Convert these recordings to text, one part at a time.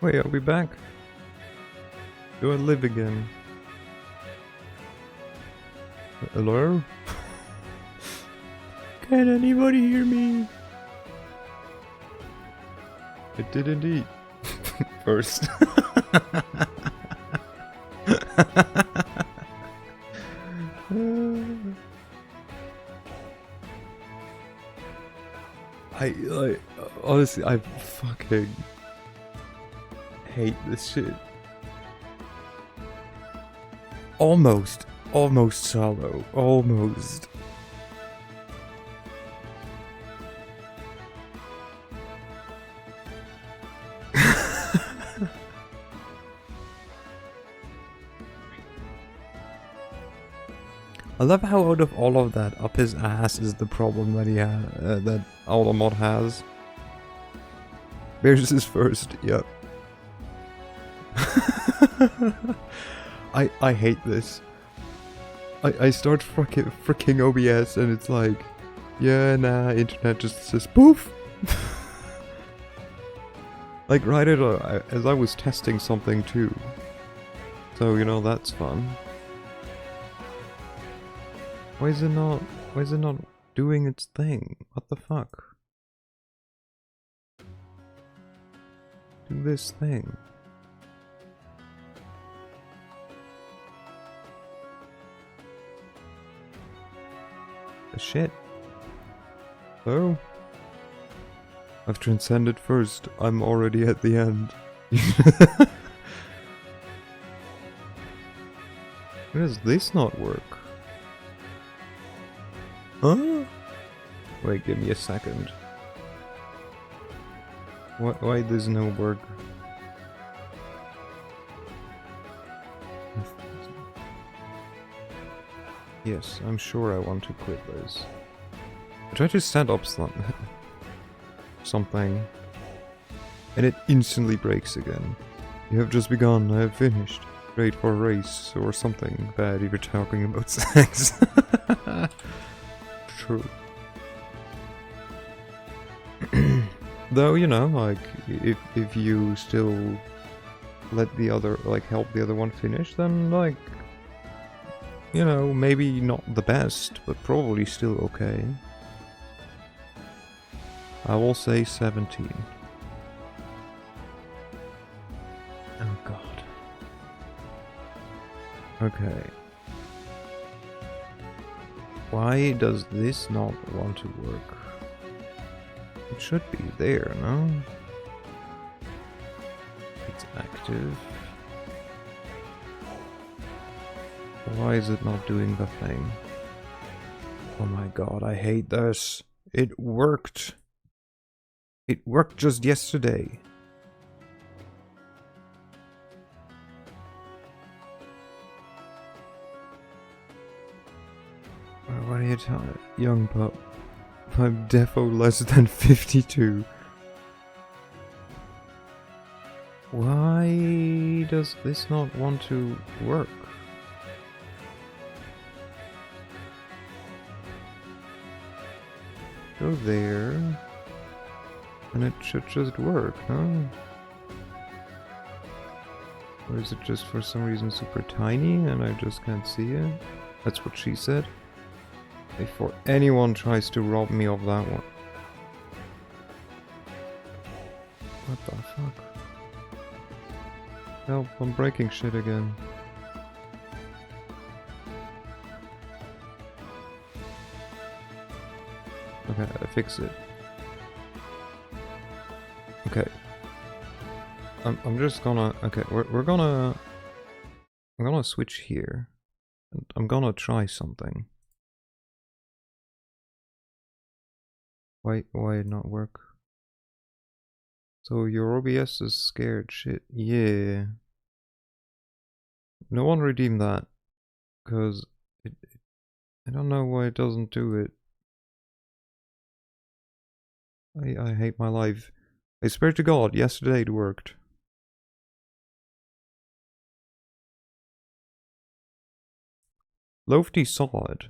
Wait, I'll be back. Do I live again? Hello? Can anybody hear me? It did indeed. First. I honestly, I fucking hate this shit. Almost solo. Almost. I love how out of all of that, up his ass is the problem that that Alamod has. Bears is first, yep. I hate this. I start fricking OBS and it's like, yeah, nah, internet just says poof. Like right as I was testing something too. So, you know, that's fun. Why is it not doing its thing? What the fuck? Do this thing. The shit. Oh. I've transcended first. I'm already at the end. Why does this not work? Huh? Wait, give me a second. Why does no work? Yes, I'm sure I want to quit this. I tried to set up something, and it instantly breaks again. You have just begun, I have finished. Great for a race, or something bad if you're talking about sex. True. Though, you know, like, if you still let the other, like, help the other one finish, then, like, you know, maybe not the best, but probably still okay. I will say 17. Oh god. Okay. Why does this not want to work? It should be there, no? It's active. Why is it not doing the thing? Oh my god, I hate this. It worked. It worked just yesterday. What are you telling? Young pup. I'm defo less than 52. Why does this not want to work? Go there. And it should just work, huh? Or is it just for some reason super tiny and I just can't see it? That's what she said. Before anyone tries to rob me of that one. What the fuck? Help, I'm breaking shit again. Okay, I fix it. Okay. I'm just gonna... Okay, we're gonna... I'm gonna switch here. And I'm gonna try something. Why it not work? So your OBS is scared shit. Yeah. No one redeem that. Because I don't know why it doesn't do it. I hate my life. I swear to God, yesterday it worked. Lofty saw it.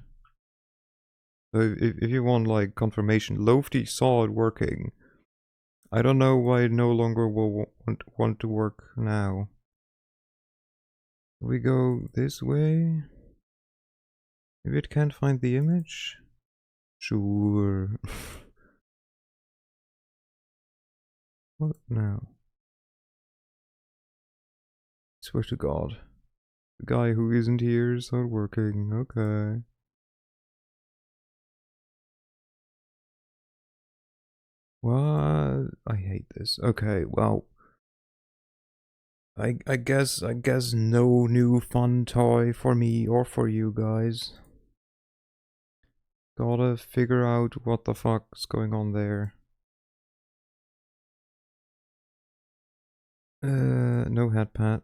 So if you want like confirmation, Lofty saw it working. I don't know why it no longer will want to work now. We go this way. Maybe it can't find the image? Sure. What now? Swear to God. The guy who isn't here is not working. Okay. What? I hate this. Okay, well. I guess no new fun toy for me or for you guys. Gotta figure out what the fuck's going on there. No head pat.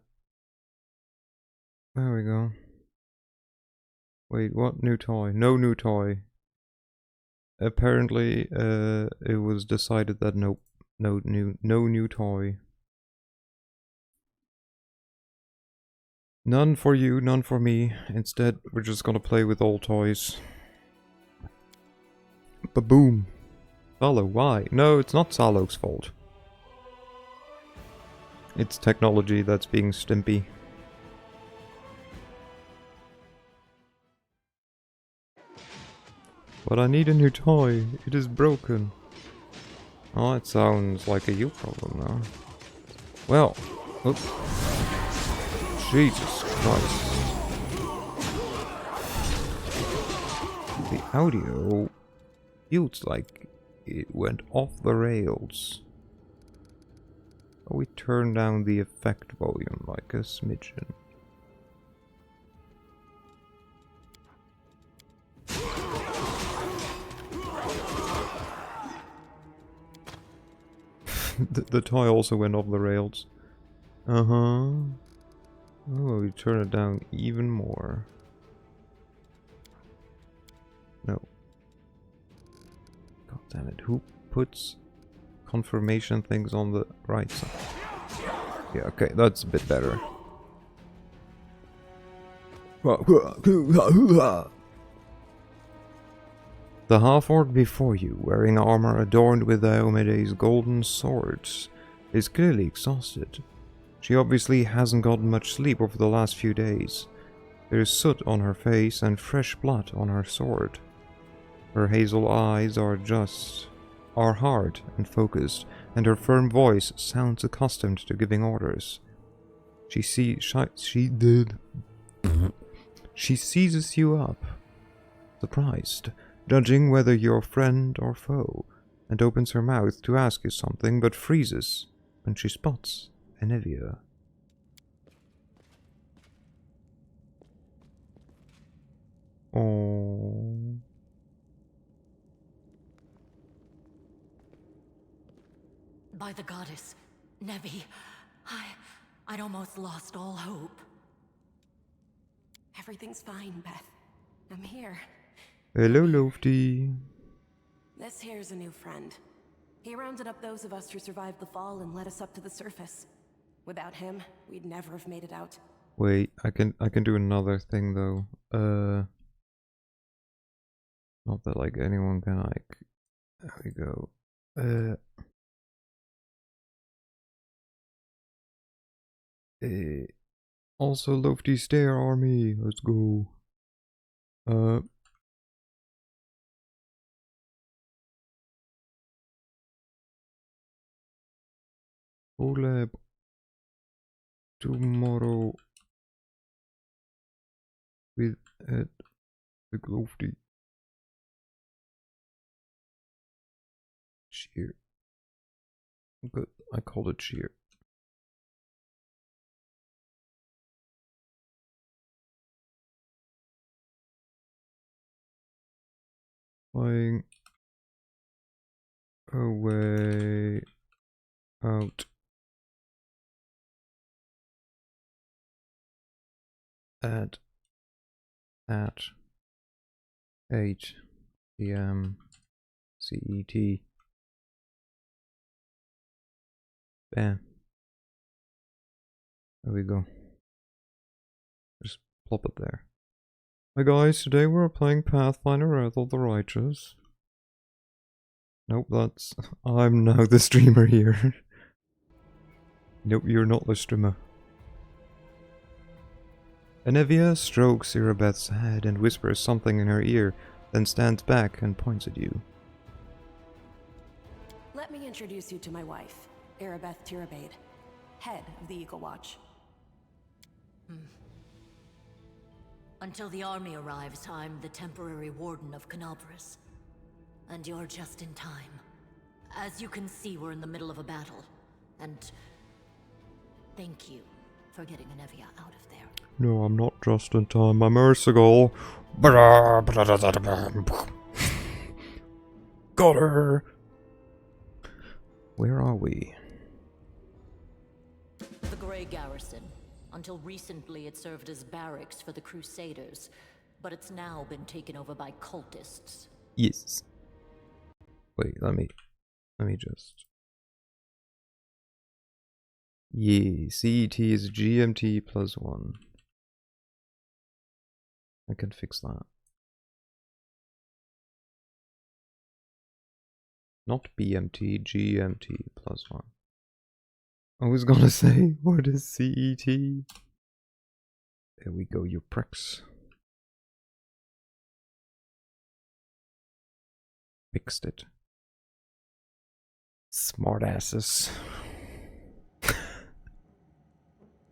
There we go. Wait, what new toy? No new toy. Apparently, it was decided that no new toy. None for you, none for me. Instead, we're just gonna play with old toys. Ba-boom. Salo, why? No, it's not Salo's fault. It's technology that's being stimpy. But I need a new toy. It is broken. Oh, it sounds like a you problem now. Well, oops. Jesus Christ. The audio feels like it went off the rails. We turn down the effect volume like a smidgen. the toy also went off the rails. Uh-huh. Oh, we turn it down even more. No. God damn it, who puts confirmation things on the right side? Yeah, okay, that's a bit better. The half-orc before you, wearing armor adorned with Diomede's golden swords, is clearly exhausted. She obviously hasn't gotten much sleep over the last few days. There is soot on her face and fresh blood on her sword. Her hazel eyes are hard and focused, and her firm voice sounds accustomed to giving orders. She seizes you up, surprised, judging whether you're friend or foe, and opens her mouth to ask you something, but freezes when she spots Enevia. Oh. By the goddess, Nevi, I'd almost lost all hope. Everything's fine, Beth. I'm here. Hello, Lofty. This here's a new friend. He rounded up those of us who survived the fall and led us up to the surface. Without him, we'd never have made it out. Wait, I can do another thing though. Not that like anyone can like. There we go. Also, Lofty Stair Army. Let's go. Collab tomorrow with the Lofty. Cheer. Good. I called it cheer. Flying away out at 8 p.m. CET. Bam. There we go. Just plop it there. Hi guys, today we're playing Pathfinder Wrath of the Righteous. Nope, that's... I'm now the streamer here. Nope, you're not the streamer. Anevia strokes Irabeth's head and whispers something in her ear, then stands back and points at you. Let me introduce you to my wife, Irabeth Tirabade, head of the Eagle Watch. Until the army arrives, I'm the temporary warden of Canabras. And you're just in time. As you can see, we're in the middle of a battle. And thank you for getting Anevia out of there. No, I'm not just in time. I'm Ursagal. Got her! Where are we? The Grey Garrison. Until recently, it served as barracks for the Crusaders, but it's now been taken over by cultists. Yes. Wait, let me just... Yeah, CET is GMT +1. I can fix that. Not BMT, GMT +1. I was gonna say, what is CET? There we go, you pricks. Fixed it. Smartasses.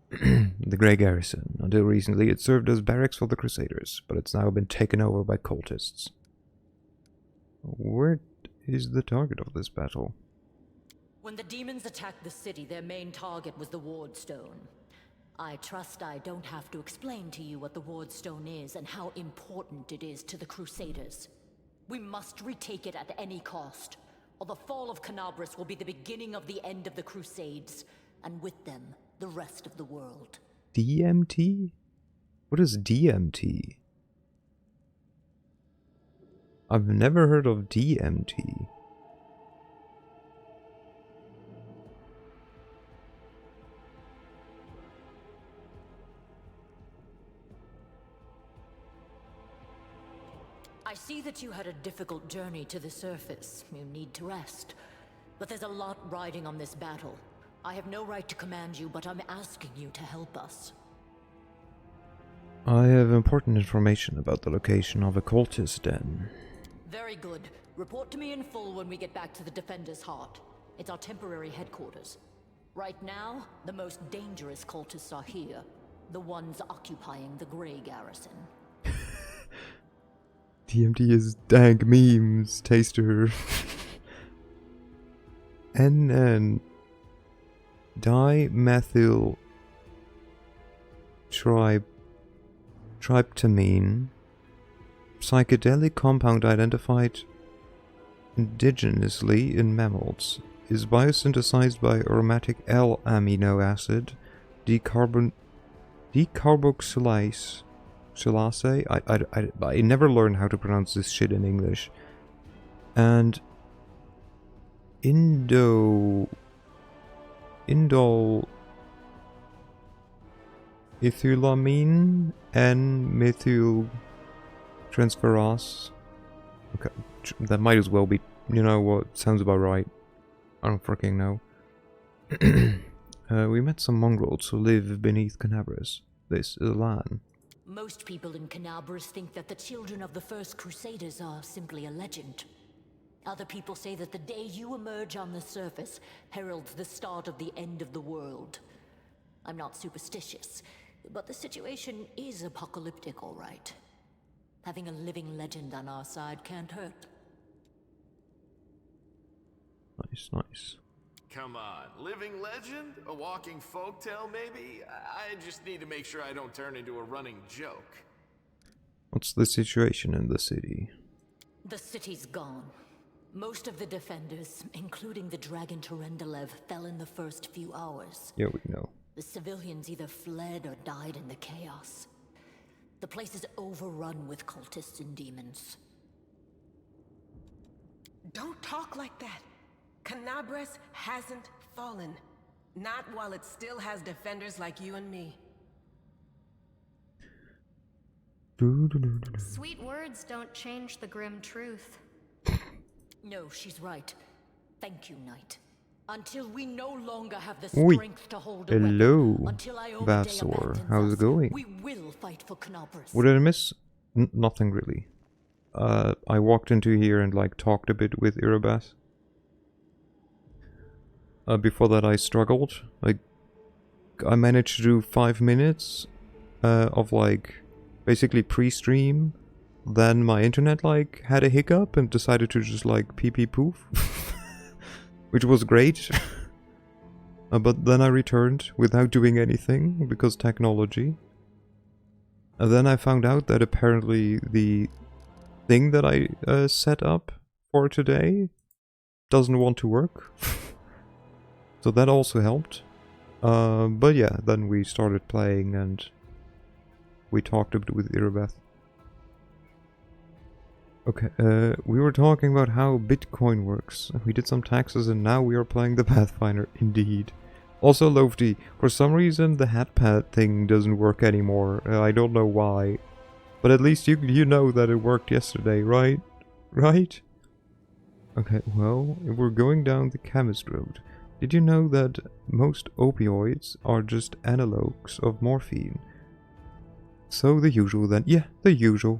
The Grey Garrison. Until recently, it served as barracks for the Crusaders, but it's now been taken over by cultists. Where is the target of this battle? When the demons attacked the city, their main target was the Wardstone. I trust I don't have to explain to you what the Wardstone is and how important it is to the Crusaders. We must retake it at any cost, or the fall of Canabras will be the beginning of the end of the Crusades, and with them, the rest of the world. DMT? What is DMT? I've never heard of DMT. I see that you had a difficult journey to the surface. You need to rest. But there's a lot riding on this battle. I have no right to command you, but I'm asking you to help us. I have important information about the location of a cultist den. Very good. Report to me in full when we get back to the Defender's Heart. It's our temporary headquarters. Right now, the most dangerous cultists are here. The ones occupying the Grey Garrison. DMT is dank memes, taster. NN dimethyl tryptamine, psychedelic compound identified indigenously in mammals, is biosynthesized by aromatic L-amino acid decarboxylase. I never learned how to pronounce this shit in English. And indol ethylamine and methyl transferase. Okay, that might as well be, you know what, sounds about right. I don't freaking know. We met some mongrels who live beneath Canabras. This is Lan. Most people in Canabras think that the children of the first Crusaders are simply a legend. Other people say that the day you emerge on the surface heralds the start of the end of the world. I'm not superstitious, but the situation is apocalyptic, all right. Having a living legend on our side can't hurt. Nice, nice. Come on, living legend? A walking folktale, maybe? I just need to make sure I don't turn into a running joke. What's the situation in the city? The city's gone. Most of the defenders, including the Dragon Terendelev, fell in the first few hours. Yeah, we know. The civilians either fled or died in the chaos. The place is overrun with cultists and demons. Don't talk like that. Canabras hasn't fallen. Not while it still has defenders like you and me. Sweet words don't change the grim truth. No, she's right. Thank you, Knight. Until we no longer have the Oi. strength to hold a Hello, weapon, until Iomedae Vassor. abandons How's it us, going? we will fight for Knobris. What did I miss? Nothing really. I walked into here and like talked a bit with Irabas. Before that I struggled. Like, I managed to do 5 minutes of like basically pre-stream. Then my internet like had a hiccup and decided to just like pee poof. Which was great. But then I returned without doing anything because technology. And then I found out that apparently the thing that I set up for today doesn't want to work. So that also helped. But yeah, then we started playing and we talked a bit with Irabeth. Okay, we were talking about how Bitcoin works. We did some taxes and now we are playing the Pathfinder, indeed. Also, Lofty, for some reason the hatpad thing doesn't work anymore. I don't know why. But at least you know that it worked yesterday, right? Right? Okay, well, if we're going down the chemist road, did you know that most opioids are just analogues of morphine? So the usual then. Yeah, the usual.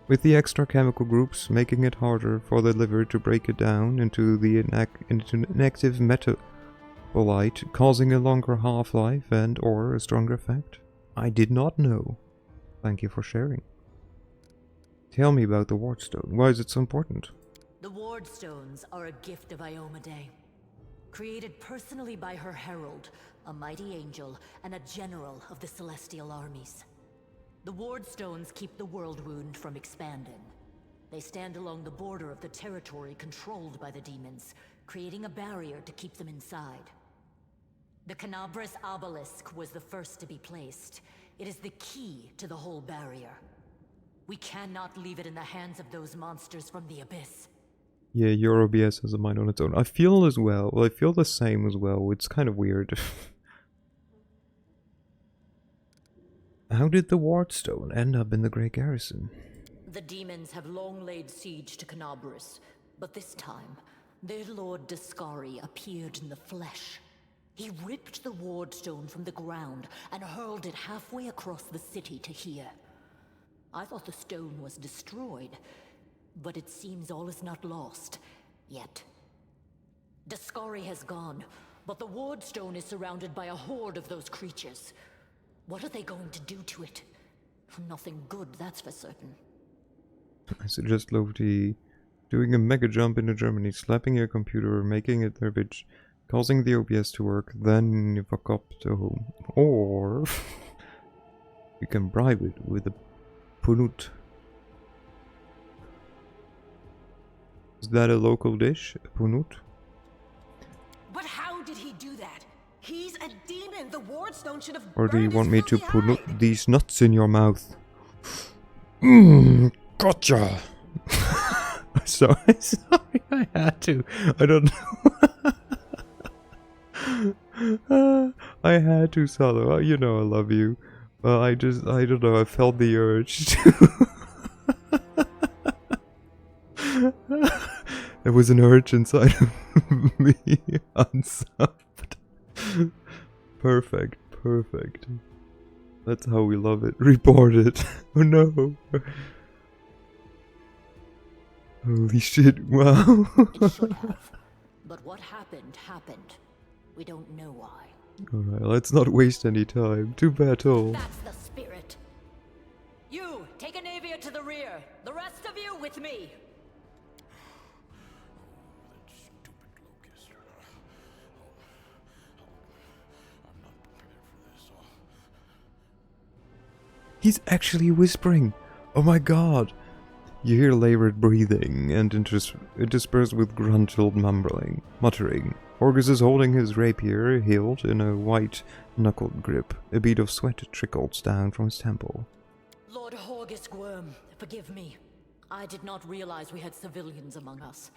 With the extra chemical groups making it harder for the liver to break it down into the inactive metabolite, causing a longer half-life and or a stronger effect. I did not know. Thank you for sharing. Tell me about the Wardstone. Why is it so important? The Wardstones are a gift of Iomedae. Created personally by her herald, a mighty angel, and a general of the celestial armies. The Wardstones keep the world wound from expanding. They stand along the border of the territory controlled by the demons, creating a barrier to keep them inside. The Knobris obelisk was the first to be placed. It is the key to the whole barrier. We cannot leave it in the hands of those monsters from the abyss. Yeah, your OBS has a mind on its own. I feel as well. I feel the same as well. It's kind of weird. How did the Wardstone end up in the Grey Garrison? The demons have long laid siege to Knobris, but this time, their lord Dascari appeared in the flesh. He ripped the Wardstone from the ground and hurled it halfway across the city to here. I thought the stone was destroyed, but it seems all is not lost, yet. Dascari has gone, but the Wardstone is surrounded by a horde of those creatures. What are they going to do to it? Nothing good, that's for certain. I suggest Lofty doing a mega jump into Germany, slapping your computer, making it garbage, causing the OBS to work, then you fuck up to home. Or you can bribe it with a punut. Is that a local dish? A punut? But how did he do that? He's a demon. The Wardstone should have. Or do you burned want his me to filthy punut hide. these nuts in your mouth? Gotcha! Sorry, I had to. I don't know. I had to, Salo. You know I love you. I don't know, I felt the urge to. There was an urge inside of me. Unsubbed. Perfect, perfect. That's how we love it. Report it. Oh no. Holy shit, wow. It should have. But what happened, happened. We don't know why. Alright, let's not waste any time. To battle. That's the spirit. You, take a Navia to the rear. The rest of you with me. That stupid locust. I'm not prepared for this. He's actually whispering. Oh my god. You hear labored breathing and interspersed with gruntled muttering. Orgus is holding his rapier, hilt in a white-knuckled grip. A bead of sweat trickles down from his temple. Lord Horgus Gwyrm, forgive me. I did not realize we had civilians among us.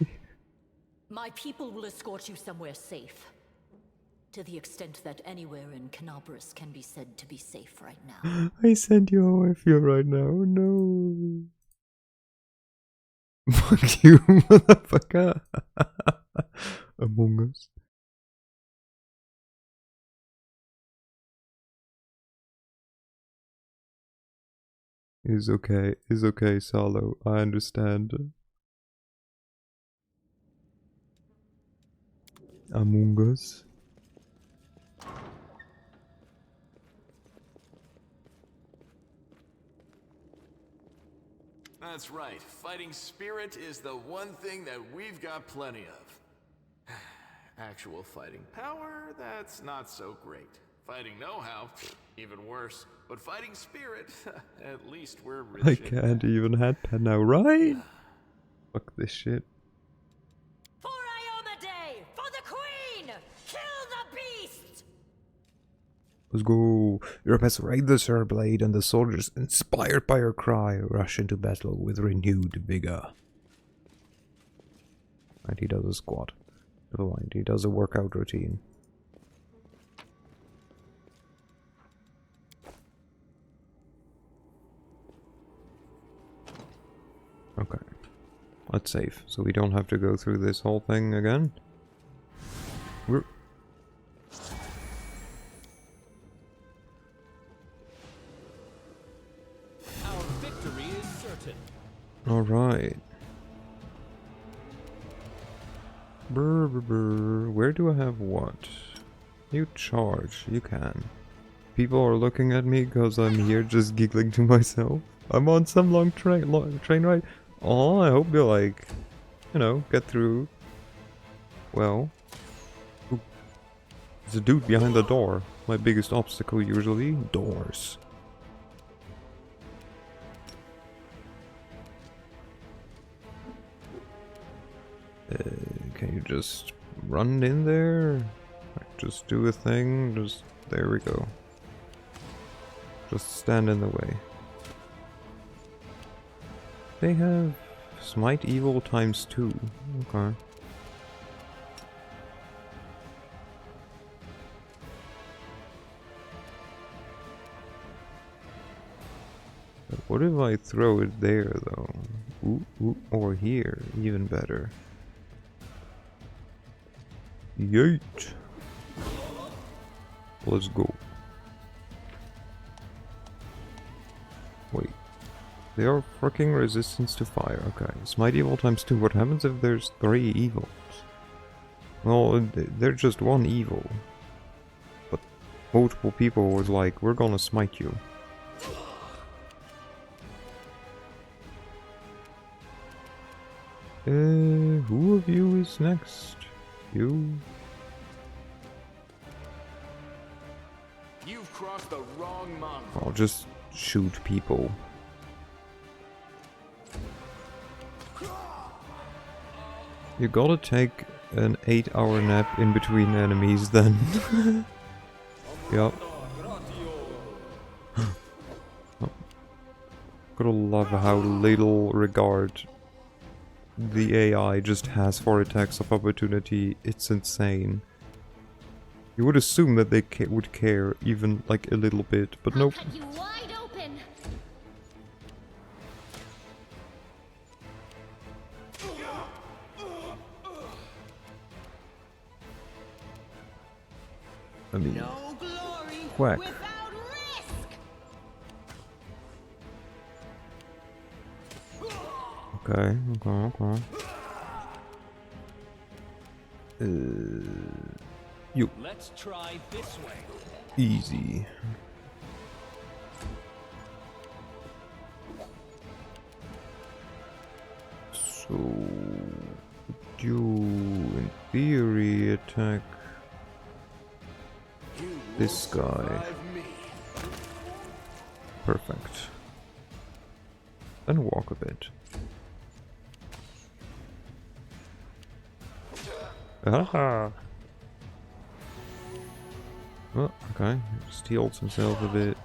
My people will escort you somewhere safe. To the extent that anywhere in Knobris can be said to be safe right now. I sent you how I feel right now. No. Fuck you, motherfucker. Among Us. Is okay, Salo. I understand. Among Us. That's right. Fighting spirit is the one thing that we've got plenty of. Actual fighting power, that's not so great. Fighting know-how, even worse. But fighting spirit, at least we're rich I in can't that. even headpan now, right? Fuck this shit. For Ioma Day! For the Queen! Kill the beast! Let's go. Europeans raid the Sir Blade, and the soldiers, inspired by her cry, rush into battle with renewed vigor. And he does a squat. Never mind, he does a workout routine. Okay. Let's save, so we don't have to go through this whole thing again. We're... Our victory is certain. Alright. Brr, brr, brr. Where do I have what? You charge. You can. People are looking at me because I'm here just giggling to myself. I'm on some long train ride. Oh, I hope you like, you know, get through. Well. Ooh. There's a dude behind the door. My biggest obstacle usually. Doors. Can you just run in there? Just do a thing, just... there we go. Just stand in the way. They have Smite Evil ×2. Okay. But what if I throw it there though? Ooh, ooh, or here, even better. Yeet! Let's go. Wait. They are fucking resistance to fire. Okay. Smite Evil ×2. What happens if there's 3 evils? Well, they're just one evil. But multiple people was like, we're gonna smite you. Who of you is next? You? You've crossed the wrong month. I'll just shoot people. You gotta take an 8-hour nap in between enemies then. Yup. Gotta love how little regard the AI just has for attacks of opportunity. It's insane. You would assume that they would care even like a little bit, but nope. Cut you wide open. I mean, No glory whack. without risk. Okay, okay. You Let's try this way. easy. So you, in theory, attack this guy. Perfect. Then walk a bit. Aha! Oh, okay. Just healed himself a bit.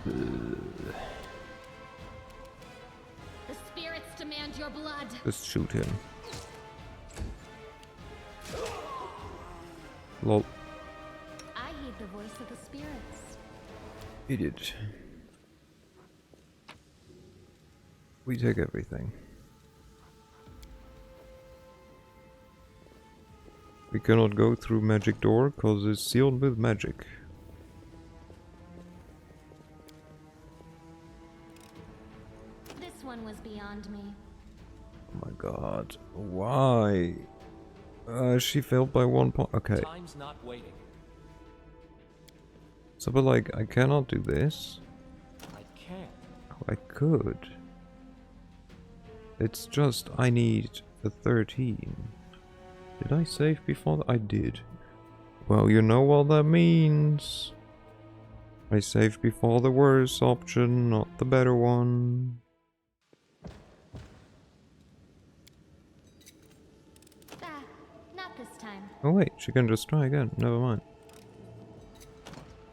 The spirits demand your blood. Just shoot him. Lol. I heed the voice of the spirits. Idiot. We take everything. We cannot go through magic door because it's sealed with magic. This one was beyond me. Oh my god. Why? She failed by 1 point. Okay. Time's not waiting. So, but like, I cannot do this. I can't. Oh, I could. It's just, I need a 13. Did I save before? I did. Well, you know what that means. I saved before the worst option, not the better one. Ah, not this time. Oh wait, she can just try again. Never mind.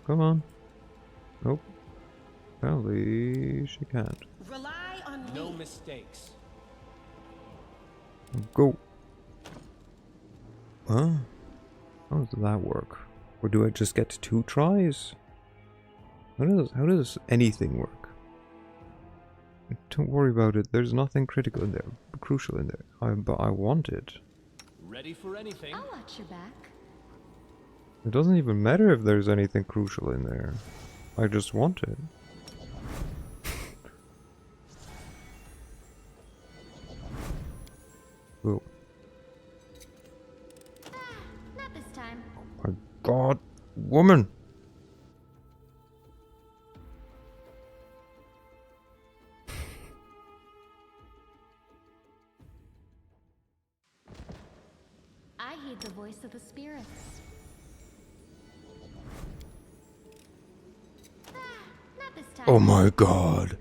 Come on. Nope. Apparently she can't. Rely on No me. mistakes. Go. Huh? How does that work? Or do I just get 2 tries? How does anything work? Don't worry about it. There's nothing critical in there, crucial in there. But I want it. Ready for anything. I'll watch your back. It doesn't even matter if there's anything crucial in there. I just want it. Oh Not this time. my god, woman! I heed the voice of the spirits. Ah, not this time. Oh my god.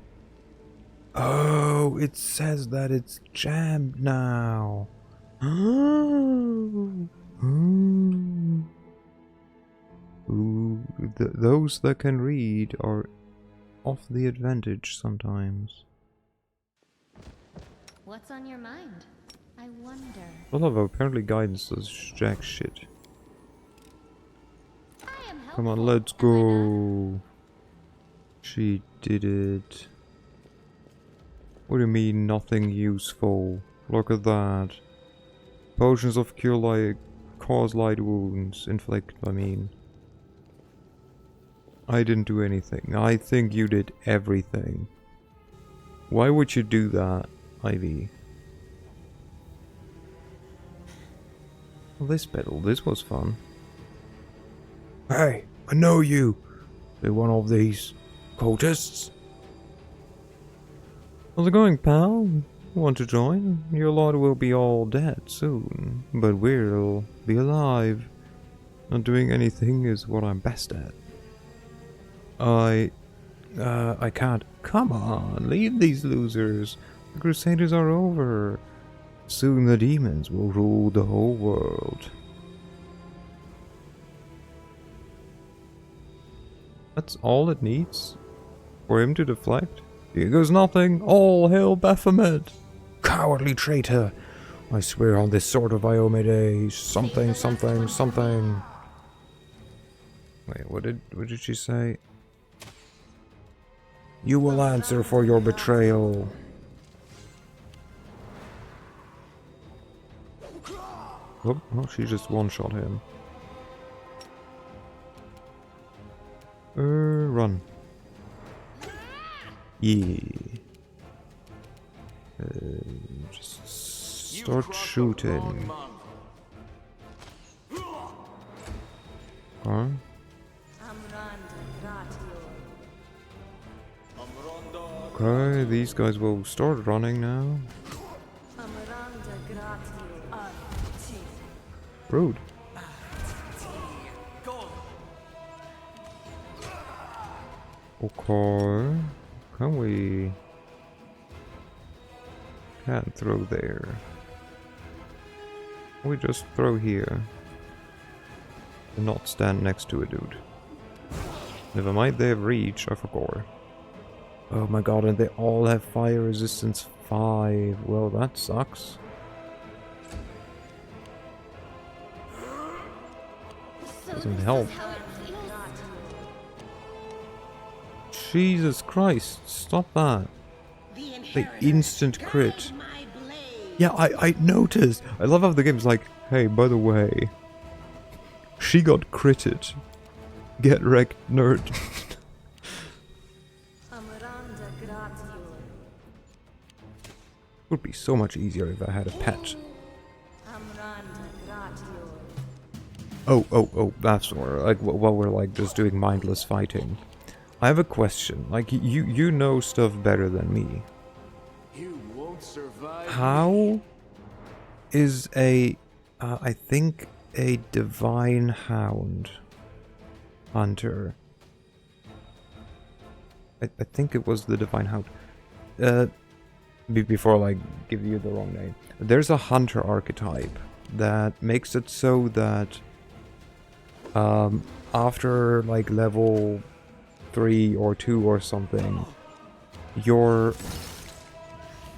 Oh, it says that it's jammed now. Ooh, those that can read are off the advantage sometimes. What's on your mind? I wonder. Although apparently guidance does jack shit. I am helpful. Come on, let's am I not? go. She did it. What do you mean nothing useful? Look at that. Potions of cure light, cause light wounds, inflict, I mean. I didn't do anything. I think you did everything. Why would you do that, Ivy? Well, this battle, this was fun. Hey, I know you. You're one of these cultists. How's it going, pal? Want to join? Your lot will be all dead soon, but we'll be alive. Not doing anything is what I'm best at. I can't. Come on, leave these losers. The Crusaders are over. Soon the demons will rule the whole world. That's all it needs? For him to deflect? Here goes nothing. All hail Baphomet! Cowardly traitor! I swear on this sword of Iomede, something, something, something. Wait, what did she say? You will answer for your betrayal. Oh, she just one-shot him. Run. Yeah. Just start shooting. Huh? Okay, these guys will start running now. Rude. Okay. Can we... Can't throw there. We just throw here. And not stand next to a dude. Never mind, they have reach, I forgot. Oh my god, and they all have fire resistance 5. Well, that sucks. Doesn't help. Jesus Christ, stop that. The They instant crit. Yeah, I noticed. I love how the game's like, hey, by the way, she got critted. Get wrecked, nerd. Would be so much easier if I had a pet. Oh, that's where, like, while we're, like, just doing mindless fighting. I have a question. Like, you know stuff better than me. You won't survive. How is I think a divine hound hunter. I think it was the divine hound. Before, like, give you the wrong name. There's a hunter archetype that makes it so that after, like, level 3 or 2 or something, your...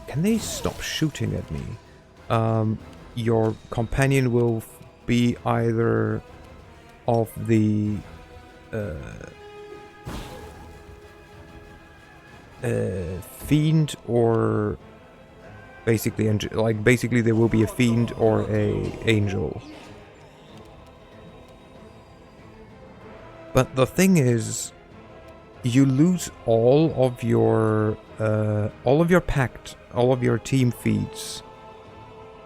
Can they stop shooting at me? Your companion will be either of the fiend or basically basically there will be a fiend or a angel. But the thing is, you lose all of your pact, all of your team feats.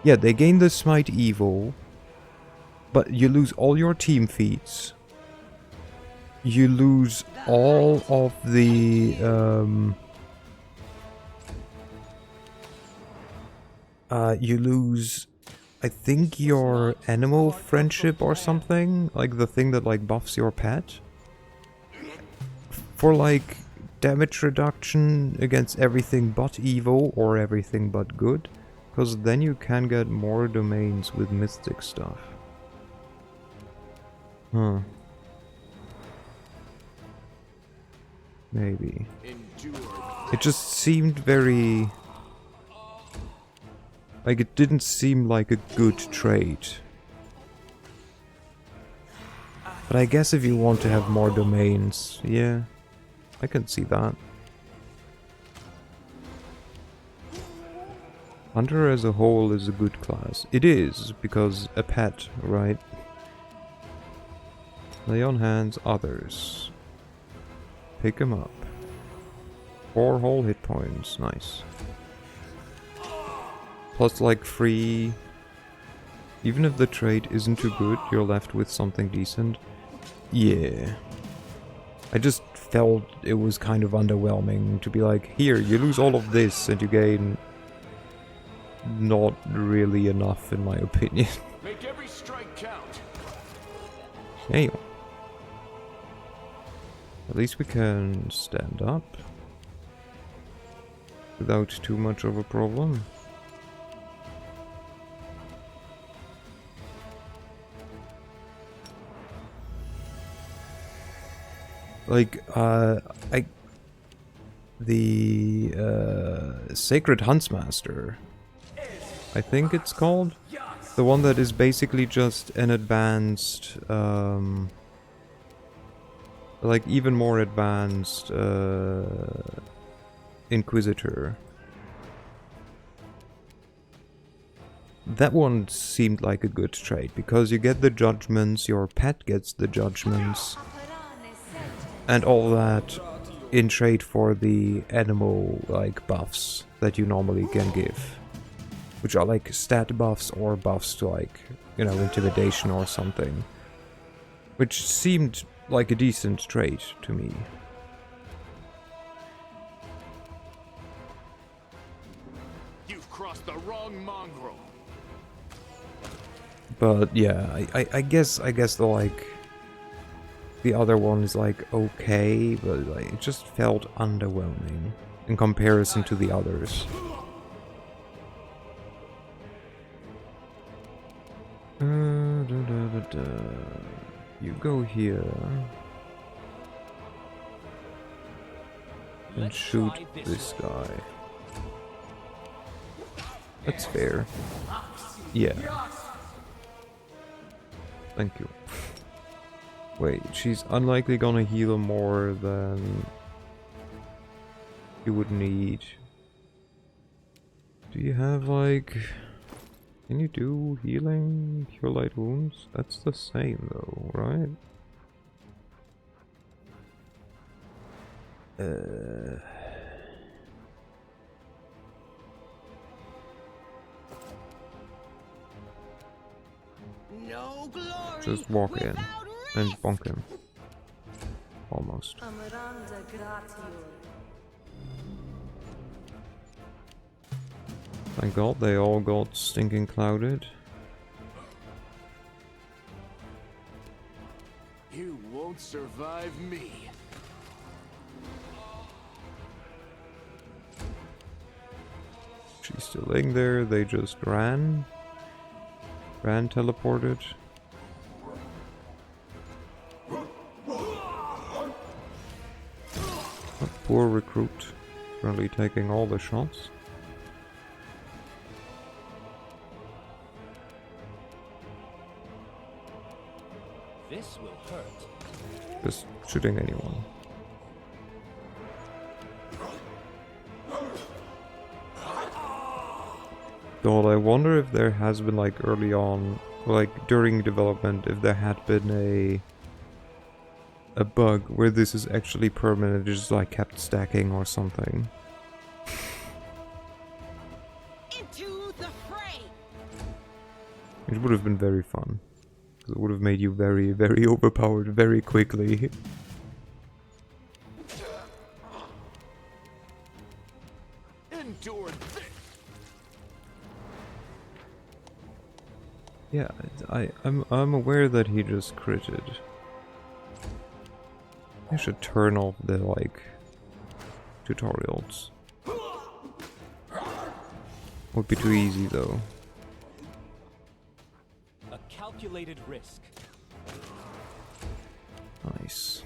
Yeah, they gain the smite evil, but you lose all your team feats. You lose all of the you lose, I think, your animal friendship or something, like the thing that, like, buffs your pet for, like, damage reduction against everything but evil or everything but good, because then you can get more domains with mystic stuff. Huh. Maybe. It just seemed very... Like, it didn't seem like a good trade. But I guess if you want to have more domains, yeah, I can see that. Hunter as a whole is a good class. It is, because a pet, right? Lay on hands others. Pick him up. 4 whole hit points, nice. Plus, like, free... Even if the trade isn't too good, you're left with something decent. Yeah. I just felt it was kind of underwhelming to be like, here, you lose all of this and you gain... not really enough, in my opinion. Make every strike count. Hey. At least we can stand up. Without too much of a problem. Like, the Sacred Huntsmaster, I think it's called. The one that is basically just an advanced, like, even more advanced, Inquisitor. That one seemed like a good trade, because you get the judgments, your pet gets the judgments, and all that in trade for the animal, like, buffs that you normally can give. Which are, like, stat buffs or buffs to, like, you know, intimidation or something. Which seemed like a decent trade to me. You've crossed the wrong mongrel. But yeah, I guess the, like, the other one is, like, okay, but, like, it just felt underwhelming in comparison to the others. You go here and shoot this guy. That's fair. Yeah. Thank you. Wait, she's unlikely gonna heal more than you would need. Do you have like... Can you do healing, cure light wounds? That's the same though, right? No glory Just walk in without and risk. bonk him. Almost. Thank God they all got stinking clouded. You won't survive me. She's still laying there, they just ran. Ran teleported. A poor recruit. Really taking all the shots. This will hurt. Just shooting anyone. God, I wonder if there has been like early on, like during development, if there had been a bug where this is actually permanent, it just like kept stacking or something. Into the fray. It would have been very fun. 'Cause it would have made you very, very overpowered very quickly. Endure this. Yeah, I'm aware that he just critted. I should turn off the like tutorials. Would be too easy though. A calculated risk. Nice.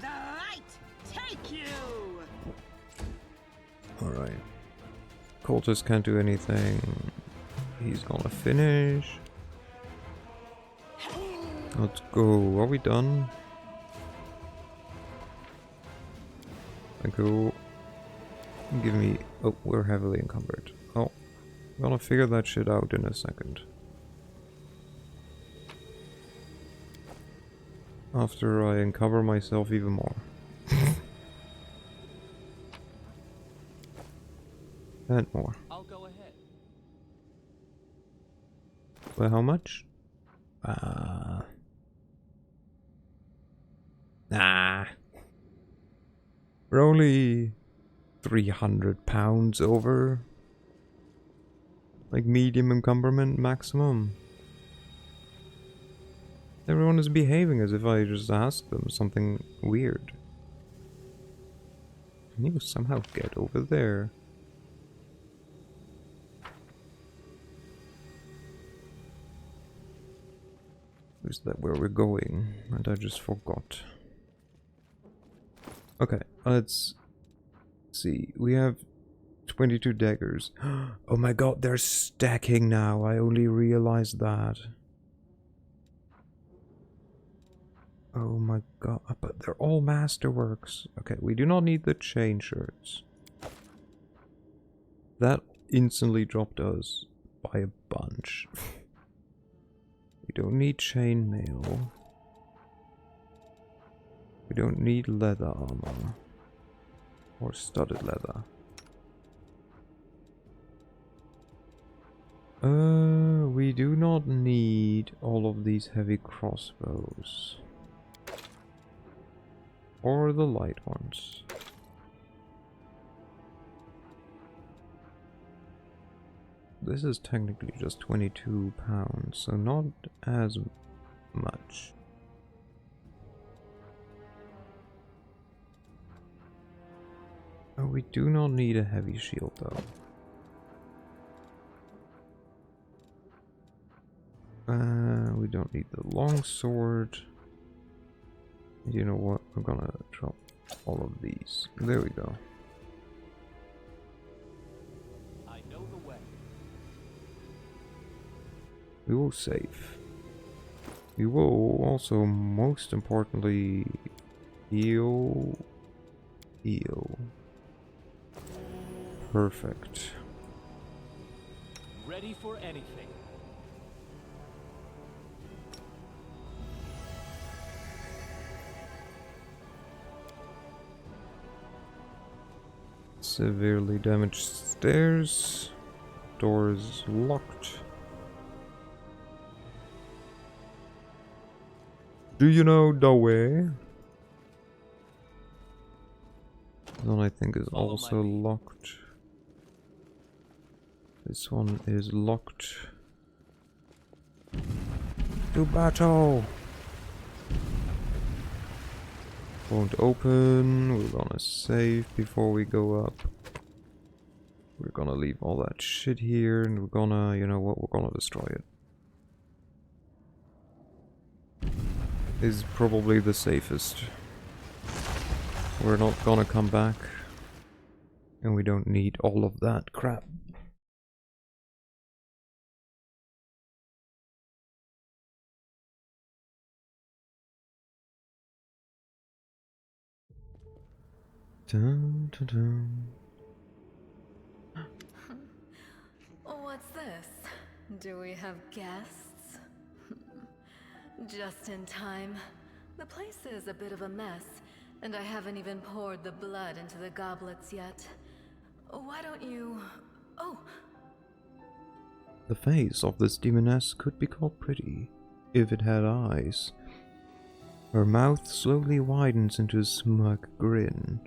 The light take you. Alright. Cultist can't do anything. He's gonna finish. Let's go. Are we done? I go. Give me. Oh, we're heavily encumbered. Oh, I'm gonna figure that shit out in a second. After I encumber myself even more. And more. I'll go ahead. Well, how much? Nah. We're only 300 pounds over. Like medium encumberment maximum. Everyone is behaving as if I just asked them something weird. Can you somehow get over there? Is that where we're going? And I just forgot. Okay, let's see. We have 22 daggers. Oh my god, they're stacking now. I only realized that. Oh my god, but they're all masterworks. Okay, we do not need the chain shirts. That instantly dropped us by a bunch. We don't need chainmail. We don't need leather armor. Or studded leather. We do not need all of these heavy crossbows. Or the light ones. This is technically just 22 pounds, so not as much. Oh, we do not need a heavy shield though. We don't need the long sword. You know what? I'm gonna drop all of these. There we go. I know the way. We will save. We will also, most importantly, heal. Heal. Perfect. Ready for anything. Severely damaged stairs. Door is locked. Do you know the way? This one I think is Follow my also lead. locked. This one is locked. To battle! Won't open. We're gonna save before we go up. We're gonna leave all that shit here and we're gonna, you know what, we're gonna destroy it. Is probably the safest. We're not gonna come back. And we don't need all of that crap. Dun, dun, dun. What's this? Do we have guests? Just in time. The place is a bit of a mess, and I haven't even poured the blood into the goblets yet. Why don't you... Oh, The face of this demoness could be called pretty, if it had eyes. Her mouth slowly widens into a smug grin.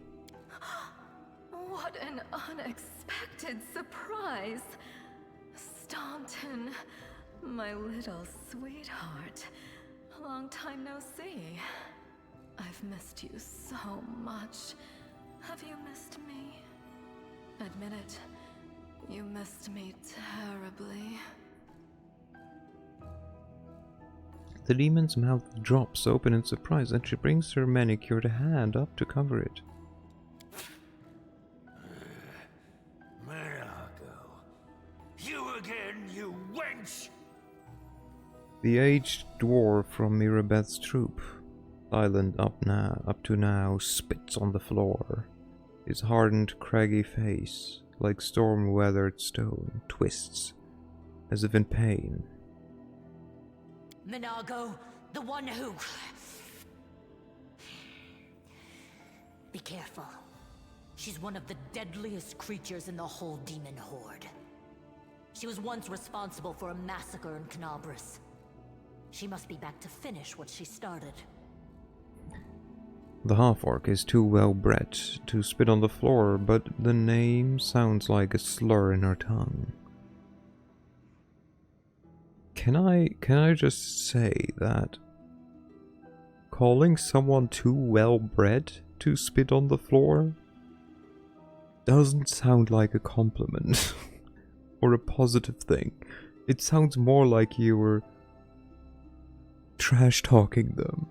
what an unexpected surprise! Staunton, my little sweetheart. Long time no see. I've missed you so much. Have you missed me? Admit it. You missed me terribly. The demon's mouth drops open in surprise and she brings her manicured hand up to cover it. Mirago. You again, you wench! The aged dwarf from Mirabeth's troop, silent up to now, spits on the floor. His hardened, craggy face, like storm-weathered stone, twists, as if in pain. Minago, the one who... Be careful. She's one of the deadliest creatures in the whole demon horde. She was once responsible for a massacre in Canabras. She must be back to finish what she started. The half-orc is too well-bred to spit on the floor, but the name sounds like a slur in her tongue. Can I just say that calling someone too well-bred to spit on the floor doesn't sound like a compliment or a positive thing. It sounds more like you were trash-talking them.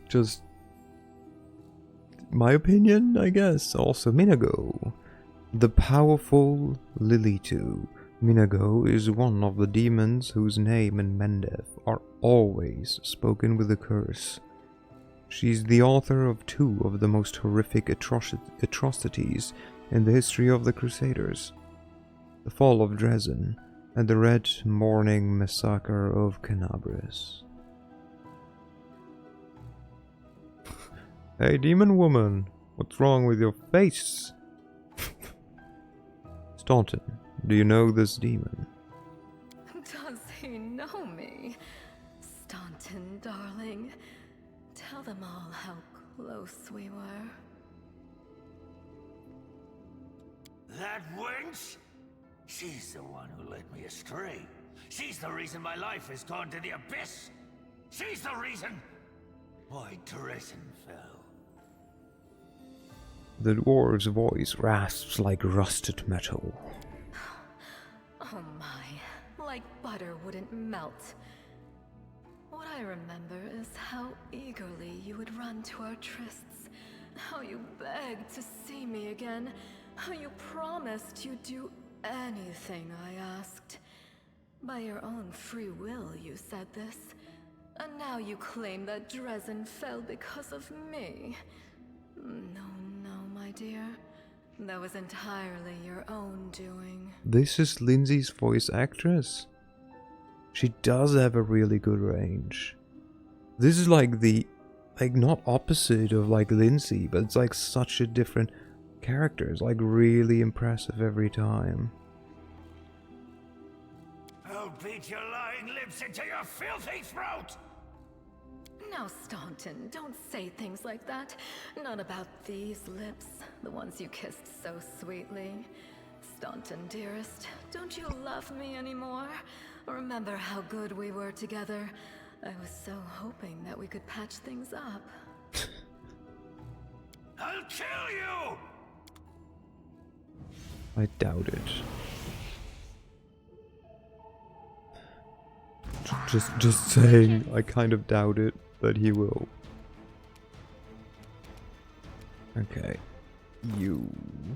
Just my opinion, I guess. Also, Minago, the powerful Lilitu. Minago is one of the demons whose name and Mendef are always spoken with a curse. She's the author of two of the most horrific atrocities in the history of the Crusaders: the fall of Dresden and the Red Morning Massacre of Canabras. Hey, demon woman, what's wrong with your face? Staunton, do you know this demon? Does he know me? Staunton, darling. Tell them all how close we were. That wench? She's the one who led me astray. She's the reason my life has gone to the abyss. She's the reason why Dresden fell. The dwarf's voice rasps like rusted metal. Oh my, like butter wouldn't melt. What I remember is how eagerly you would run to our trysts, how you begged to see me again, how you promised you'd do anything I asked. By your own free will you said this, and now you claim that Dresden fell because of me. No, no, my dear. That was entirely your own doing. This is Lindsay's voice actress. She does have a really good range. This is like the, like, not opposite of like Lindsay, but it's like such a different character. It's like really impressive every time. I'll beat your lying lips into your filthy throat! Now, Staunton, don't say things like that. Not about these lips, the ones you kissed so sweetly. Staunton, dearest, don't you love me anymore? Remember how good we were together? I was so hoping that we could patch things up. I'll kill you! I doubt it. Just saying, I kind of doubt it that he will. Okay.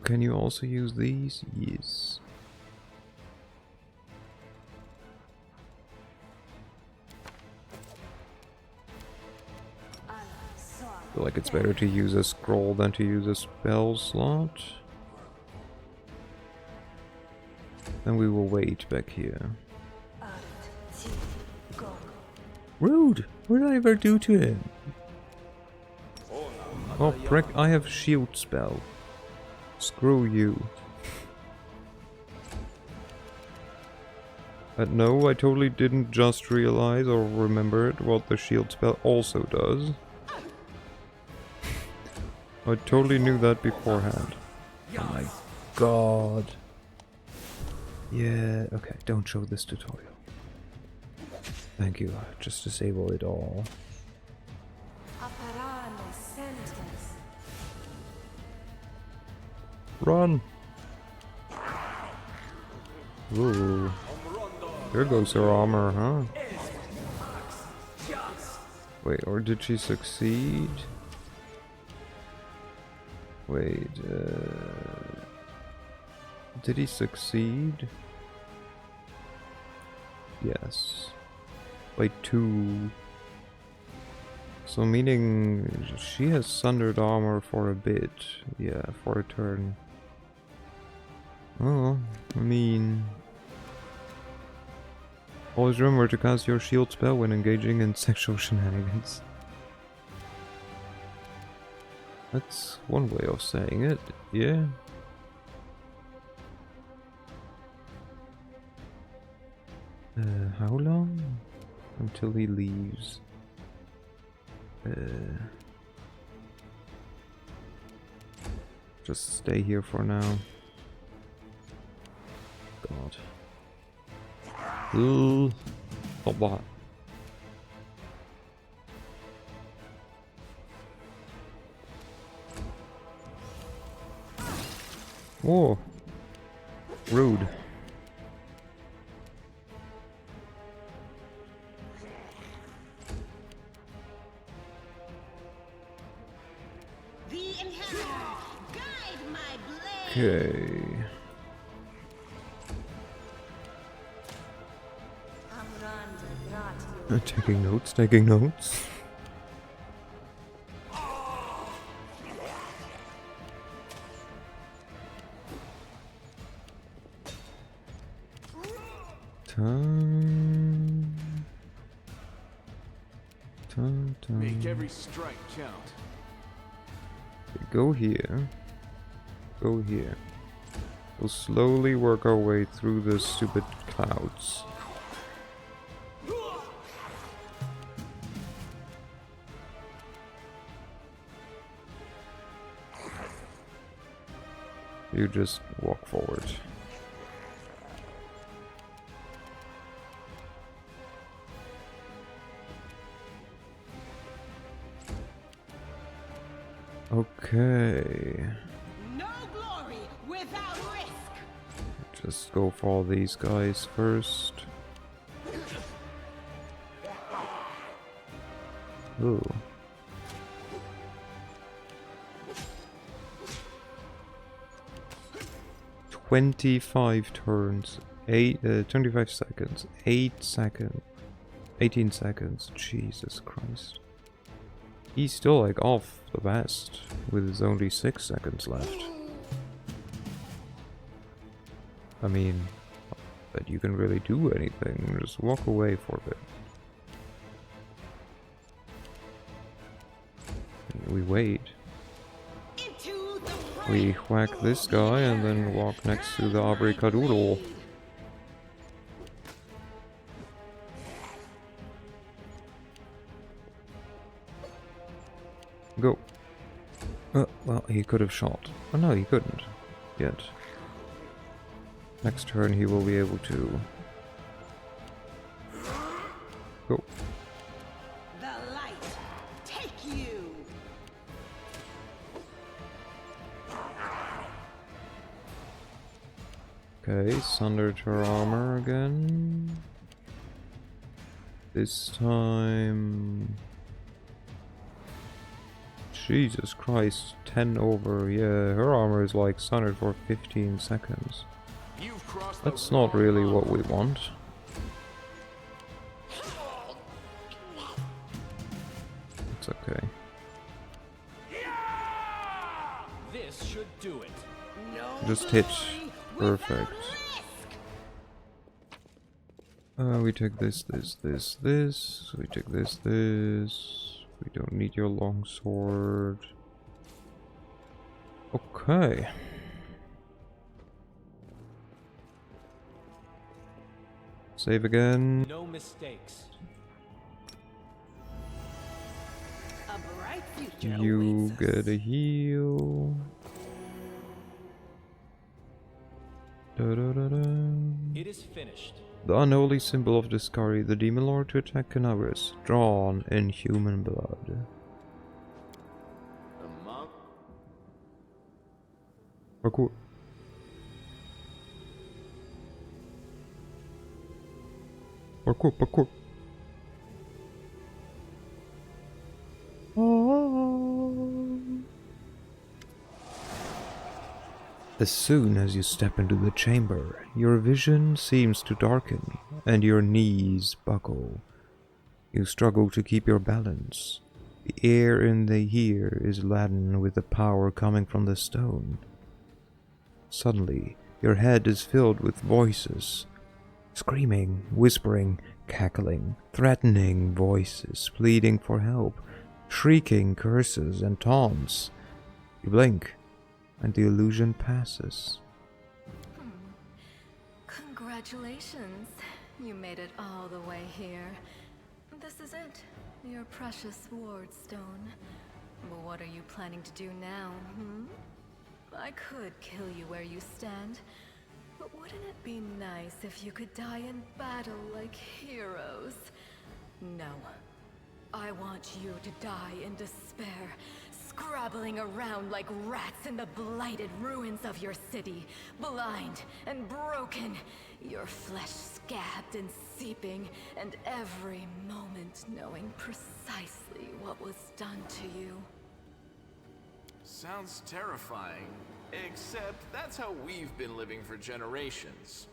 Can you also use these? Yes. I feel like it's better to use a scroll than to use a spell slot. Then we will wait back here. Rude! What did I ever do to him? Oh, prick, I have shield spell. Screw you. But no, I totally didn't just realize or remember it what the shield spell also does. I totally knew that beforehand. Oh my god. Yeah, okay, don't show this tutorial. Thank you, just disable it all. Run! Ooh. There goes her armor, huh? Wait, or did she succeed? Wait, did he succeed? Yes. By 2. So meaning she has sundered armor for a bit. Yeah, for a turn. Oh, I mean... Always remember to cast your shield spell when engaging in sexual shenanigans. That's one way of saying it, yeah. How long? Until he leaves. Just stay here for now. God. Stop that. Whoa. Rude. Okay. Taking notes, taking notes. Make every strike count. Go here. Go here. We'll slowly work our way through the stupid clouds. You just walk forward. Okay. No glory without risk. Just go for all these guys first. Ooh. "25 turns, 25 seconds, 8 seconds, 18 seconds." Jesus Christ. He's still like off the best with only 6 seconds left. I mean, but you can really do anything. Just walk away for a bit. And we wait. We whack this guy and then walk next to the abracadabra. Go. Well, he could have shot. Oh no, he couldn't. Yet. Next turn he will be able to... Go. The light, take you. Okay, sundered her armor again. This time... Jesus Christ, 10 over, yeah, her armor is like sundered for 15 seconds. That's not really what we want. It's okay. This should do it. Just hit. Perfect. We take this. We take this. We don't need your longsword. Okay. Save again. No mistakes. A bright future You awaits us. get a heal. It is finished. The unholy symbol of Discovery, the demon lord to attack Canabris, drawn in human blood. The monk. Parkour. Parkour. As soon as you step into the chamber, your vision seems to darken, and your knees buckle. You struggle to keep your balance. The air in the here is laden with the power coming from the stone. Suddenly, your head is filled with voices. Screaming, whispering, cackling, threatening voices, pleading for help, shrieking curses and taunts. You blink, and the illusion passes. Congratulations. You made it all the way here. This is it, your precious ward stone. But what are you planning to do now, I could kill you where you stand, but wouldn't it be nice if you could die in battle like heroes? No. I want you to die in despair, scrabbling around like rats in the blighted ruins of your city, blind and broken, your flesh scabbed and seeping, and every moment knowing precisely what was done to you. Sounds terrifying. Except that's how we've been living for generations.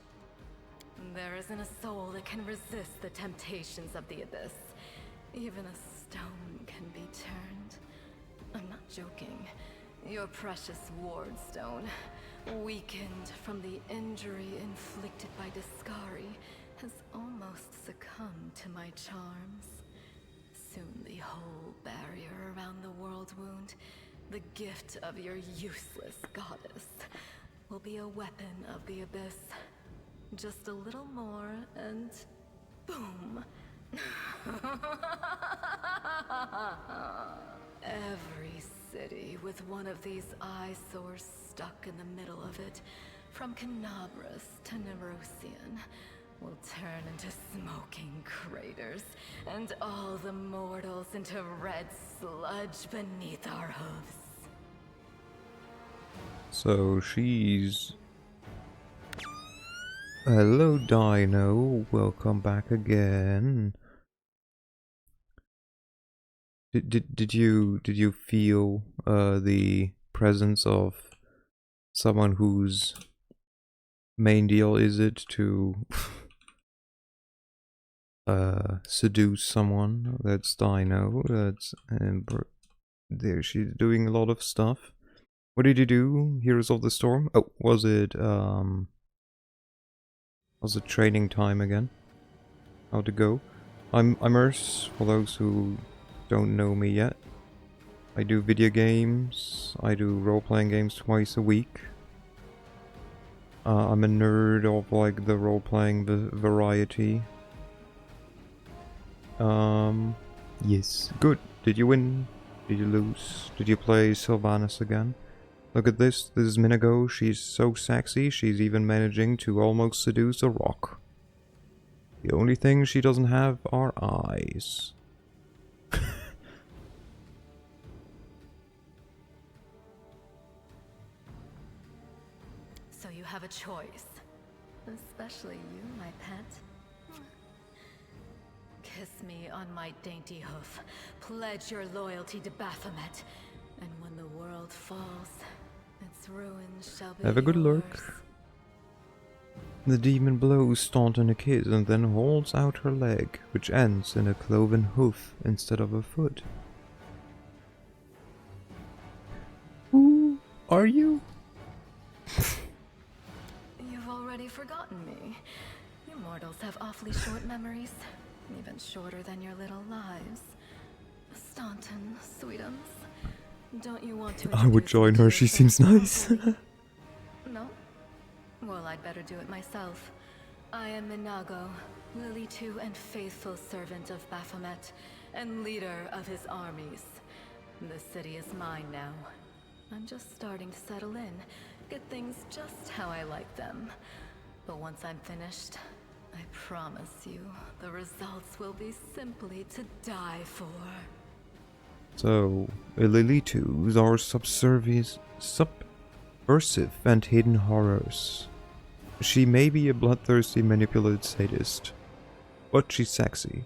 There isn't a soul that can resist the temptations of the abyss. Even a stone can be turned. I'm not joking. Your precious ward stone, weakened from the injury inflicted by Discari, has almost succumbed to my charms. Soon the whole barrier around the world wound, the gift of your useless goddess, will be a weapon of the abyss. Just a little more and boom. Every city with one of these eyesores stuck in the middle of it, from Canabras to Nerosian, will turn into smoking craters, and all the mortals into red sludge beneath our hooves. So she's... Hello Dino, welcome back again. Did you feel the presence of someone whose main deal is it to seduce someone. That's Dino. That's there. She's doing a lot of stuff. What did you do? Heroes of the Storm? Oh, was it training time again? How to go? I'm Urs, for those who don't know me yet. I do video games. I do role-playing games twice a week. I'm a nerd of like the role-playing variety. Yes. Good. Did you win? Did you lose? Did you play Sylvanas again? Look at this. This is Minago. She's so sexy. She's even managing to almost seduce a rock. The only thing she doesn't have are eyes. So you have a choice. Especially you, my pet. Kiss me on my dainty hoof. Pledge your loyalty to Baphomet. And when the world falls, its ruins shall be Have a good yours. look. The demon blows Staunton a kiss and then holds out her leg, which ends in a cloven hoof instead of a foot. Who are you? You've already forgotten me. You mortals have awfully short memories. Even shorter than your little lives. Staunton, sweetums. Don't you want to I would introduce join me her, to she your seems faithful nice. company? No? Well, I'd better do it myself. I am Minago, Lily II and faithful servant of Baphomet, and leader of his armies. The city is mine now. I'm just starting to settle in, get things just how I like them. But once I'm finished, I promise you, the results will be simply to die for. So, Lilitus are subversive and hidden horrors. She may be a bloodthirsty, manipulative sadist, but she's sexy.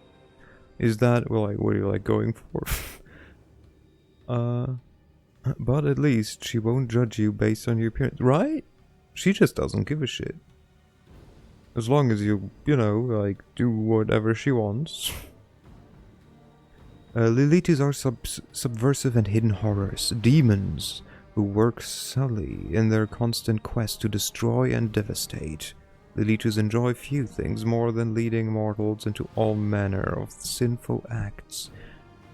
Is that, well, like, what are you, like, going for? But at least she won't judge you based on your appearance, right? She just doesn't give a shit. As long as you know, like, do whatever she wants. Lilitus are subversive and hidden horrors, demons who work subtly in their constant quest to destroy and devastate. Lilitus enjoy few things more than leading mortals into all manner of sinful acts,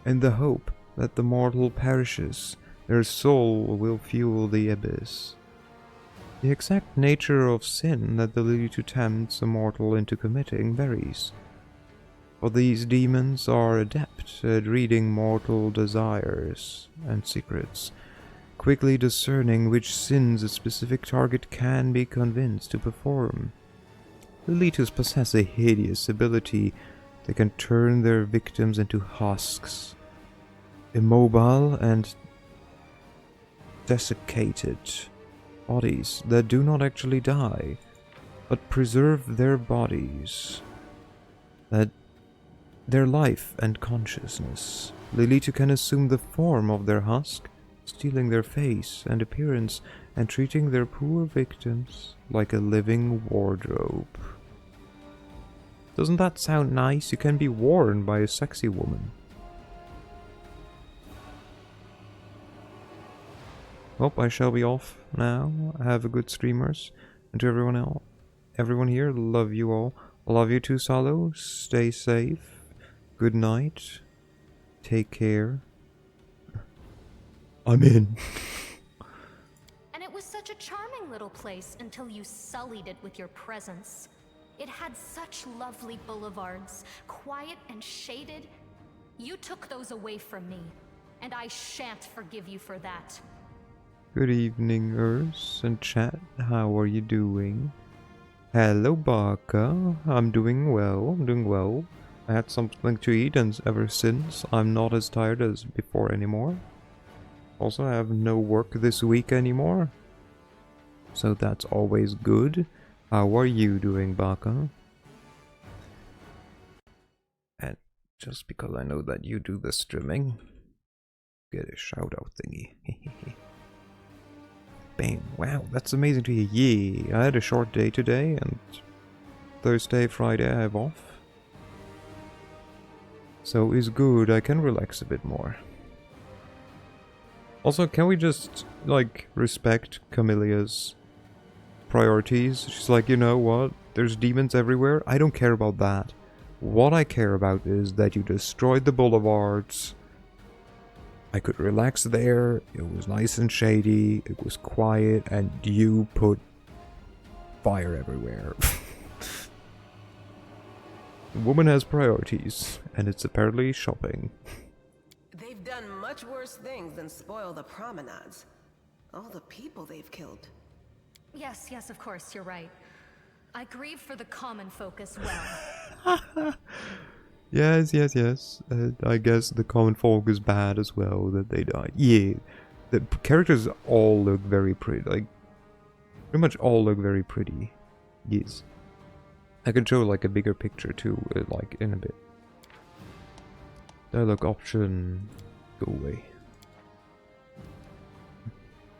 in the hope that the mortal perishes, their soul will fuel the abyss. The exact nature of sin that the Lilitu tempts a mortal into committing varies. For these demons are adept at reading mortal desires and secrets, quickly discerning which sins a specific target can be convinced to perform. The Lilitus possess a hideous ability that can turn their victims into husks, immobile and desiccated bodies that do not actually die, but preserve their bodies, their life and consciousness. Lilitu can assume the form of their husk, stealing their face and appearance, and treating their poor victims like a living wardrobe. Doesn't that sound nice? You can be worn by a sexy woman. Well, I shall be off now. Have a good streamers. And to everyone here, love you all. Love you too, Salo. Stay safe. Good night. Take care. I'm in. And it was such a charming little place until you sullied it with your presence. It had such lovely boulevards, quiet and shaded. You took those away from me, and I shan't forgive you for that. Good evening, Urs and chat. How are you doing? Hello, Baka. I'm doing well. I had something to eat, and ever since, I'm not as tired as before anymore. Also, I have no work this week anymore, so that's always good. How are you doing, Baka? And just because I know that you do the streaming, get a shout out thingy. Bam. Wow, that's amazing to hear. Yeah, I had a short day today, and Thursday, Friday I have off. So is good, I can relax a bit more. Also, can we just, like, respect Camillia's priorities? She's like, you know what? There's demons everywhere. I don't care about that. What I care about is that you destroyed the boulevards. I could relax there. It was nice and shady. It was quiet. And you put fire everywhere. The woman has priorities. And it's apparently shopping. They've done much worse things than spoil the promenades. All the people they've killed. Yes, yes, of course, you're right. I grieve for the common folk as well. Yes, yes, yes. I guess the common folk is bad as well that they die. Yeah, the characters all look very pretty. Like, pretty much all look very pretty. Yes. I can show like a bigger picture too, like in a bit. Dialogue option. Go away.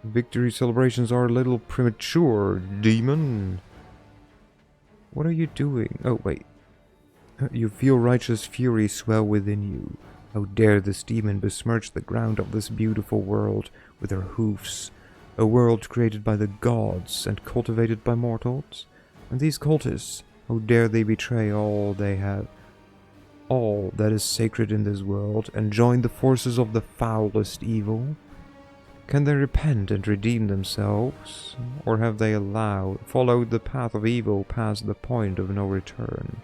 Victory celebrations are a little premature, demon. What are you doing? Oh, wait. You feel righteous fury swell within you. How dare this demon besmirch the ground of this beautiful world with her hoofs? A world created by the gods and cultivated by mortals? And these cultists, how dare they betray all they have, all that is sacred in this world, and join the forces of the foulest evil? Can they repent and redeem themselves? Or have they followed the path of evil past the point of no return?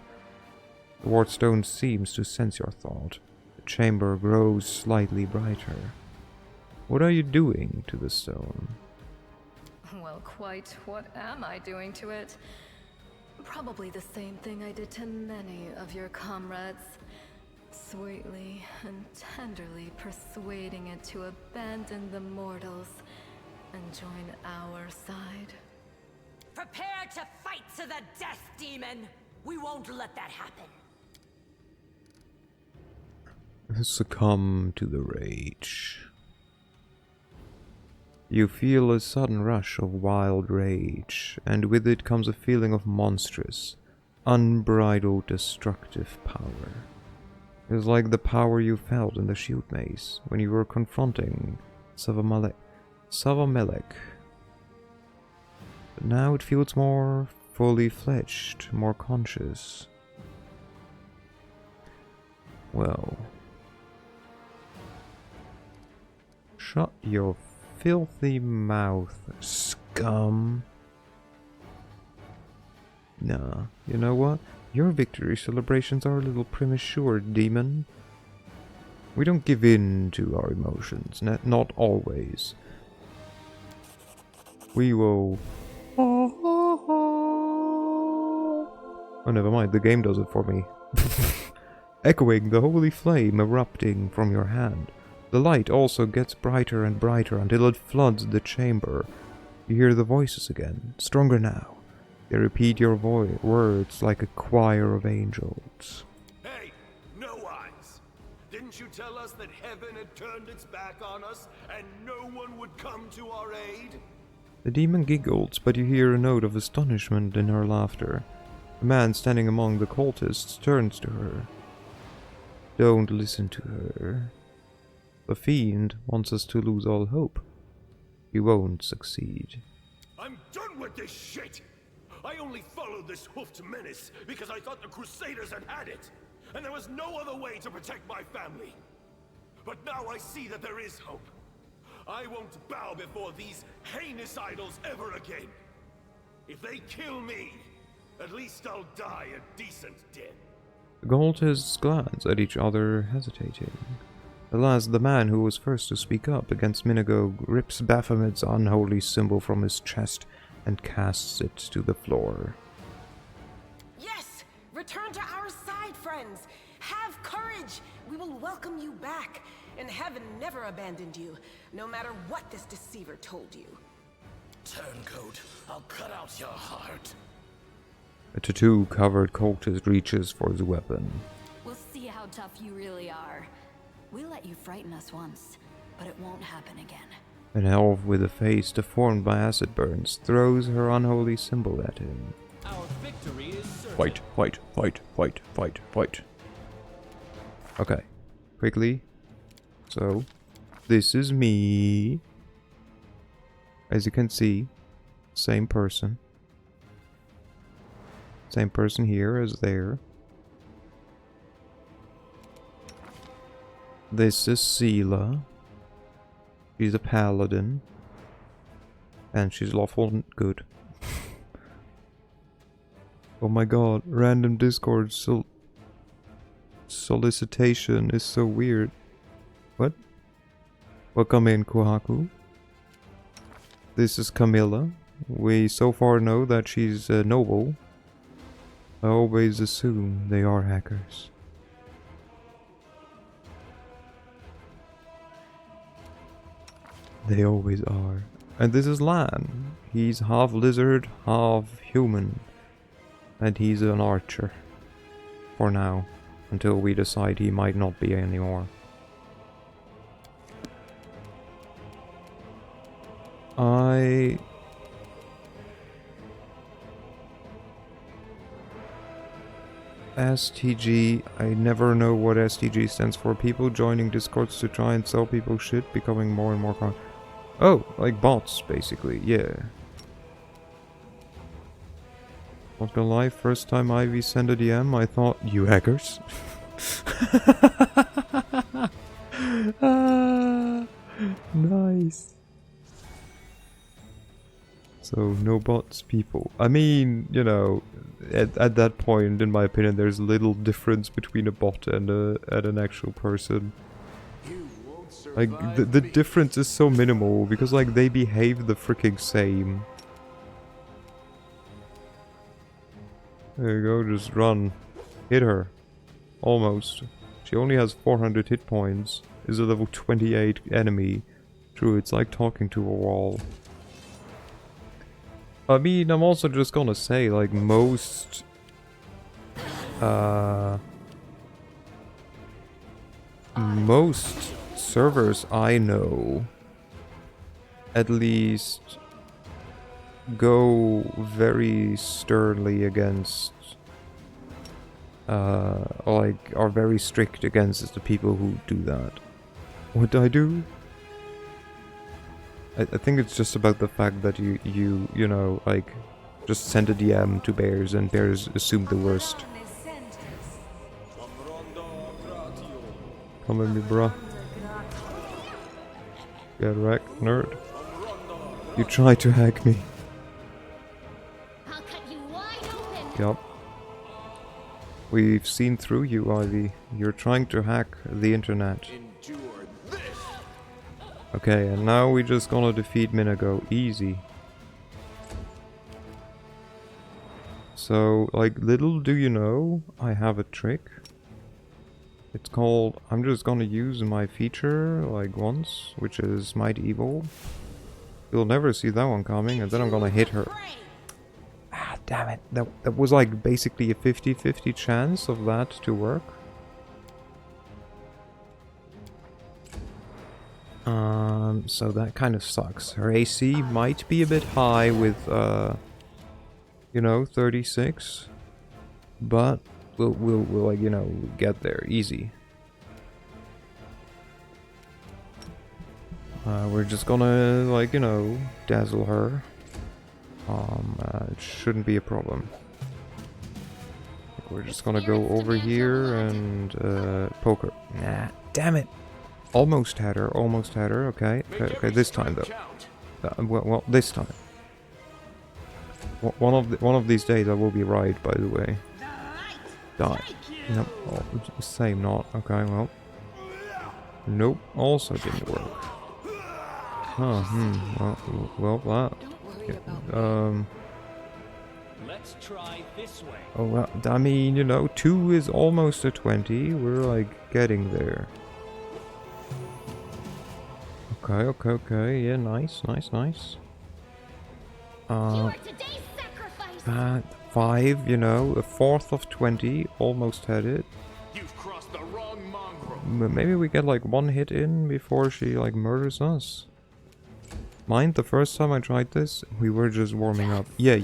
The wardstone seems to sense your thought. The chamber grows slightly brighter. What are you doing to the stone? Well, quite what am I doing to it? Probably the same thing I did to many of your comrades. Sweetly and tenderly persuading it to abandon the mortals and join our side. Prepare to fight to the death, demon! We won't let that happen. Succumb to the rage. You feel a sudden rush of wild rage, and with it comes a feeling of monstrous, unbridled destructive power. It is like the power you felt in the shield maze when you were confronting Savamelek. But now it feels more fully fledged, more conscious. Well, shut your filthy mouth, scum. Nah, you know what? Your victory celebrations are a little premature, demon. We don't give in to our emotions, not always. We will... Oh, never mind, the game does it for me. Echoing the holy flame erupting from your hand. The light also gets brighter and brighter until it floods the chamber. You hear the voices again, stronger now. They repeat your words like a choir of angels. Hey, no eyes! Didn't you tell us that heaven had turned its back on us and no one would come to our aid? The demon giggles, but you hear a note of astonishment in her laughter. The man standing among the cultists turns to her. Don't listen to her. The fiend wants us to lose all hope. He won't succeed. I'm done with this shit! I only followed this hoofed menace because I thought the Crusaders had it, and there was no other way to protect my family. But now I see that there is hope. I won't bow before these heinous idols ever again. If they kill me, at least I'll die a decent death. The cultists glance at each other, hesitating. At last, the man who was first to speak up against Minago rips Baphomet's unholy symbol from his chest and casts it to the floor. Yes! Return to our side, friends! Have courage! We will welcome you back, and heaven never abandoned you, no matter what this deceiver told you. Turncoat, I'll cut out your heart. A tattoo-covered cultist reaches for his weapon. We'll see how tough you really are. We let you frighten us once, but it won't happen again. An elf with a face deformed by acid burns throws her unholy symbol at him. Our victory is certain. Fight, fight, fight, fight, fight, fight. Okay. Quickly. So, this is me. As you can see, same person. Same person here as there. This is Sela. She's a paladin. And she's lawful good. Oh my god, random Discord solicitation is so weird. What? Welcome in, Kohaku. This is Camilla. We so far know that she's noble. I always assume they are hackers. They always are. And this is Lan. He's half lizard, half human. And he's an archer. For now. Until we decide he might not be anymore. STG, I never know what STG stands for. People joining discords to try and sell people shit, becoming more and more oh, like bots, basically, yeah. Not gonna lie, first time Ivy sent a DM, I thought, you hackers? Nice. So, no bots, people. I mean, you know, at that point, in my opinion, there's little difference between a bot and an actual person. Like, the difference is so minimal, because, like, they behave the freaking same. There you go, just run. Hit her. Almost. She only has 400 hit points. Is a level 28 enemy. True, it's like talking to a wall. I mean, I'm also just gonna say, like, most servers I know, at least, go very sternly against, like, are very strict against the people who do that. What do I do? I think it's just about the fact that you know, like, just send a DM to bears and bears assume the worst. Come at me, bruh. Get wrecked, nerd. You tried to hack me. Yup. We've seen through you, Ivy. You're trying to hack the internet. Okay, and now we're just gonna defeat Minago. Easy. So, like, little do you know, I have a trick. It's called, I'm just gonna use my feature, like, once, which is Might Evil. You'll never see that one coming, and then I'm gonna hit her. Ah, damn it. That was, like, basically a 50-50 chance of that to work. So that kind of sucks. Her AC might be a bit high with, you know, 36. But we'll like, you know, get there easy. We're just gonna, like, you know, dazzle her. It shouldn't be a problem. We're just gonna go over here and poke her. Nah, damn it! Almost had her, okay. Okay, this time though. Well, this time. One of these days I will be right, by the way. Die. Nope, oh, same not. Okay, well. Nope, also didn't work. Huh, well, that. Let's try this way. Oh, well, I mean, you know, 2 is almost a 20. We're, like, getting there. Okay, yeah, nice. 5, you know, a 4th of 20, almost had it. You've crossed the wrong mongrel. Maybe we get, like, 1 hit in before she, like, murders us. Mind, the first time I tried this, we were just warming up. Yeah.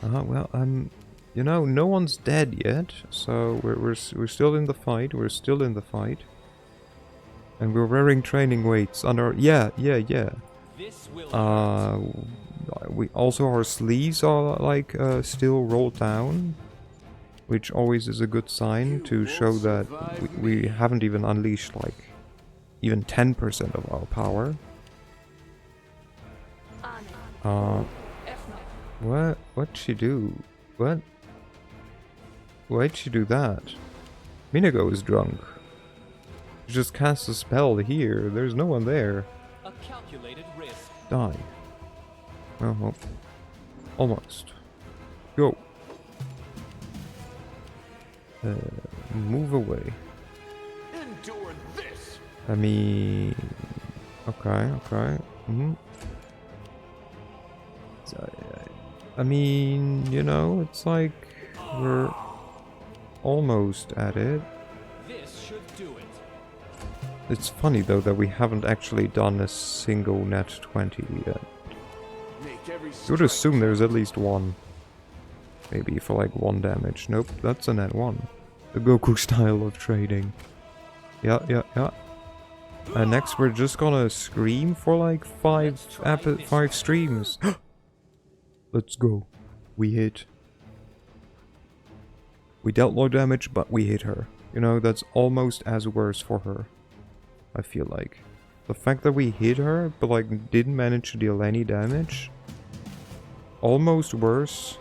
Well, you know, no one's dead yet, so we're still in the fight. We're still in the fight, and we're wearing training weights on our yeah. This will hurt. We also our sleeves are like still rolled down, which always is a good sign to show that we haven't even unleashed like even 10% of our power. What'd she do? What? Why'd she do that? Minago is drunk. She just cast a spell here. There's no one there. A calculated risk. Die. Well, almost. Go. Move away. Endure this. I mean... Okay. So, I mean, you know, it's like we're almost at it. This should do it. It's funny though that we haven't actually done a single net 20 yet. You would assume there's at least one. Maybe for like 1 damage. Nope, that's a net 1. The Goku style of trading. Yeah. And next we're just gonna scream for like 5 streams. Let's go. We hit. We dealt low damage, but we hit her. You know, that's almost as worse for her. I feel like. The fact that we hit her, but like didn't manage to deal any damage. Almost worse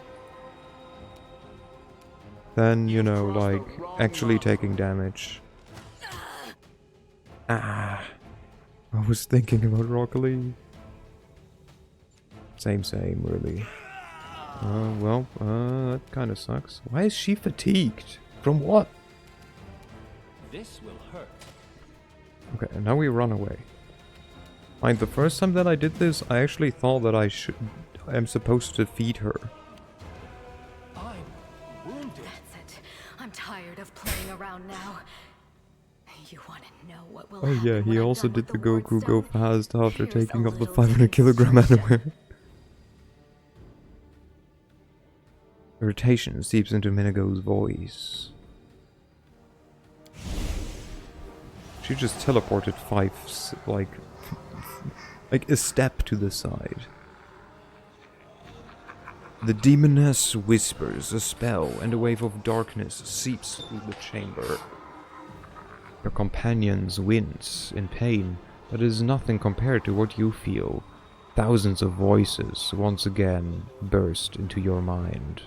than, you know, like actually taking damage. I was thinking about Rocket League. Same, really. Well, that kind of sucks. Why is she fatigued? From what? This will hurt. Okay, and now we run away. Like, the first time that I did this, I actually thought that I'm supposed to feed her. I'm wounded. That's it. I'm tired of playing around now. You want to know what will Oh happen yeah, he when I'm also done did with the ward Goku go stone? fast after Here's taking a up the little 500 kilogram demonstration. underwear. Irritation seeps into Minago's voice. She just teleported like a step to the side. The demoness whispers a spell, and a wave of darkness seeps through the chamber. Your companions wince in pain, but it is nothing compared to what you feel. Thousands of voices once again burst into your mind,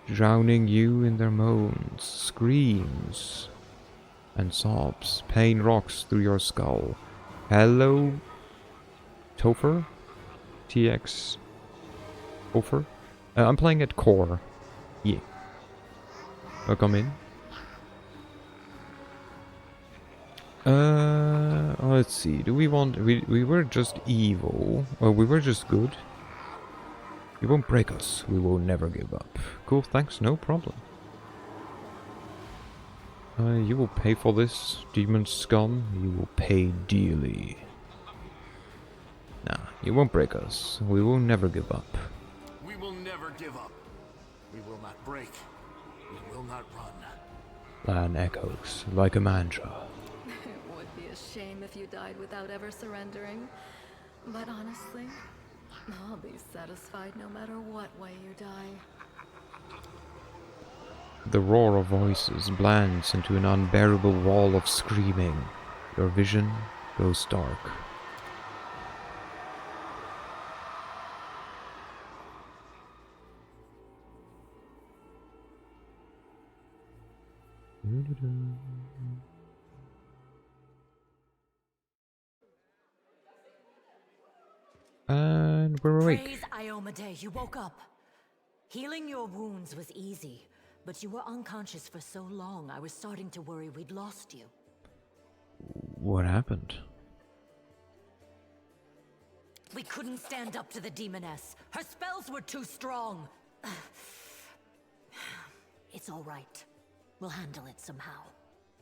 drowning you in their moans, screams, and sobs. Pain rocks through your skull. Hello, Topher? TX Topher? I'm playing at core. Yeah. Welcome in. Let's see. Do we want... We were just evil. Well, we were just good. You won't break us. We will never give up. Cool, thanks. No problem. You will pay for this, demon scum. You will pay dearly. Nah, you won't break us. We will never give up. We will never give up. We will not break. We will not run. Lan echoes like a mantra. It would be a shame if you died without ever surrendering. But honestly, I'll be satisfied no matter what way you die. The roar of voices blends into an unbearable wall of screaming. Your vision goes dark. And we're awake. Praise Iomade, you woke up. Healing your wounds was easy, but you were unconscious for so long, I was starting to worry we'd lost you. What happened? We couldn't stand up to the demoness. Her spells were too strong. It's all right. We'll handle it somehow.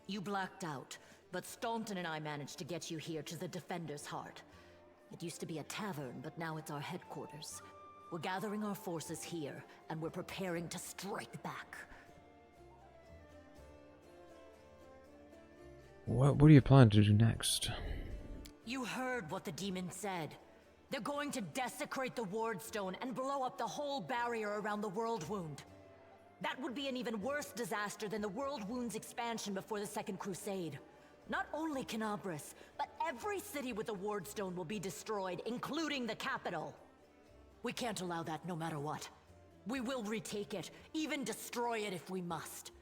You blacked out, but Staunton and I managed to get you here to the Defender's Heart. It used to be a tavern, but now it's our headquarters. We're gathering our forces here, and we're preparing to strike back. What do you plan to do next? You heard what the demon said. They're going to desecrate the Wardstone and blow up the whole barrier around the World Wound. That would be an even worse disaster than the World Wound's expansion before the Second Crusade. Not only Canabras, but every city with a Wardstone will be destroyed, including the capital. We can't allow that no matter what. We will retake it, even destroy it if we must.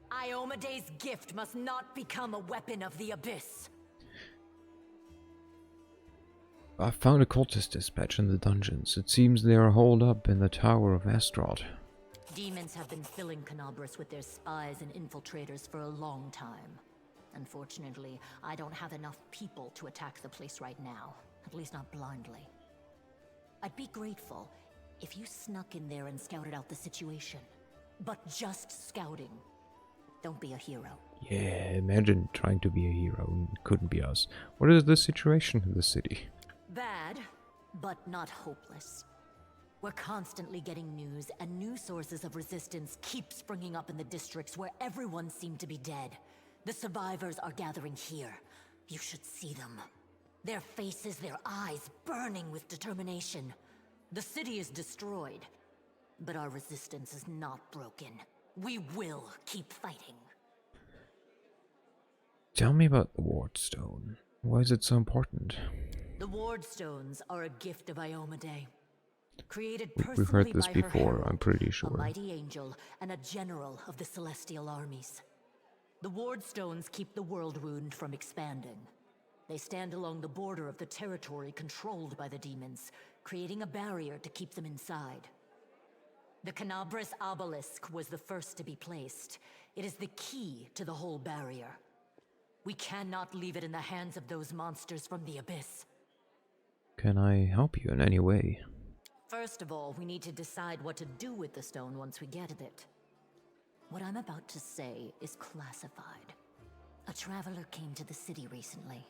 Iomede's gift must not become a weapon of the Abyss. I found a cultist dispatch in the dungeons. It seems they are holed up in the Tower of Astaroth. Demons have been filling Canabras with their spies and infiltrators for a long time. Unfortunately, I don't have enough people to attack the place right now. At least not blindly. I'd be grateful if you snuck in there and scouted out the situation. But just scouting. Don't be a hero. Yeah, imagine trying to be a hero and it couldn't be us. What is the situation in the city? Bad, but not hopeless. We're constantly getting news, and new sources of resistance keep springing up in the districts where everyone seemed to be dead. The survivors are gathering here. You should see them. Their faces, their eyes burning with determination. The city is destroyed, but our resistance is not broken. We will keep fighting. Tell me about the Wardstone. Why is it so important? The Wardstones are a gift of Iomade. Created We've personally heard this by her before, herald, I'm pretty a sure. mighty angel and a general of the celestial armies. The Wardstones keep the World Wound from expanding. They stand along the border of the territory controlled by the demons, creating a barrier to keep them inside. The Canabras obelisk was the first to be placed. It is the key to the whole barrier. We cannot leave it in the hands of those monsters from the Abyss. Can I help you in any way? First of all, we need to decide what to do with the stone once we get it. What I'm about to say is classified. A traveler came to the city recently.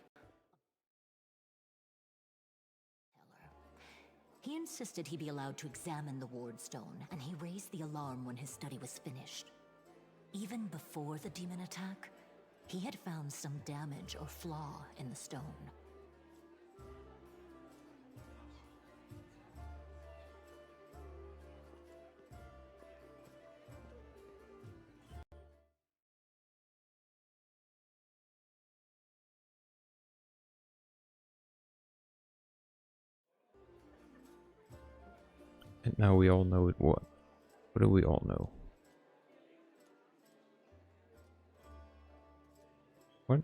He insisted he be allowed to examine the Wardstone, and he raised the alarm when his study was finished. Even before the demon attack, he had found some damage or flaw in the stone. And now we all know it. What do we all know? What?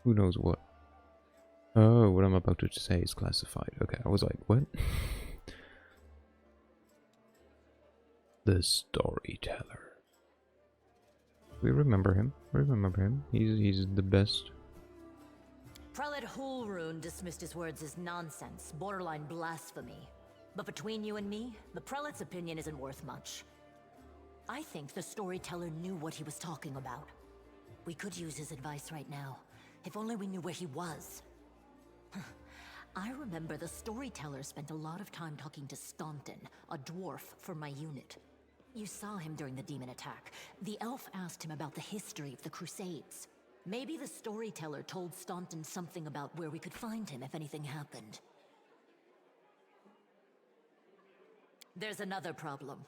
Who knows what? Oh, what I'm about to say is classified. Okay, I was like, what? The storyteller. We remember him. We remember him. He's the best. Prelate Hulrune dismissed his words as nonsense, borderline blasphemy. But between you and me, the prelate's opinion isn't worth much. I think the storyteller knew what he was talking about. We could use his advice right now, if only we knew where he was. I remember the storyteller spent a lot of time talking to Staunton, a dwarf from my unit. You saw him during the demon attack. The elf asked him about the history of the Crusades. Maybe the storyteller told Staunton something about where we could find him if anything happened. There's another problem.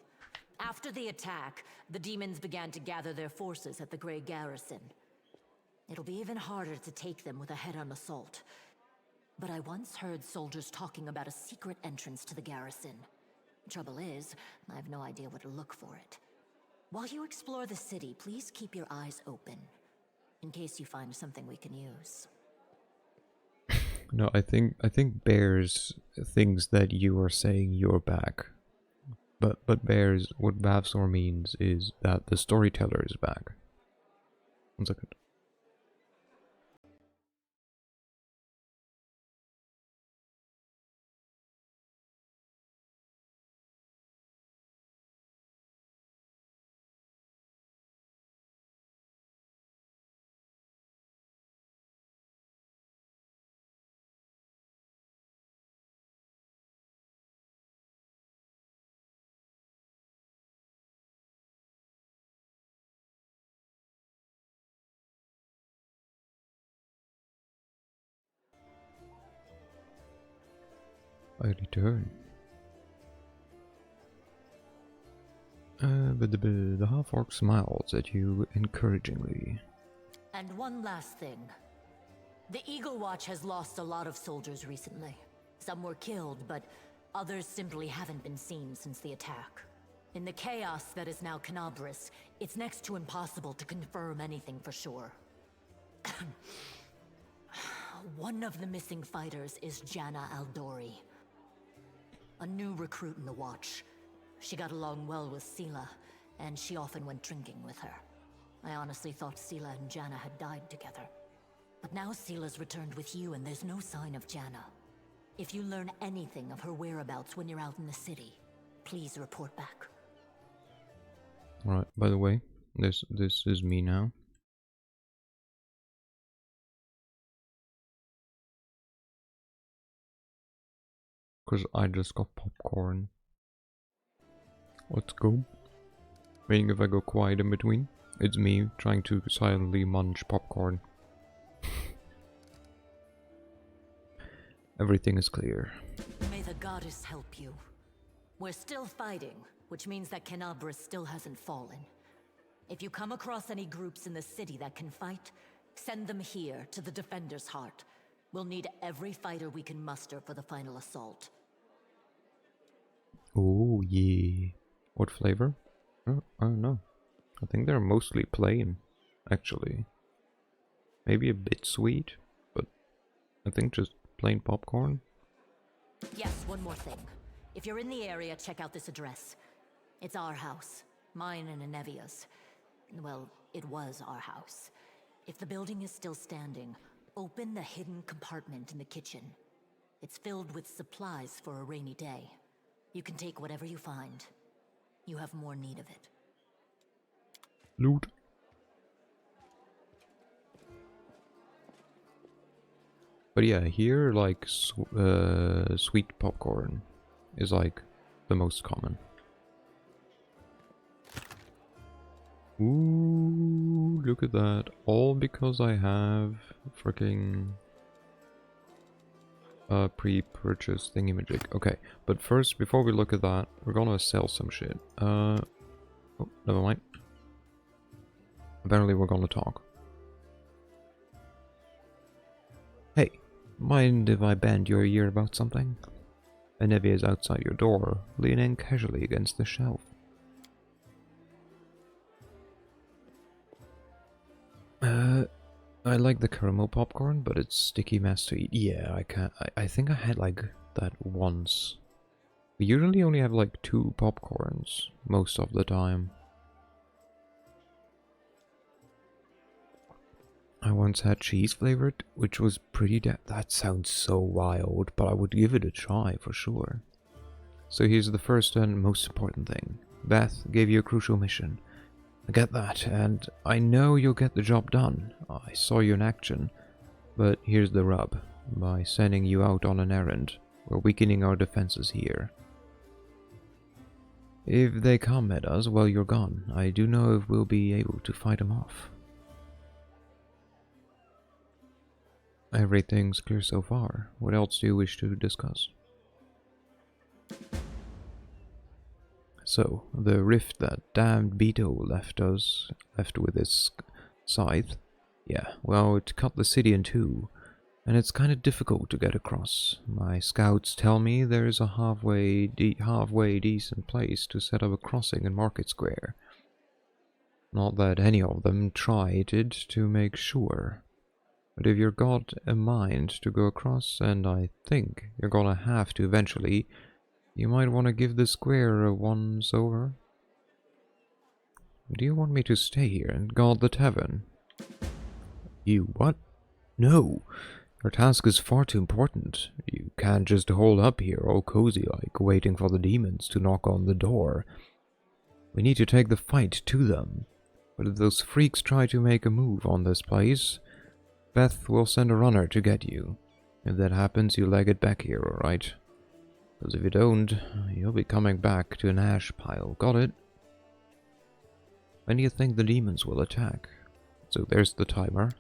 After the attack, the demons began to gather their forces at the Grey Garrison. It'll be even harder to take them with a head-on assault. But I once heard soldiers talking about a secret entrance to the garrison. Trouble is, I have no idea where to look for it. While you explore the city, please keep your eyes open, in case you find something we can use. No, I think Bears thinks that you are saying you're back. But Bears, what Bavsor means is that the storyteller is back. 1 second. I return. But the half-orc smiles at you encouragingly. And one last thing. The Eagle Watch has lost a lot of soldiers recently. Some were killed, but others simply haven't been seen since the attack. In the chaos that is now Canabris, it's next to impossible to confirm anything for sure. One of the missing fighters is Janna Aldori, a new recruit in the Watch. She got along well with Sela, and she often went drinking with her. I honestly thought Sela and Janna had died together. But now Sela's returned with you, and there's no sign of Janna. If you learn anything of her whereabouts when you're out in the city, please report back. Alright, by the way, this is me now. Because I just got popcorn. Let's go. Meaning if I go quiet in between, it's me trying to silently munch popcorn. Everything is clear. May the goddess help you. We're still fighting, which means that Canabris still hasn't fallen. If you come across any groups in the city that can fight, send them here to the Defender's Heart. We'll need every fighter we can muster for the final assault. Oh yeah. What flavor? Oh, I don't know. I think they're mostly plain, actually. Maybe a bit sweet, but I think just plain popcorn. Yes, one more thing. If you're in the area, check out this address. It's our house. Mine and Inevia's. Well, it was our house. If the building is still standing, open the hidden compartment in the kitchen. It's filled with supplies for a rainy day. You can take whatever you find. You have more need of it. Loot. But yeah, here, like, sweet popcorn is, like, the most common. Ooh, look at that. All because I have freaking pre-purchase thingy-majig. Okay, but first, before we look at that, we're gonna sell some shit. Oh, never mind. Apparently we're gonna talk. Hey, mind if I bend your ear about something? Anevia is outside your door, leaning casually against the shelf. I like the caramel popcorn, but it's sticky mess to eat. Yeah, I can't. I think I had like that once. We usually only have like 2 popcorns most of the time. I once had cheese flavored, which was pretty that sounds so wild, but I would give it a try for sure. So here's the first and most important thing. Beth gave you a crucial mission. I get that, and I know you'll get the job done. I saw you in action. But here's the rub. By sending you out on an errand, we're weakening our defenses here. If they come at us while you're gone, I do know if we'll be able to fight them off. Everything's clear so far. What else do you wish to discuss? So, the rift that damned Beto left with his scythe, yeah, well, it cut the city in 2, and it's kind of difficult to get across. My scouts tell me there's a halfway decent place to set up a crossing in Market Square. Not that any of them tried it to make sure. But if you've got a mind to go across, and I think you're gonna have to eventually, you might want to give the square a once-over. Do you want me to stay here and guard the tavern? You what? No! Your task is far too important. You can't just hold up here all cozy like, waiting for the demons to knock on the door. We need to take the fight to them. But if those freaks try to make a move on this place, Beth will send a runner to get you. If that happens, you leg it back here, alright? Because if you don't, you'll be coming back to an ash pile. Got it? When do you think the demons will attack? So there's the timer.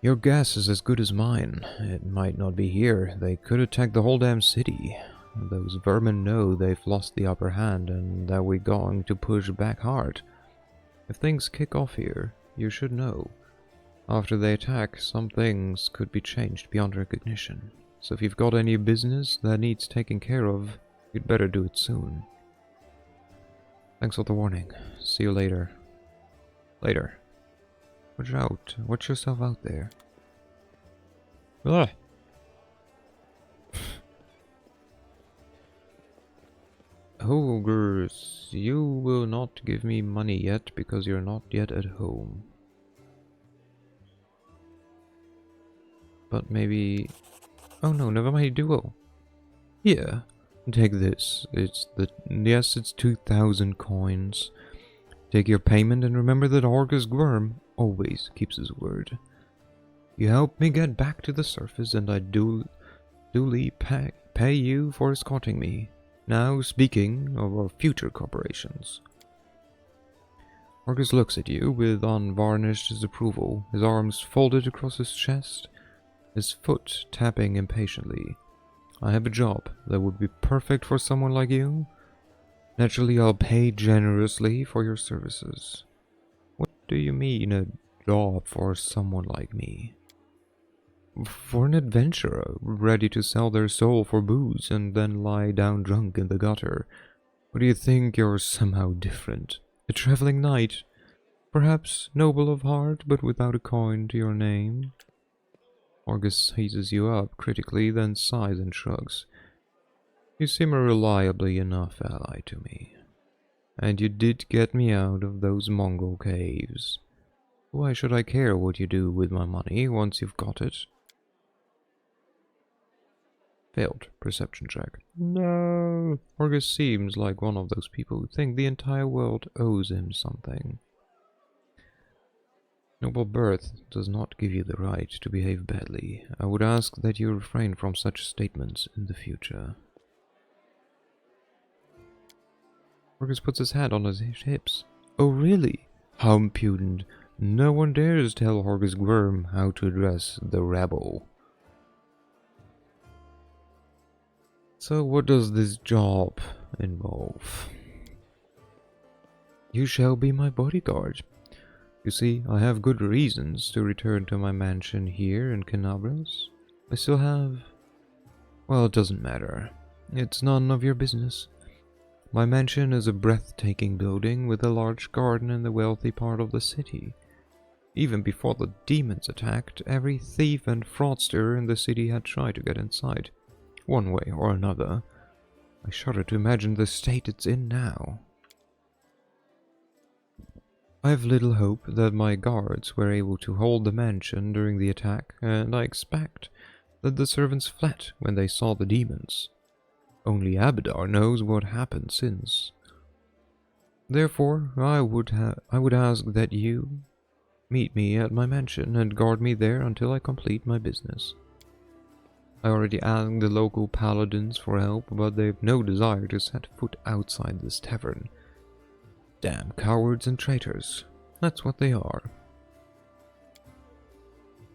Your guess is as good as mine. It might not be here. They could attack the whole damn city. Those vermin know they've lost the upper hand and that we're going to push back hard. If things kick off here, you should know. After they attack, some things could be changed beyond recognition. So if you've got any business that needs taking care of, you'd better do it soon. Thanks for the warning. See you later. Later. Watch out. Watch yourself out there. Ah! Ogres, you will not give me money yet because you're not yet at home. But maybe... Oh no, never mind, you do will. Yeah, take this. Yes, it's 2,000 coins. Take your payment and remember that Orgus Worm always keeps his word. You helped me get back to the surface and I duly pay you for escorting me. Now, speaking of our future corporations. Orgus looks at you with unvarnished disapproval, his arms folded across his chest, his foot tapping impatiently. I have a job that would be perfect for someone like you. Naturally, I'll pay generously for your services. What do you mean, a job for someone like me? For an adventurer, ready to sell their soul for booze and then lie down drunk in the gutter. Or do you think you're somehow different? A traveling knight? Perhaps noble of heart, but without a coin to your name? Orgus sizes you up critically, then sighs and shrugs. You seem a reliably enough ally to me. And you did get me out of those Mongol caves. Why should I care what you do with my money once you've got it? Failed perception check. No! Orgus seems like one of those people who think the entire world owes him something. Noble birth does not give you the right to behave badly. I would ask that you refrain from such statements in the future. Orgus puts his hand on his hips. Oh really? How impudent. No one dares tell Orgus Worm how to address the rabble. So what does this job involve? You shall be my bodyguard. You see, I have good reasons to return to my mansion here in Canabras. I still have... Well, it doesn't matter. It's none of your business. My mansion is a breathtaking building with a large garden in the wealthy part of the city. Even before the demons attacked, every thief and fraudster in the city had tried to get inside, one way or another. I shudder to imagine the state it's in now. I have little hope that my guards were able to hold the mansion during the attack, and I expect that the servants fled when they saw the demons. Only Abadar knows what happened since. Therefore, I would ask that you meet me at my mansion and guard me there until I complete my business. I already asked the local paladins for help, but they've no desire to set foot outside this tavern. Damn cowards and traitors. That's what they are.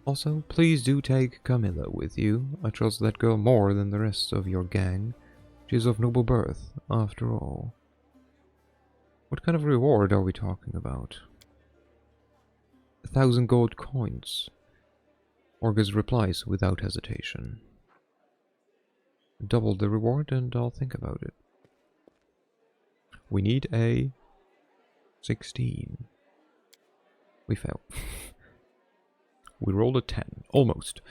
Also, please do take Camilla with you. I trust that girl more than the rest of your gang. She is of noble birth, after all. What kind of reward are we talking about? 1,000 gold coins. Orgus replies without hesitation. Double the reward and I'll think about it. We need a 16. We fail. We rolled a 10. Almost.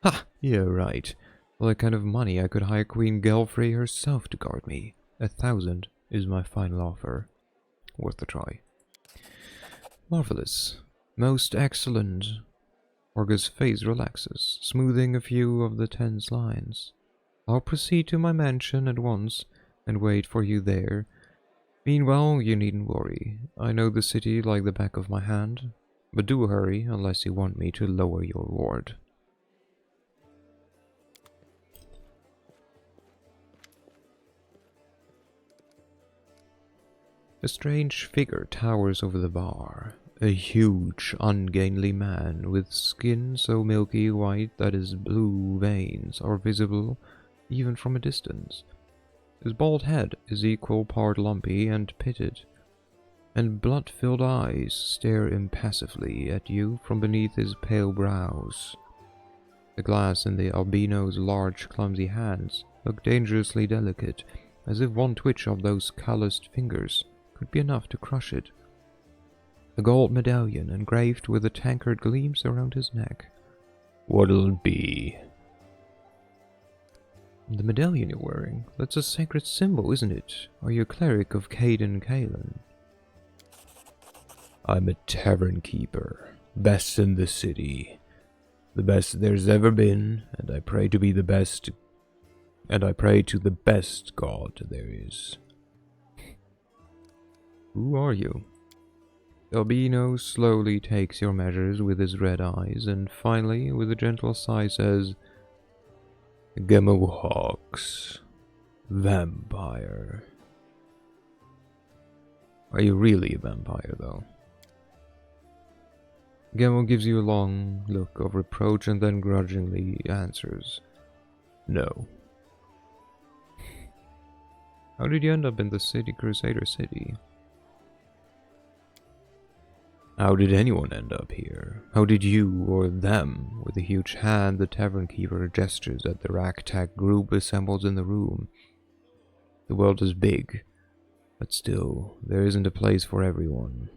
Ha! Yeah, right. For that kind of money, I could hire Queen Gelfrey herself to guard me. 1,000 is my final offer. Worth a try. Marvelous. Most excellent. Orgus' face relaxes, smoothing a few of the tense lines. I'll proceed to my mansion at once and wait for you there. Meanwhile, you needn't worry. I know the city like the back of my hand, but do hurry unless you want me to lower your ward. A strange figure towers over the bar, A huge, ungainly man with skin so milky white that his blue veins are visible even from a distance. His bald head is equal part lumpy and pitted, and blood-filled eyes stare impassively at you from beneath his pale brows. The glass in the albino's large, clumsy hands look dangerously delicate, as if one twitch of those calloused fingers could be enough to crush it. A gold medallion engraved with a tankard gleams around his neck. What'll it be? The medallion you're wearing, that's a sacred symbol, isn't it? Are you a cleric of Caden Kalen? I'm a tavern keeper, best in the city. The best there's ever been, and I pray to be the best, and I pray to the best god there is. Who are you? Albino slowly takes your measures with his red eyes, and finally, with a gentle sigh, says, Gemohawks. Vampire. Are you really a vampire, though? Gemo gives you a long look of reproach and then grudgingly answers, No. How did you end up in the city, Crusader City? How did anyone end up here? How did you, or them, with a huge hand the tavern keeper gestures at the ragtag group assembled in the room? The world is big, but still, there isn't a place for everyone.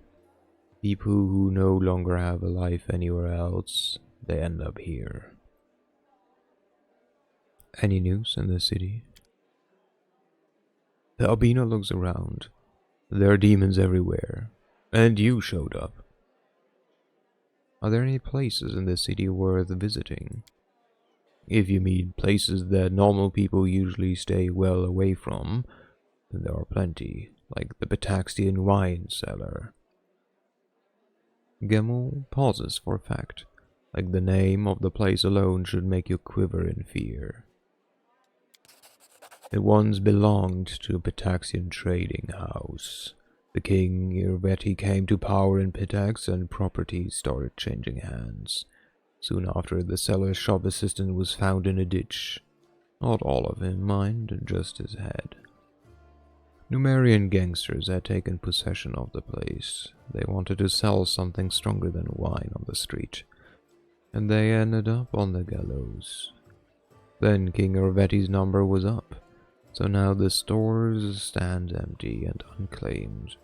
People who no longer have a life anywhere else, they end up here. Any news in the city? The albino looks around. There are demons everywhere, and you showed up. Are there any places in the city worth visiting? If you mean places that normal people usually stay well away from, then there are plenty, like the Pataxian wine cellar. Gemmel pauses for effect, like the name of the place alone should make you quiver in fear. It once belonged to a Pataxian trading house. The king Irveti came to power in Pitax and property started changing hands. Soon after, the seller's shop assistant was found in a ditch. Not all of him, mind, just his head. Numerian gangsters had taken possession of the place. They wanted to sell something stronger than wine on the street, and they ended up on the gallows. Then King Irveti's number was up, so now the stores stand empty and unclaimed.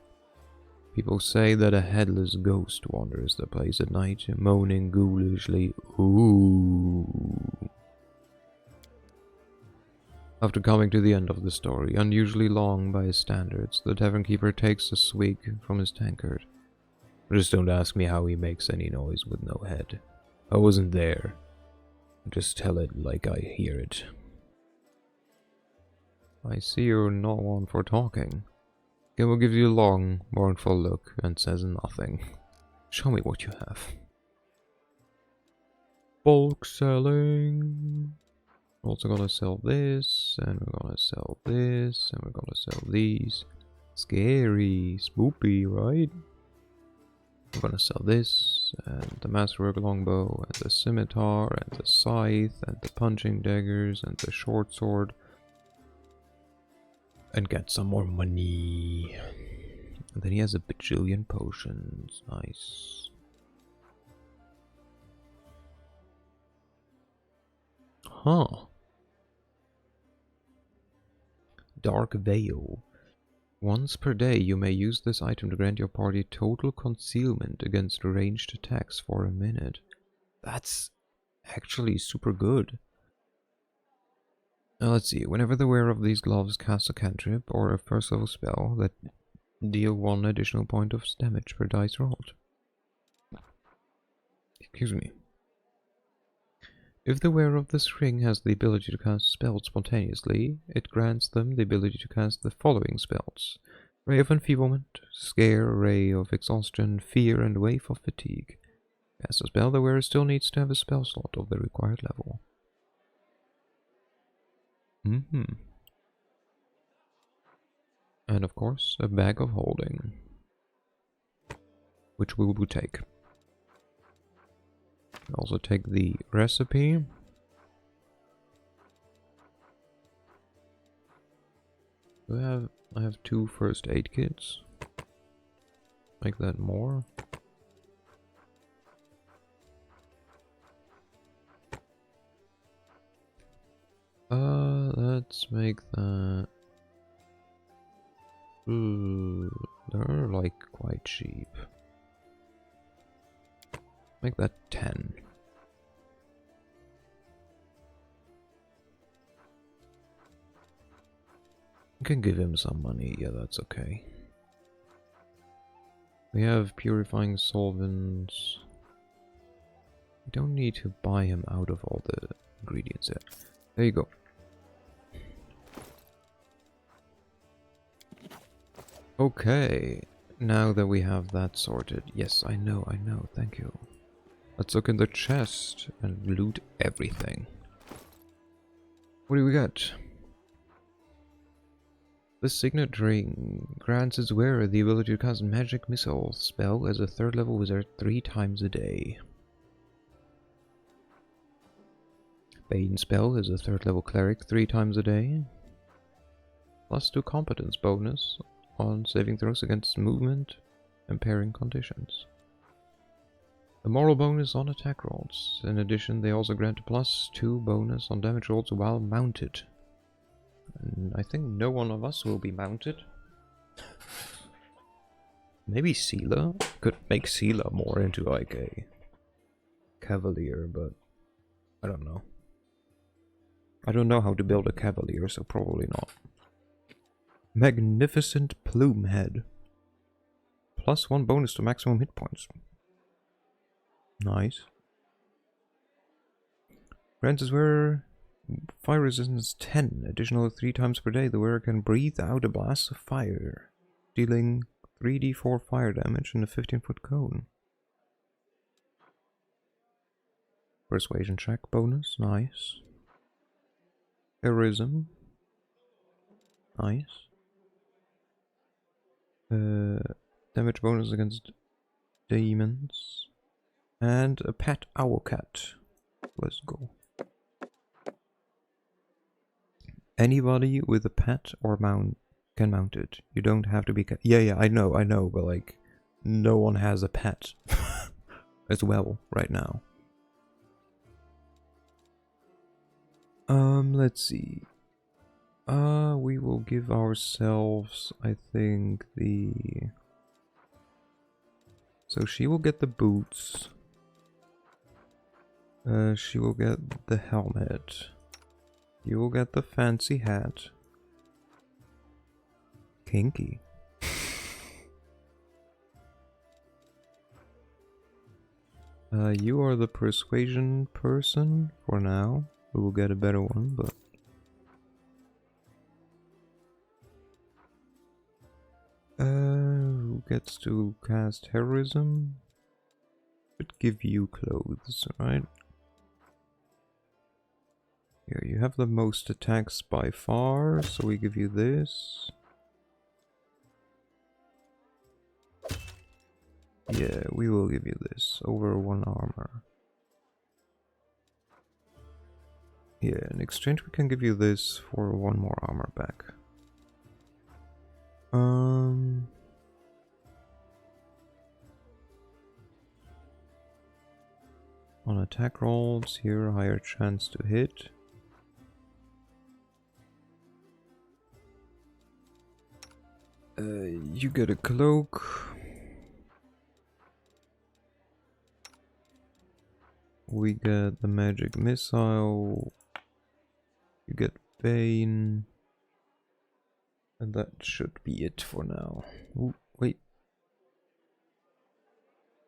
People say that a headless ghost wanders the place at night, moaning ghoulishly, ooh. After coming to the end of the story, unusually long by his standards, the tavern keeper takes a swig from his tankard. Just don't ask me how he makes any noise with no head. I wasn't there. Just tell it like I hear it. I see you're not one for talking. Gimble gives you a long, mournful look and says nothing. Show me what you have. Bulk selling. We're also gonna sell this, and we're gonna sell this, and we're gonna sell these. Scary, spoopy, right? We're gonna sell this, and the masterwork longbow, and the scimitar, and the scythe, and the punching daggers, and the short sword. And get some more money. And then he has a bajillion potions. Nice. Huh. Dark Veil. Once per day you may use this item to grant your party total concealment against ranged attacks for a minute. That's actually super good. Now let's see, whenever the wearer of these gloves casts a cantrip or a first level spell that deal 1 additional point of damage per dice rolled. Excuse me. If the wearer of this ring has the ability to cast spells spontaneously, it grants them the ability to cast the following spells: Ray of Enfeeblement, Scare, Ray of Exhaustion, Fear, and Wave of Fatigue. Cast a spell, the wearer still needs to have a spell slot of the required level. And of course, a bag of holding. which we will take. Also take the recipe. I have 2 first aid kits. Make that more. Let's make that. They're like quite cheap. Make that 10. You can give him some money, yeah, that's okay. We have purifying solvents. We don't need to buy him out of all the ingredients yet. There you go. Okay, now that we have that sorted. Yes, I know, thank you. Let's look in the chest and loot everything. What do we got? The signet ring grants its wearer the ability to cast magic missile spell as a 3rd level wizard 3 times a day. Bane spell as a 3rd level cleric 3 times a day. +2 competence bonus on saving throws against movement impairing conditions. A moral bonus on attack rolls. In addition, they also grant a +2 bonus on damage rolls while mounted. And I think no one of us will be mounted. Maybe Sela? Could make Sela more into like a cavalier, but I don't know. I don't know how to build a cavalier, so probably not. Magnificent Plume Head. +1 bonus to maximum hit points. Nice. Grants its wearer fire resistance 10. Additional 3 times per day, the wearer can breathe out a blast of fire, dealing 3d4 fire damage in a 15-foot cone. Persuasion check bonus, nice. Heroism, nice. Damage bonus against demons. And a pet owl cat. Let's go. Anybody with a pet or mount can mount it. You don't have to be... Yeah, I know, but like, no one has a pet as well right now. Let's see. We will give ourselves, I think, the... So she will get the boots. She will get the helmet. You will get the fancy hat. Kinky. You are the persuasion person for now. We will get a better one, but... who gets to cast heroism? Should give you clothes, right? Here, you have the most attacks by far, so we give you this. Yeah, we will give you this, over 1 armor. Yeah, in exchange we can give you this for 1 more armor back. On attack rolls, here higher chance to hit. You get a cloak. We get the magic missile. You get Bane. And that should be it for now. Ooh, wait.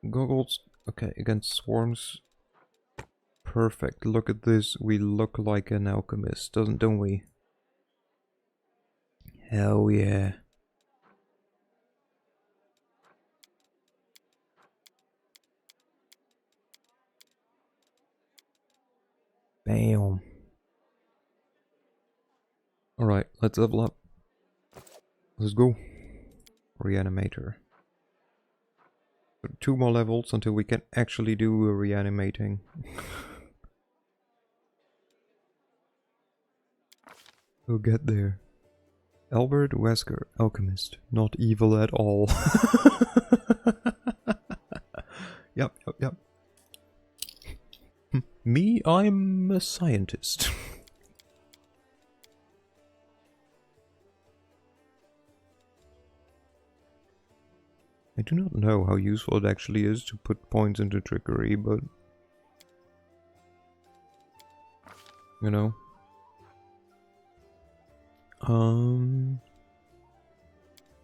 Goggles. Okay, against swarms. Perfect. Look at this. We look like an alchemist, don't we? Hell yeah. Bam. Alright, let's level up. Let's go. Reanimator. 2 more levels until we can actually do a reanimating. We'll get there. Albert Wesker, alchemist, not evil at all. Yep. Me, I'm a scientist. I do not know how useful it actually is to put points into trickery, but... you know.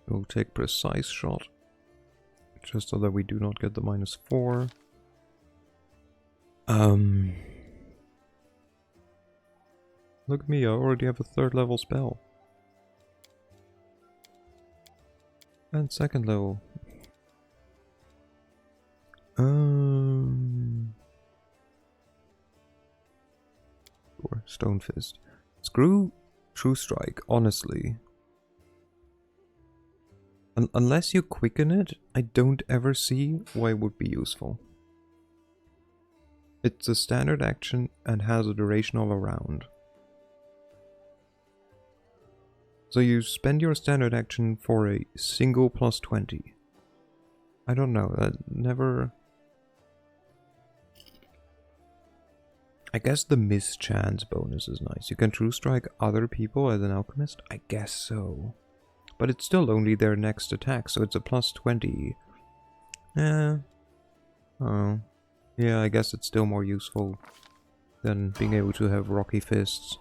We'll take precise shot. Just so that we do not get the -4. Look at me, I already have a 3rd level spell. And 2nd level. Or Stone Fist. Screw True Strike, honestly. Unless you quicken it, I don't ever see why it would be useful. It's a standard action and has a duration of a round. So you spend your standard action for a single +20. I don't know, that never... I guess the mischance bonus is nice. You can True Strike other people as an alchemist? I guess so. But it's still only their next attack, so it's a +20. Oh. Yeah, I guess it's still more useful than being able to have rocky fists.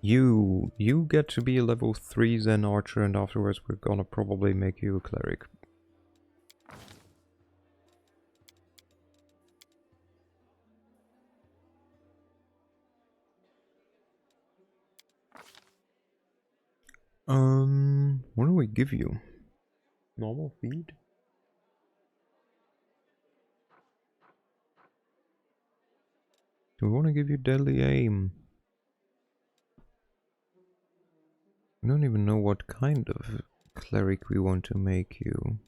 You get to be a level 3 Zen Archer, and afterwards we're gonna probably make you a cleric. What do we give you? Normal feed? Do we want to give you deadly aim? I don't even know what kind of cleric we want to make you.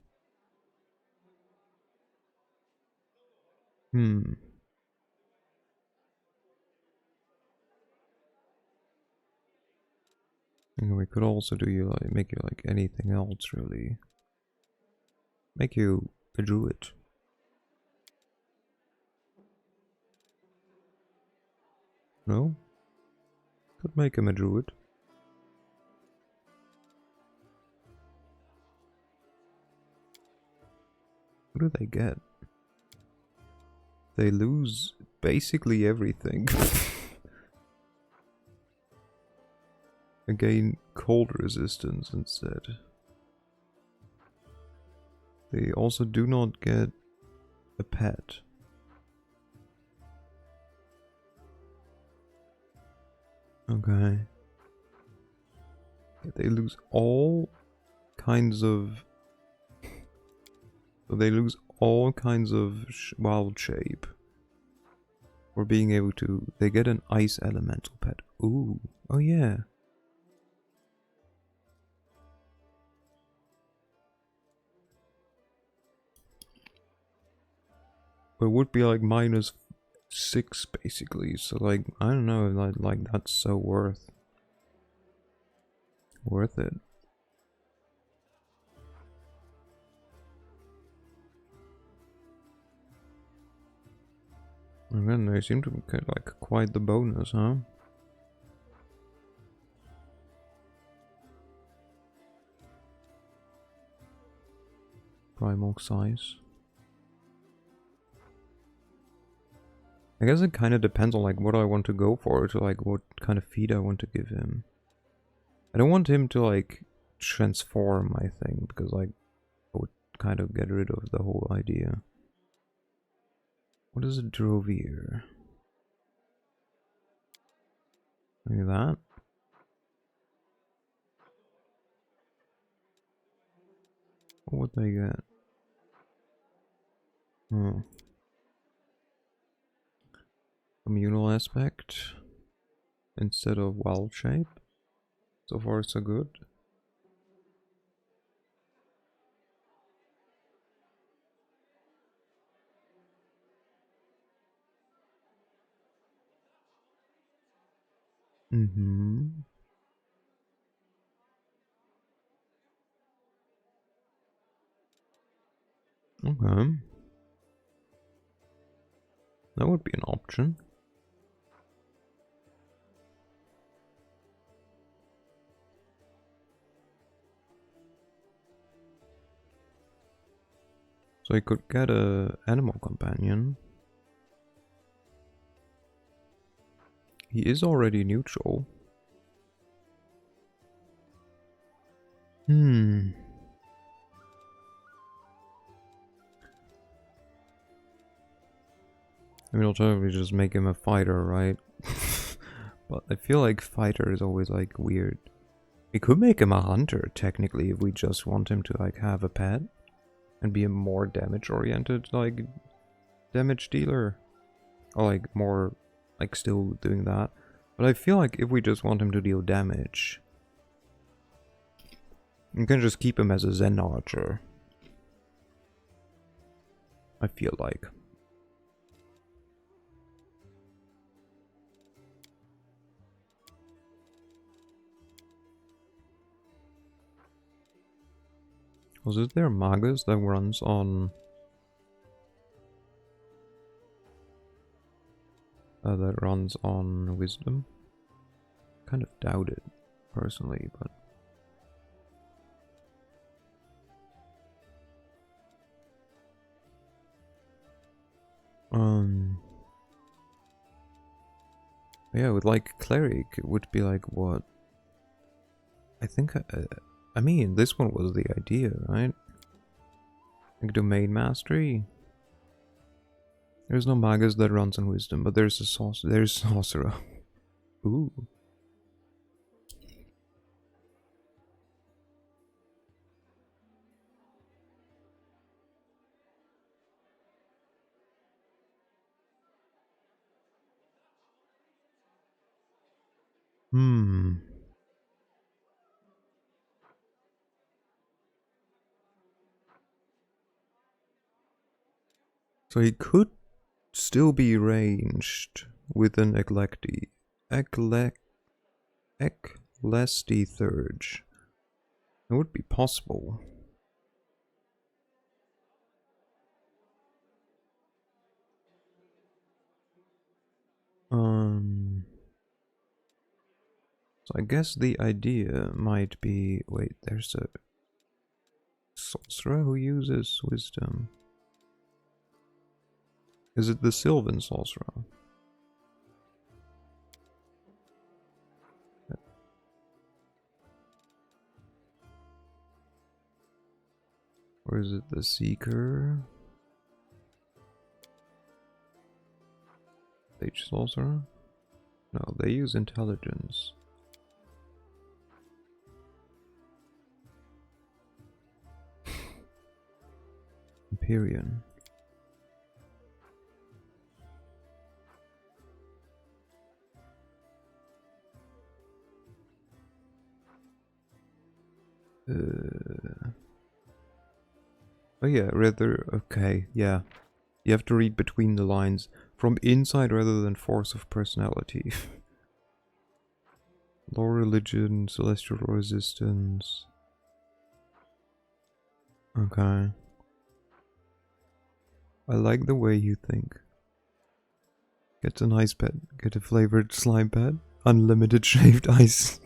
And we could also do you like make you like anything else really. Make you a druid. No? Could make him a druid. What do they get? They lose basically everything. They gain cold resistance instead. They also do not get a pet. Okay. They lose all kinds of... So they lose all kinds of wild shape. Or being able to... They get an ice elemental pet. Ooh. Oh yeah. But it would be like -6 basically. So like, I don't know, like that's so worth it. And then they seem to get like quite the bonus, huh? Primal size. I guess it kind of depends on like what I want to go for, to like what kind of feed I want to give him. I don't want him to like transform, I think, because like I would kind of get rid of the whole idea. What is a Drovier? Look at that. What would they get? Hmm. Communal aspect instead of wild shape. So far so good. Mm-hmm. Okay. That would be an option. So I could get a animal companion. He is already neutral. Hmm. I mean, alternatively just make him a fighter, right? But I feel like fighter is always like weird. We could make him a hunter, technically, if we just want him to like have a pet and be a more damage oriented like damage dealer. Or like more like still doing that. But I feel like if we just want him to deal damage, you can just keep him as a Zen archer. I feel like. Was it there Magus that runs on wisdom? Kind of doubt it, personally, but yeah, with like cleric, it would be like what? I think I mean, this one was the idea, right? Like domain mastery. There's no magus that runs on wisdom, but there's there's sorcerer. Ooh. Hmm. So he could still be ranged with an Eclecti. Eclesti Thurge. It would be possible. So I guess the idea might be... Wait, there's a sorcerer who uses wisdom. Is it the Sylvan sorcerer? Or is it the Seeker? Sage sorcerer? No, they use intelligence. Empyrean. Oh yeah, rather, okay, yeah. You have to read between the lines. From insight rather than force of personality. Law religion, celestial resistance. Okay. I like the way you think. Get an ice pet. Get a flavored slime pet. Unlimited shaved ice.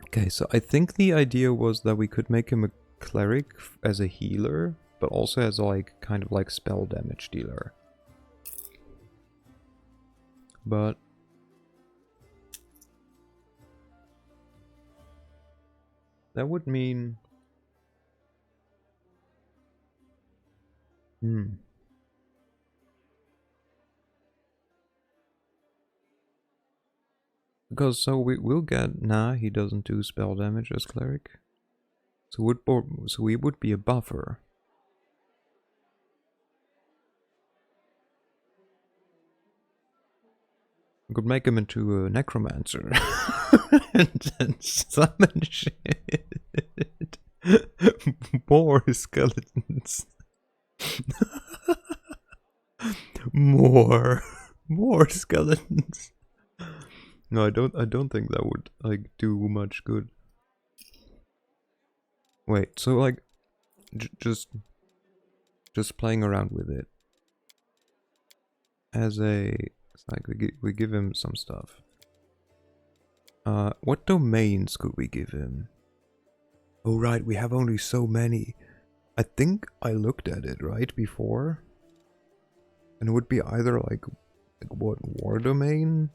Okay, so I think the idea was that we could make him a cleric as a healer, but also as like kind of like spell damage dealer. But that would mean because so we'll get he doesn't do spell damage as cleric. So we would be a buffer. We could make him into a necromancer and then summon shit. More skeletons. More. More skeletons. No, I don't think that would like do much good. Wait, so like just playing around with it as a, it's like we give him some stuff. What domains could we give him? Oh right, we have only so many. I think I looked at it right before, and it would be either like what, war domain,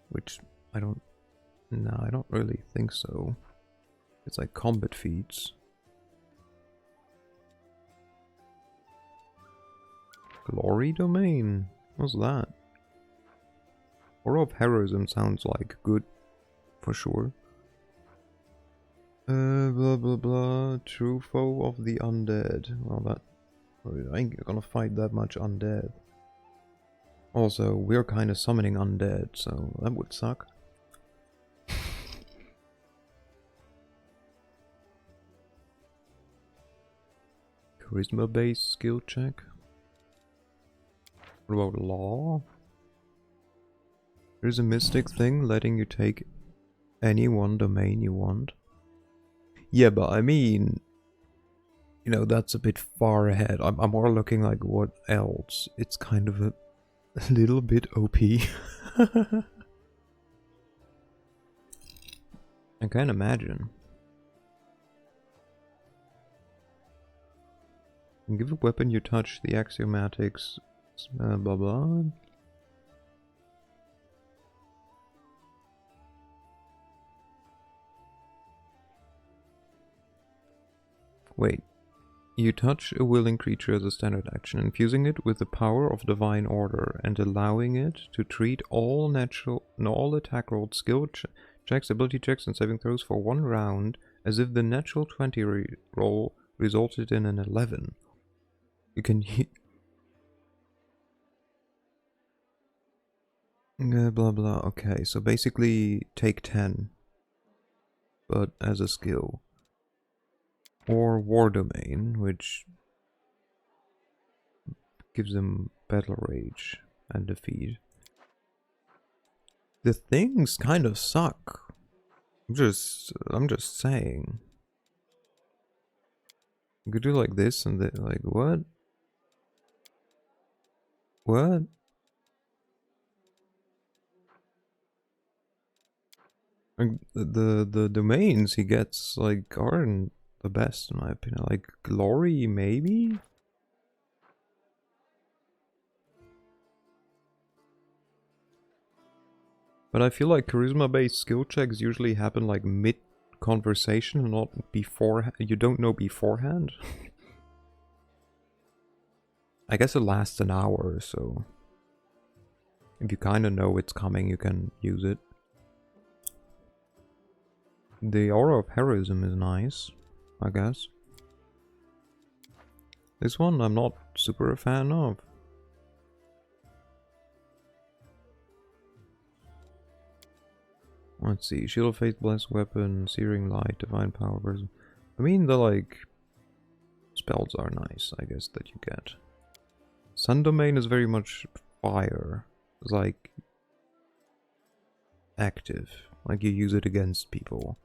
which I don't. No, I don't really think so. It's like combat feats. Glory domain? What's that? Aura of heroism sounds like good, for sure. Blah blah blah. True foe of the undead. Well, that I ain't gonna fight that much undead. Also, we're kind of summoning undead, so that would suck. Charisma-based skill check. What about law? There's a mystic thing letting you take any one domain you want. Yeah, but I mean, you know, that's a bit far ahead. I'm more looking like what else. It's kind of a little bit OP. I can't imagine. Give a weapon you touch the axiomatics, blah blah. Wait. You touch a willing creature as a standard action, infusing it with the power of divine order and allowing it to treat all attack rolled, skill checks, ability checks, and saving throws for 1 round as if the natural 20 roll resulted in an 11. You can blah blah. Okay, so basically take 10, but as a skill. Or War Domain, which gives them Battle Rage and Defeat. The things kind of suck. I'm just saying. You could do like this and then like what? What? Like, the domains he gets like aren't the best in my opinion. Like Glory maybe? But I feel like charisma based skill checks usually happen like mid conversation and not before. You don't know beforehand. I guess it lasts an hour or so. If you kind of know it's coming, you can use it. The aura of heroism is nice, I guess. This one I'm not super a fan of. Let's see, Shield of Faith, Blessed Weapon, Searing Light, Divine Power version. I mean the like spells are nice, I guess, that you get. Sun Domain is very much fire. It's like active. Like you use it against people.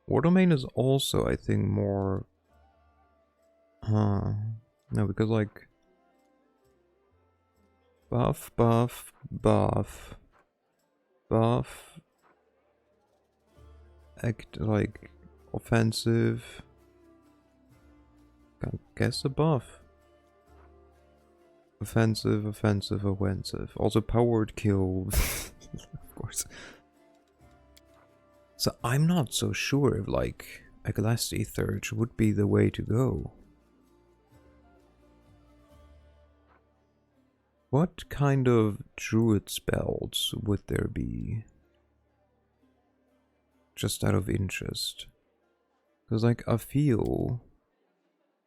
War Domain is also, I think, more no, because like buff, buff, buff, buff, act like offensive. I guess a buff. Offensive, offensive, offensive. Also powered kill, of course. So I'm not so sure if like a Glassy Thurge would be the way to go. What kind of druid spells would there be? Just out of interest. Because like I feel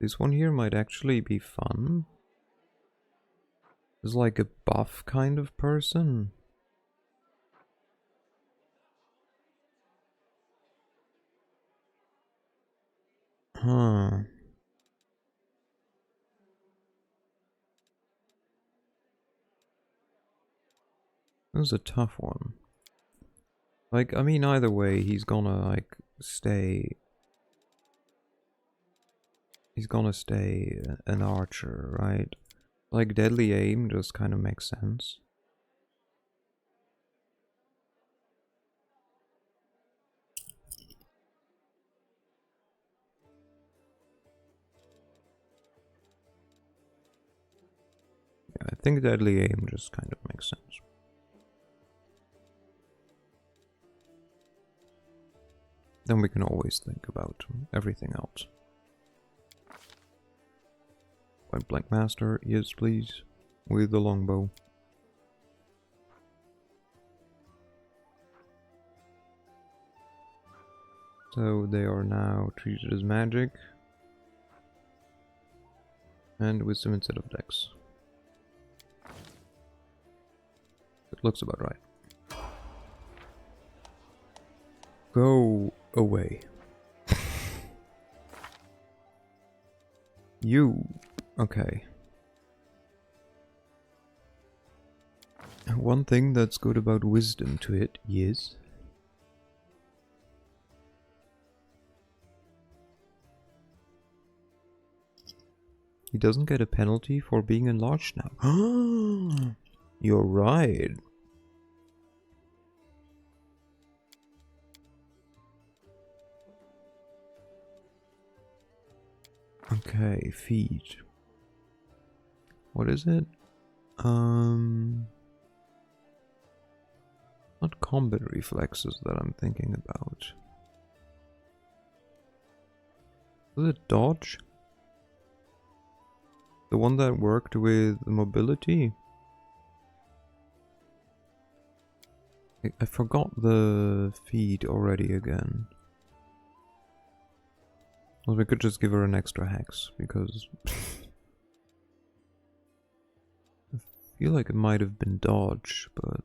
this one here might actually be fun. It's like a buff kind of person. Huh. was a tough one. Like, I mean, either way, he's gonna, like, stay... He's gonna stay an archer, right? Like, deadly aim just kind of makes sense. Yeah, I think deadly aim just kind of makes sense. Then we can always think about everything else. Point blank master, yes please, with the longbow. So they are now treated as magic. And wisdom instead of dex. It looks about right. Go away. You. Okay. One thing that's good about wisdom to it is... he doesn't get a penalty for being enlarged now. You're right. Okay, feed. What is it? Not combat reflexes that I'm thinking about. Was it dodge? The one that worked with mobility? I forgot the feed already again. Well, we could just give her an extra hex, because... I feel like it might have been dodge, but...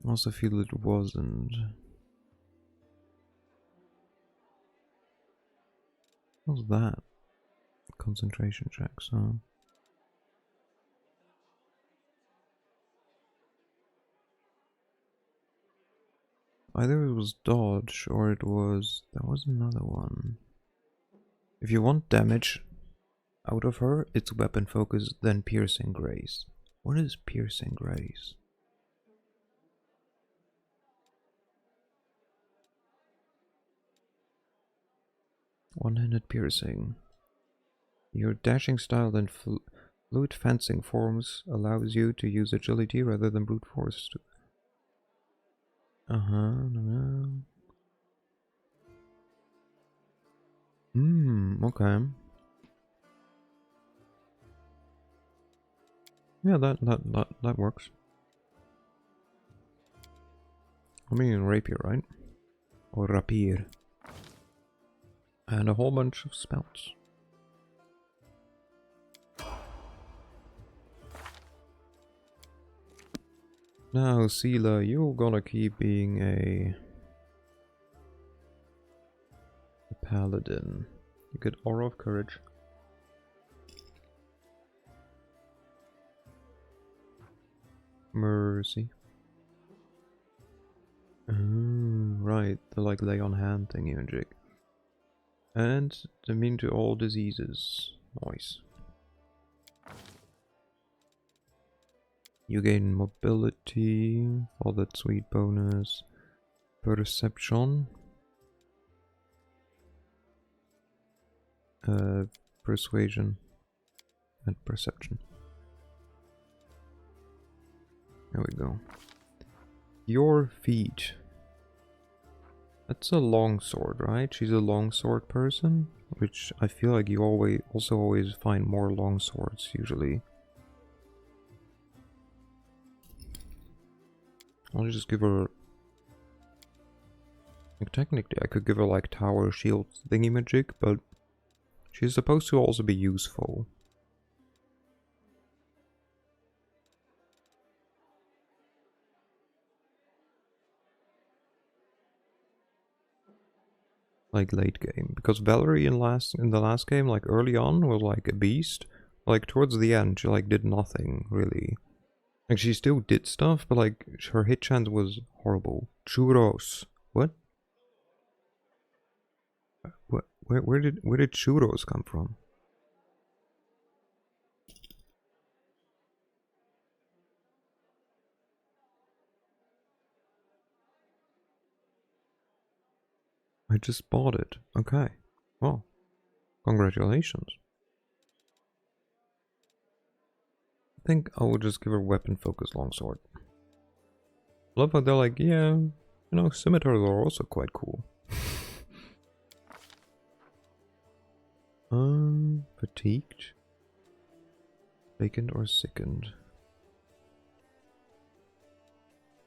I also feel it wasn't. What's that? Concentration checks, huh? Either it was dodge or it was... there was another one. If you want damage out of her, it's weapon focus, then piercing grace. What is piercing grace? One-handed piercing. Your dashing style and fluid fencing forms allows you to use agility rather than brute force. Okay. Yeah, that works. I mean rapier, right? Or rapier. And a whole bunch of spells. Now, Sela, you're gonna keep being a paladin. You get Aura of Courage. Mercy. Right, the like lay on hand thingy and jig. And immune to all diseases. Nice. You gain mobility, all that sweet bonus. Perception. Persuasion. And perception. There we go. Your feet. That's a longsword, right? She's a longsword person, which I feel like you always find more longswords usually. I'll just give her... like, technically I could give her like tower shield thingy-magic, but she's supposed to also be useful. Like late game, because Valerie in the last game, like early on, was like a beast. Like towards the end, she like did nothing really. Like, she still did stuff, but like, her hit chance was horrible. Churros. What? What? Where did churros come from? I just bought it. Okay. Well, congratulations. I think I will just give her weapon focus longsword. Love how they're like, yeah, you know, scimitars are also quite cool. Fatigued? Vacant or sickened?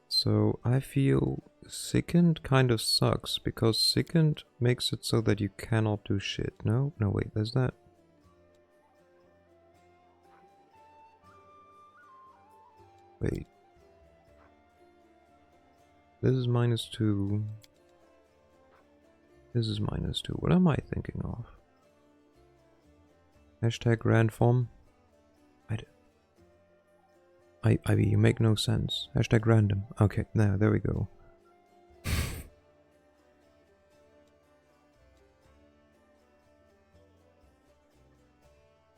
So I feel sickened kind of sucks because sickened makes it so that you cannot do shit. No, wait, there's that. Wait. This is -2. This is -2. What am I thinking of? Hashtag random. You make no sense. Hashtag random. Okay, there we go.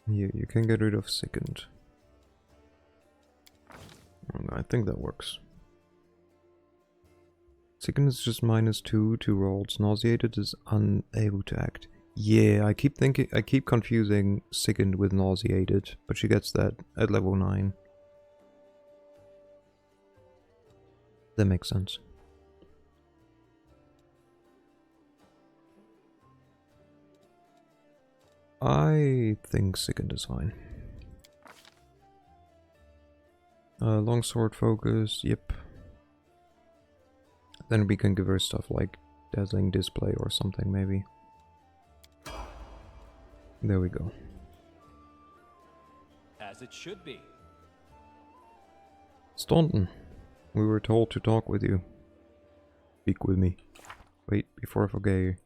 You can get rid of sickened. I think that works. Sickened is just -2 to rolls. Nauseated is unable to act. Yeah, I keep confusing sickened with nauseated, but she gets that at level 9. That makes sense. I think sickened is fine. Longsword focus, yep. Then we can give her stuff like dazzling display or something, maybe. There we go. As it should be. Staunton, we were told to talk with you. Speak with me. Wait, before I forget,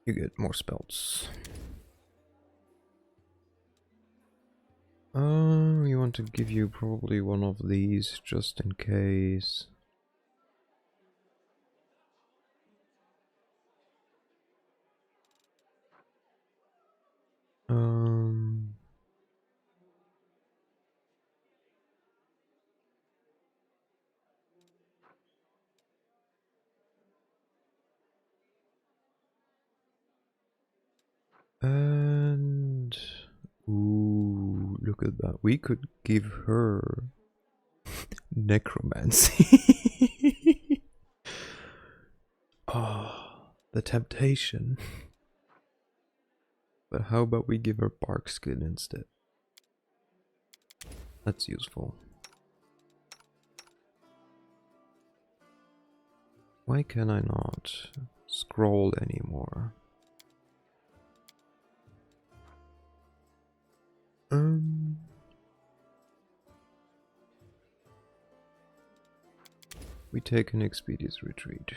you get more spells. We want to give you probably one of these just in case. And ooh, look at that. We could give her necromancy. Oh, the temptation. But how about we give her bark skin instead? That's useful. Why can I not scroll anymore? We take an expeditious retreat.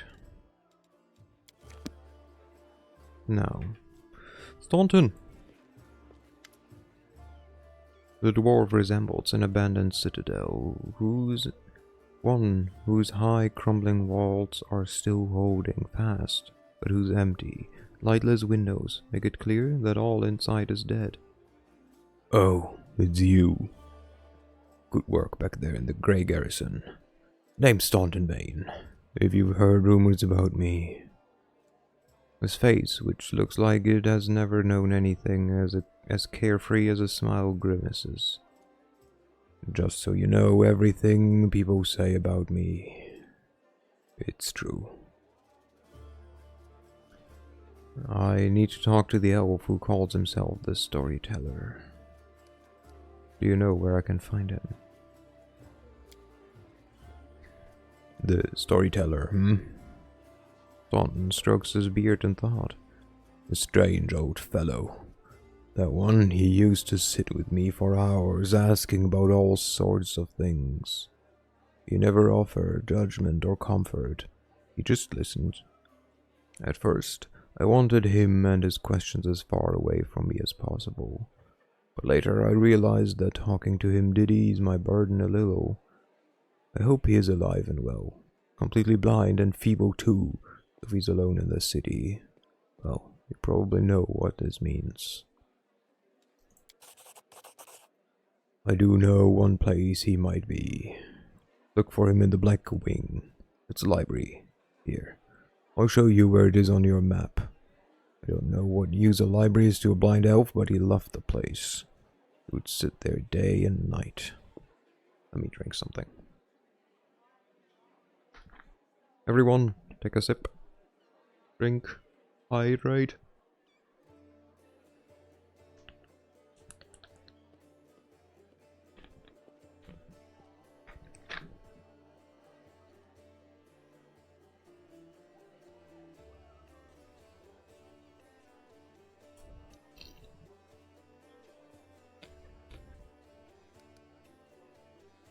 Now, Staunton! The dwarf resembles an abandoned citadel, whose high crumbling walls are still holding fast, but whose empty, lightless windows make it clear that all inside is dead. Oh, it's you. Good work back there in the Grey Garrison. Name's Staunton Bane. If you've heard rumors about me. His face, which looks like it has never known anything as carefree as a smile grimaces. Just so you know, everything people say about me, it's true. I need to talk to the elf who calls himself the Storyteller. Do you know where I can find him? The Storyteller, Staunton strokes his beard in thought. A strange old fellow. That one, he used to sit with me for hours, asking about all sorts of things. He never offered judgment or comfort. He just listened. At first, I wanted him and his questions as far away from me as possible. But later I realized that talking to him did ease my burden a little. I hope he is alive and well. Completely blind and feeble too, if he's alone in the city. Well, you probably know what this means. I do know one place he might be. Look for him in the Black Wing. It's a library. Here, I'll show you where it is on your map. I don't know what use a library is to a blind elf, but he loved the place. He would sit there day and night. Let me drink something. Everyone, take a sip. Drink. Hydrate.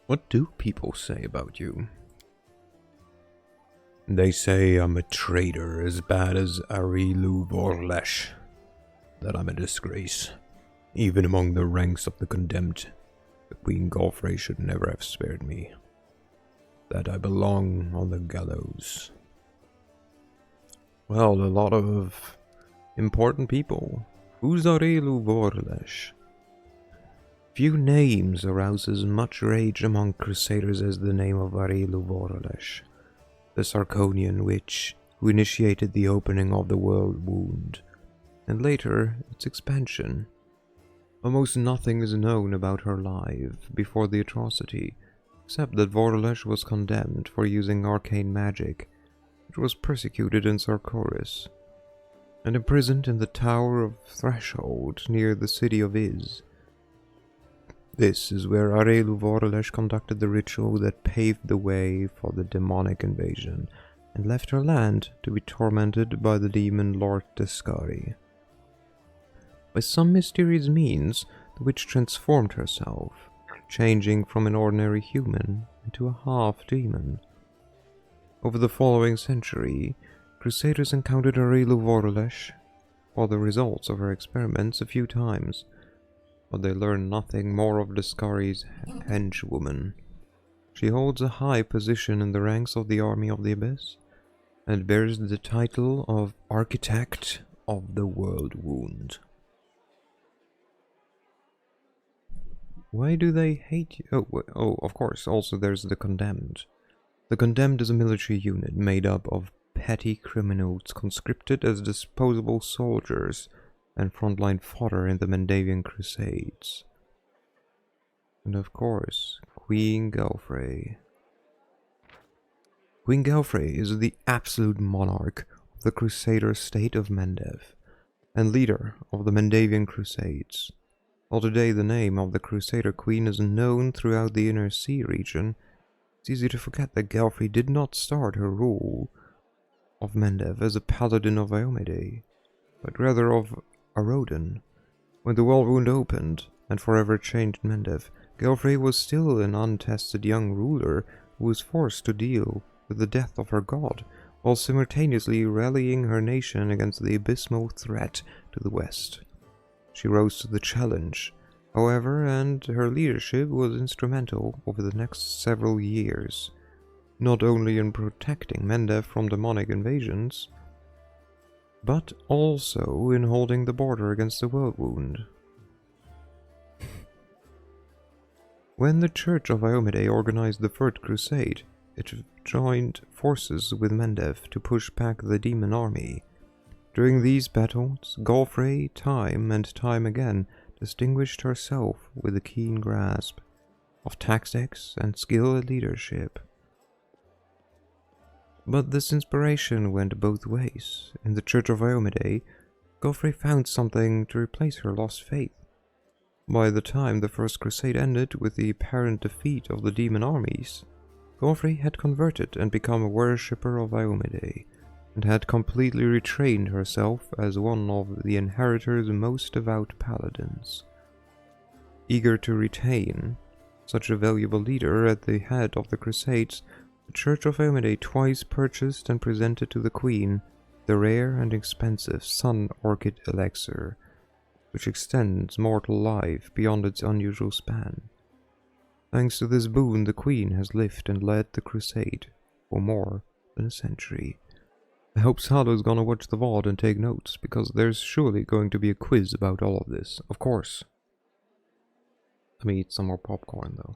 What do people say about you? They say I'm a traitor as bad as Arilu Vorlesh. That I'm a disgrace. Even among the ranks of the condemned, the Queen Galfrey should never have spared me. That I belong on the gallows. Well, a lot of important people. Who's Arilu Vorlesh? Few names arouse as much rage among crusaders as the name of Arilu Vorlesh, the Sarkonian witch who initiated the opening of the World Wound, and later its expansion. Almost nothing is known about her life before the atrocity, except that Vorlesh was condemned for using arcane magic, which was persecuted in Sarkoris, and imprisoned in the Tower of Threshold near the city of Iz. This is where Arilu Vorlesh conducted the ritual that paved the way for the demonic invasion, and left her land to be tormented by the demon Lord Descari. By some mysterious means, the witch transformed herself, changing from an ordinary human into a half-demon. Over the following century, crusaders encountered Arilu Vorlesh, or the results of her experiments, a few times, but they learn nothing more of Descari's henchwoman. She holds a high position in the ranks of the Army of the Abyss, and bears the title of Architect of the World Wound. Why do they hate you? Oh, of course, also there's the Condemned. The Condemned is a military unit made up of petty criminals conscripted as disposable soldiers and frontline fodder in the Mendavian Crusades. And of course, Queen Galfrey. Queen Galfrey is the absolute monarch of the Crusader state of Mendev, and leader of the Mendavian Crusades. While today the name of the Crusader Queen is known throughout the Inner Sea region, it's easy to forget that Galfrey did not start her rule of Mendev as a paladin of Iomedae, but rather of Aroden. When the World Wound opened and forever changed Mendev, Galfrey was still an untested young ruler who was forced to deal with the death of her god, while simultaneously rallying her nation against the abysmal threat to the west. She rose to the challenge, however, and her leadership was instrumental over the next several years, not only in protecting Mendev from demonic invasions, but also in holding the border against the World Wound. When the Church of Iomedae organized the Third Crusade, it joined forces with Mendev to push back the demon army. During these battles, Galfrey, time and time again, distinguished herself with a keen grasp of tactics and skill at leadership. But this inspiration went both ways. In the Church of Iomedae, Galfrey found something to replace her lost faith. By the time the First Crusade ended with the apparent defeat of the demon armies, Galfrey had converted and become a worshipper of Iomedae, and had completely retrained herself as one of the Inheritor's most devout paladins. Eager to retain such a valuable leader at the head of the Crusades, the Church of Iomedae twice purchased and presented to the Queen the rare and expensive Sun Orchid Elixir, which extends mortal life beyond its unusual span. Thanks to this boon, the Queen has lived and led the crusade for more than a century. I hope Salo's gonna watch the VOD and take notes, because there's surely going to be a quiz about all of this, of course. Let me eat some more popcorn, though.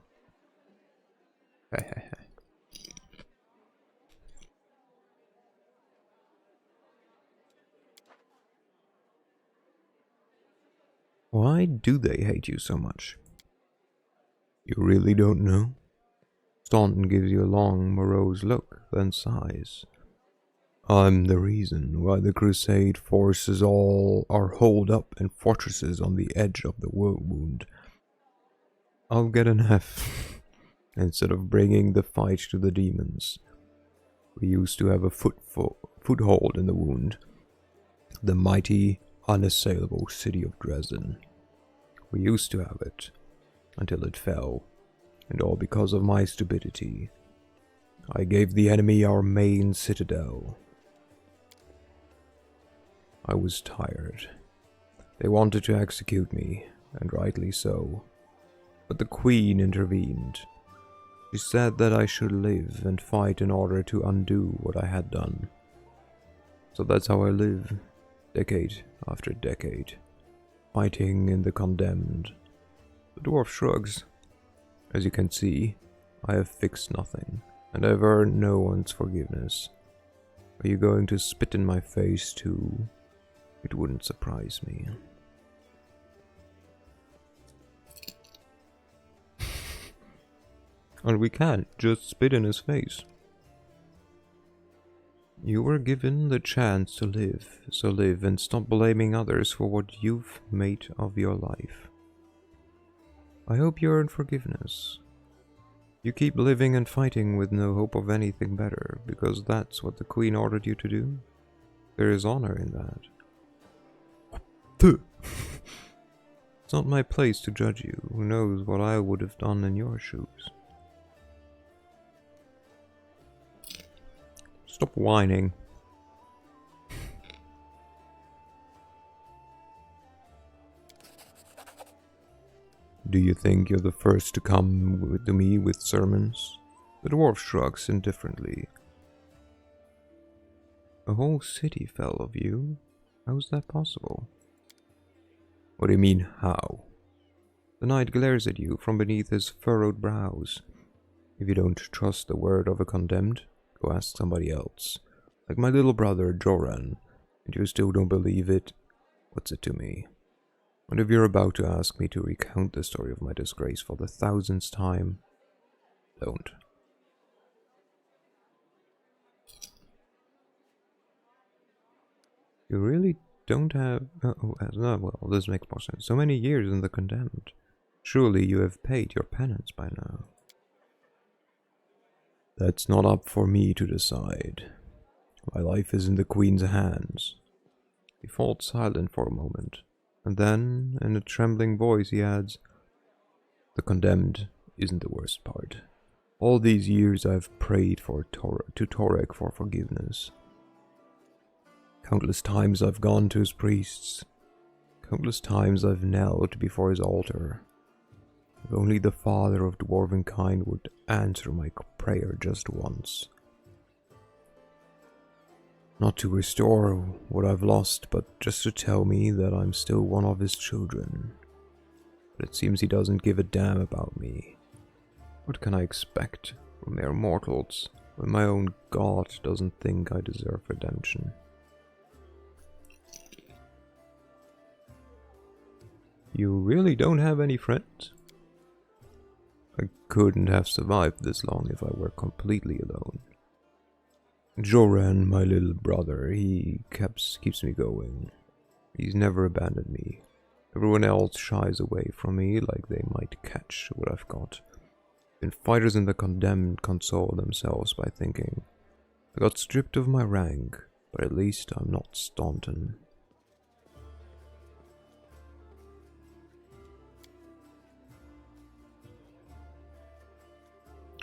Why do they hate you so much? You really don't know? Staunton gives you a long, morose look, then sighs. I'm the reason why the Crusade forces all are holed up in fortresses on the edge of the wound. I'll get an F instead of bringing the fight to the demons. We used to have a foothold in the wound, the mighty, unassailable city of Dresden. We used to have it, until it fell, and all because of my stupidity. I gave the enemy our main citadel. I was tired. They wanted to execute me, and rightly so. But the Queen intervened. She said that I should live and fight in order to undo what I had done. So that's how I live, decade after decade, fighting in the condemned. The dwarf shrugs. As you can see, I have fixed nothing, and I've earned no one's forgiveness. Are you going to spit in my face too? It wouldn't surprise me. And we can't just spit in his face. You were given the chance to live, so live and stop blaming others for what you've made of your life. I hope you earn forgiveness. You keep living and fighting with no hope of anything better, because that's what the Queen ordered you to do. There is honor in that. It's not my place to judge you. Who knows what I would have done in your shoes. Stop whining. Do you think you're the first to come to me with sermons? The dwarf shrugs indifferently. A whole city fell of you? How is that possible? What do you mean, how? The knight glares at you from beneath his furrowed brows. If you don't trust the word of a condemned, go ask somebody else. Like my little brother, Joran. And you still don't believe it? What's it to me? And if you're about to ask me to recount the story of my disgrace for the 1000th time, don't. You really don't have... no, well, this makes more sense. So many years in the condemned. Surely you have paid your penance by now. That's not up for me to decide. My life is in the Queen's hands. He falls silent for a moment, and then, in a trembling voice, he adds, the condemned isn't the worst part. All these years I've prayed to Torek for forgiveness. Countless times I've gone to his priests. Countless times I've knelt before his altar. If only the father of dwarven kind would answer my prayer just once. Not to restore what I've lost, but just to tell me that I'm still one of his children. But it seems he doesn't give a damn about me. What can I expect from mere mortals when my own god doesn't think I deserve redemption? You really don't have any friends? I couldn't have survived this long if I were completely alone. Joran, my little brother, he keeps me going. He's never abandoned me. Everyone else shies away from me like they might catch what I've got. And fighters in the condemned console themselves by thinking, I got stripped of my rank, but at least I'm not Staunton.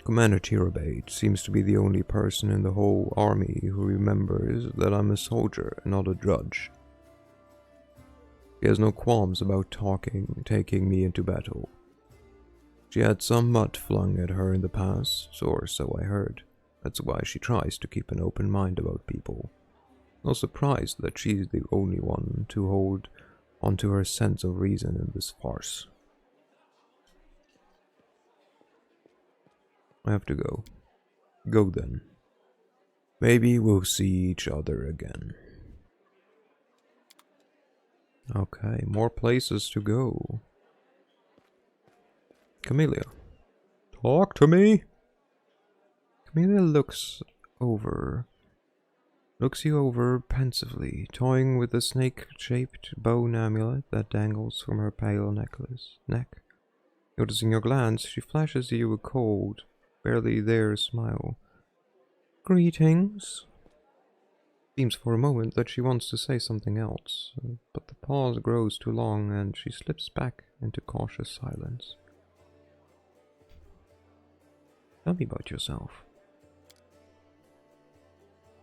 Commander Tirabate seems to be the only person in the whole army who remembers that I'm a soldier and not a drudge. She has no qualms about taking me into battle. She had some mud flung at her in the past, or so I heard. That's why she tries to keep an open mind about people. Not surprised that she's the only one to hold onto her sense of reason in this farce. I have to go. Go then. Maybe we'll see each other again. Okay, more places to go. Camellia. Talk to me! Camellia looks you over pensively, toying with the snake-shaped bone amulet that dangles from her pale neck. Noticing your glance, she flashes you a cold, barely there smile. Greetings. Seems for a moment that she wants to say something else, but the pause grows too long and she slips back into cautious silence. Tell me about yourself.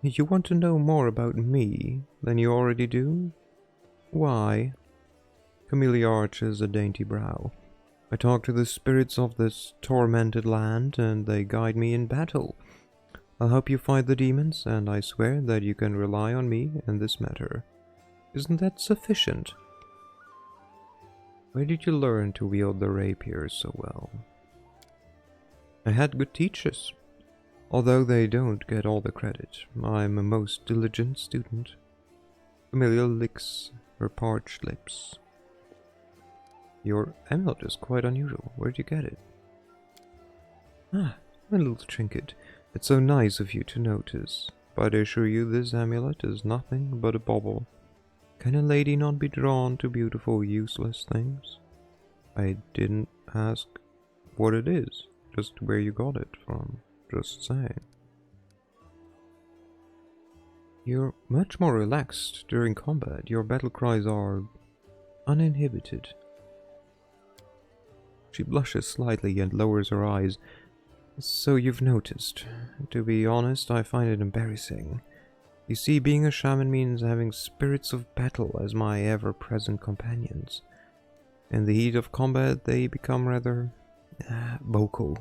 You want to know more about me than you already do? Why? Camellia arches a dainty brow. I talk to the spirits of this tormented land, and they guide me in battle. I'll help you fight the demons, and I swear that you can rely on me in this matter. Isn't that sufficient? Where did you learn to wield the rapier so well? I had good teachers. Although they don't get all the credit, I'm a most diligent student. Camellia licks her parched lips. Your amulet is quite unusual. Where'd you get it? Ah, a little trinket. It's so nice of you to notice, but I assure you this amulet is nothing but a bauble. Can a lady not be drawn to beautiful, useless things? I didn't ask what it is, just where you got it from. Just saying. You're much more relaxed during combat. Your battle cries are uninhibited. She blushes slightly and lowers her eyes. So you've noticed. To be honest, I find it embarrassing. You see, being a shaman means having spirits of battle as my ever-present companions. In the heat of combat, they become rather vocal.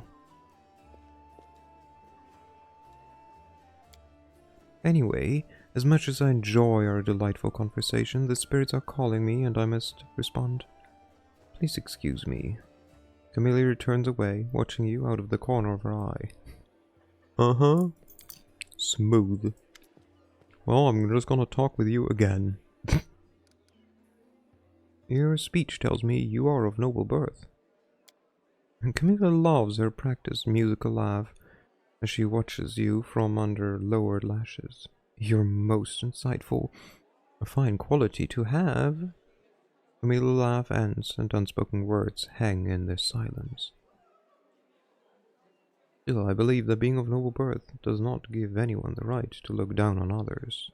Anyway, as much as I enjoy our delightful conversation, the spirits are calling me and I must respond. Please excuse me. Camellia turns away, watching you out of the corner of her eye. Uh-huh. Smooth. Well, I'm just gonna talk with you again. Your speech tells me you are of noble birth. And Camellia loves her practiced musical laugh as she watches you from under lowered lashes. You're most insightful. A fine quality to have. Camille's laugh ends and unspoken words hang in their silence. Still, I believe that being of noble birth does not give anyone the right to look down on others.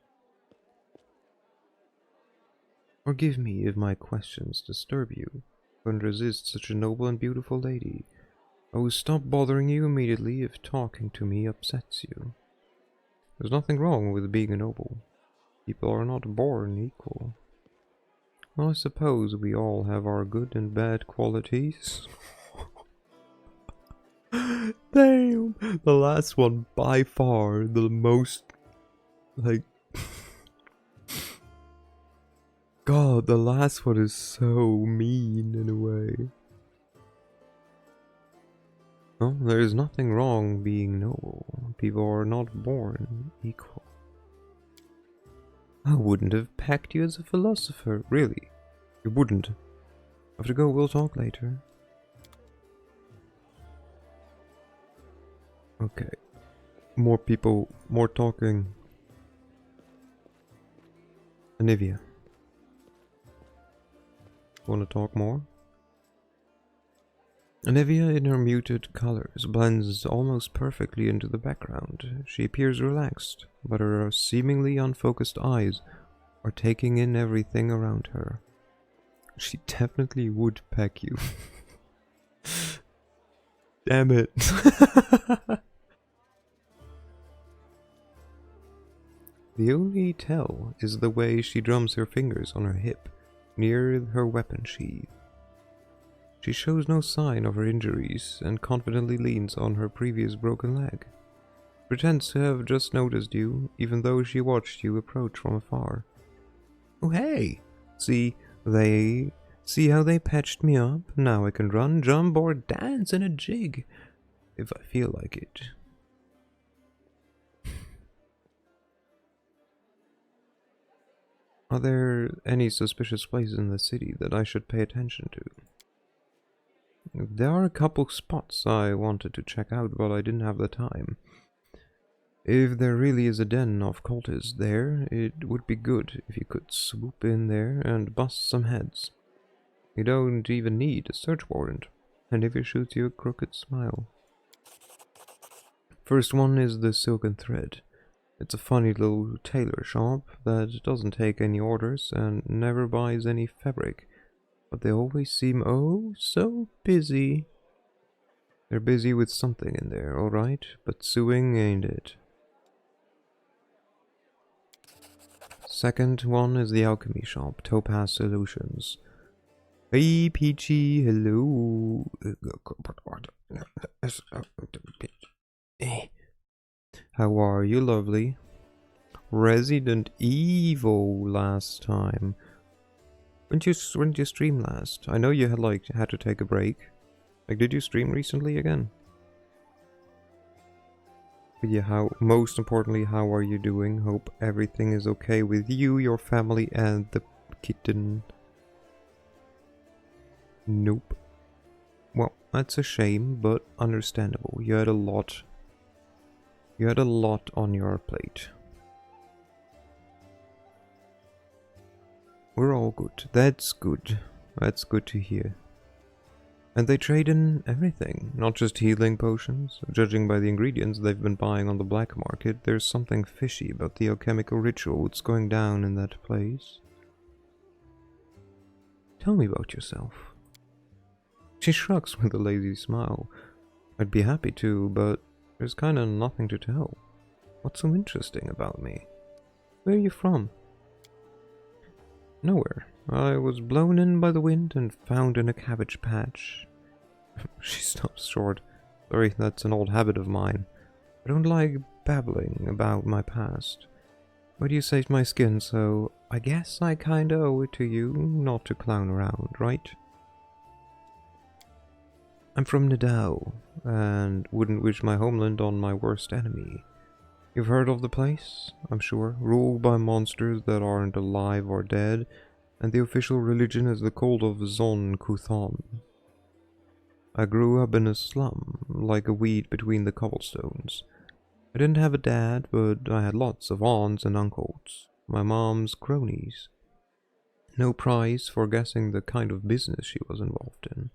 Forgive me if my questions disturb you. Couldn't resist such a noble and beautiful lady. I will stop bothering you immediately if talking to me upsets you. There's nothing wrong with being a noble. People are not born equal. Well, I suppose we all have our good and bad qualities. Damn! The last one, by far, the most, like... God, the last one is so mean in a way. Well, there is nothing wrong being noble. People are not born equal. I wouldn't have pegged you as a philosopher, really. You wouldn't. Have to go, we'll talk later. Okay. More people, more talking. Anivia. Want to talk more? Anivia, in her muted colors, blends almost perfectly into the background. She appears relaxed, but her seemingly unfocused eyes are taking in everything around her. She definitely would peck you. Damn it. The only tell is the way she drums her fingers on her hip, near her weapon sheath. She shows no sign of her injuries and confidently leans on her previous broken leg. Pretends to have just noticed you, even though she watched you approach from afar. Oh hey! See how they patched me up? Now I can run, jump, or dance in a jig, if I feel like it. Are there any suspicious places in the city that I should pay attention to? There are a couple spots I wanted to check out, but I didn't have the time. If there really is a den of cultists there, it would be good if you could swoop in there and bust some heads. You don't even need a search warrant, and if he shoots you a crooked smile. First one is the Silken Thread. It's a funny little tailor shop that doesn't take any orders and never buys any fabric, but they always seem oh so busy. They're busy with something in there, alright, but sewing ain't it. Second one is the alchemy shop, Topaz Solutions. Hey Peachy, hello. How are you, lovely? Resident Evil last time. When did you stream last? I know you had to take a break. Like, did you stream recently again? But yeah, most importantly, how are you doing? Hope everything is okay with you, your family, and the kitten. Nope. Well, that's a shame, but understandable. You had a lot on your plate. We're all good. That's good. That's good to hear. And they trade in everything, not just healing potions. Judging by the ingredients they've been buying on the black market, there's something fishy about the alchemical ritual that's going down in that place. Tell me about yourself. She shrugs with a lazy smile. I'd be happy to, but there's kinda nothing to tell. What's so interesting about me? Where are you from? Nowhere. I was blown in by the wind and found in a cabbage patch. She stops short. Sorry, that's an old habit of mine. I don't like babbling about my past. But you saved my skin, so I guess I kinda owe it to you not to clown around, right? I'm from Nidal, and wouldn't wish my homeland on my worst enemy. You've heard of the place, I'm sure, ruled by monsters that aren't alive or dead, and the official religion is the cult of Zon Kuthon. I grew up in a slum, like a weed between the cobblestones. I didn't have a dad, but I had lots of aunts and uncles, my mom's cronies. No prize for guessing the kind of business she was involved in.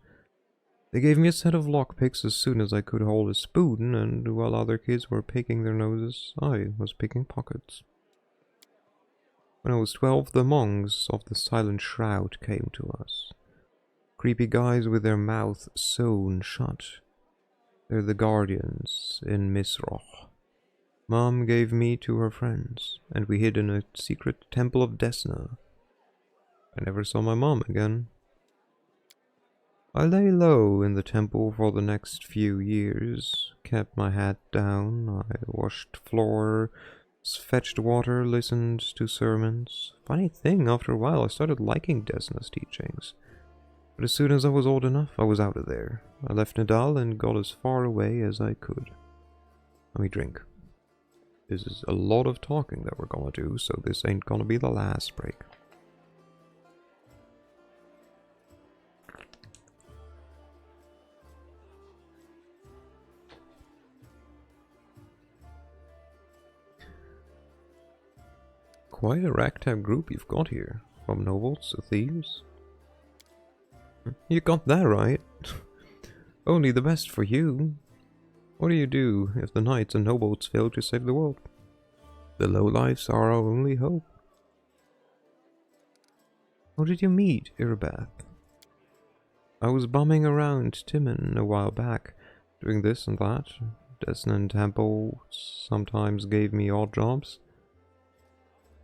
They gave me a set of lockpicks as soon as I could hold a spoon, and while other kids were picking their noses, I was picking pockets. When I was 12, the monks of the Silent Shroud came to us. Creepy guys with their mouths sewn shut. They're the guardians in Misroch. Mom gave me to her friends, and we hid in a secret temple of Desna. I never saw my mom again. I lay low in the temple for the next few years, kept my hat down, I washed floors, fetched water, listened to sermons. Funny thing, after a while I started liking Desna's teachings. But as soon as I was old enough, I was out of there. I left Nidal and got as far away as I could. Let me drink. This is a lot of talking that we're gonna do, so this ain't gonna be the last break. Quite a ragtag group you've got here, from nobles to thieves. You got that right. Only the best for you. What do you do if the knights and nobles fail to save the world? The lowlifes are our only hope. How did you meet Irbath? I was bumming around Timon a while back, doing this and that. Desna and Temple sometimes gave me odd jobs.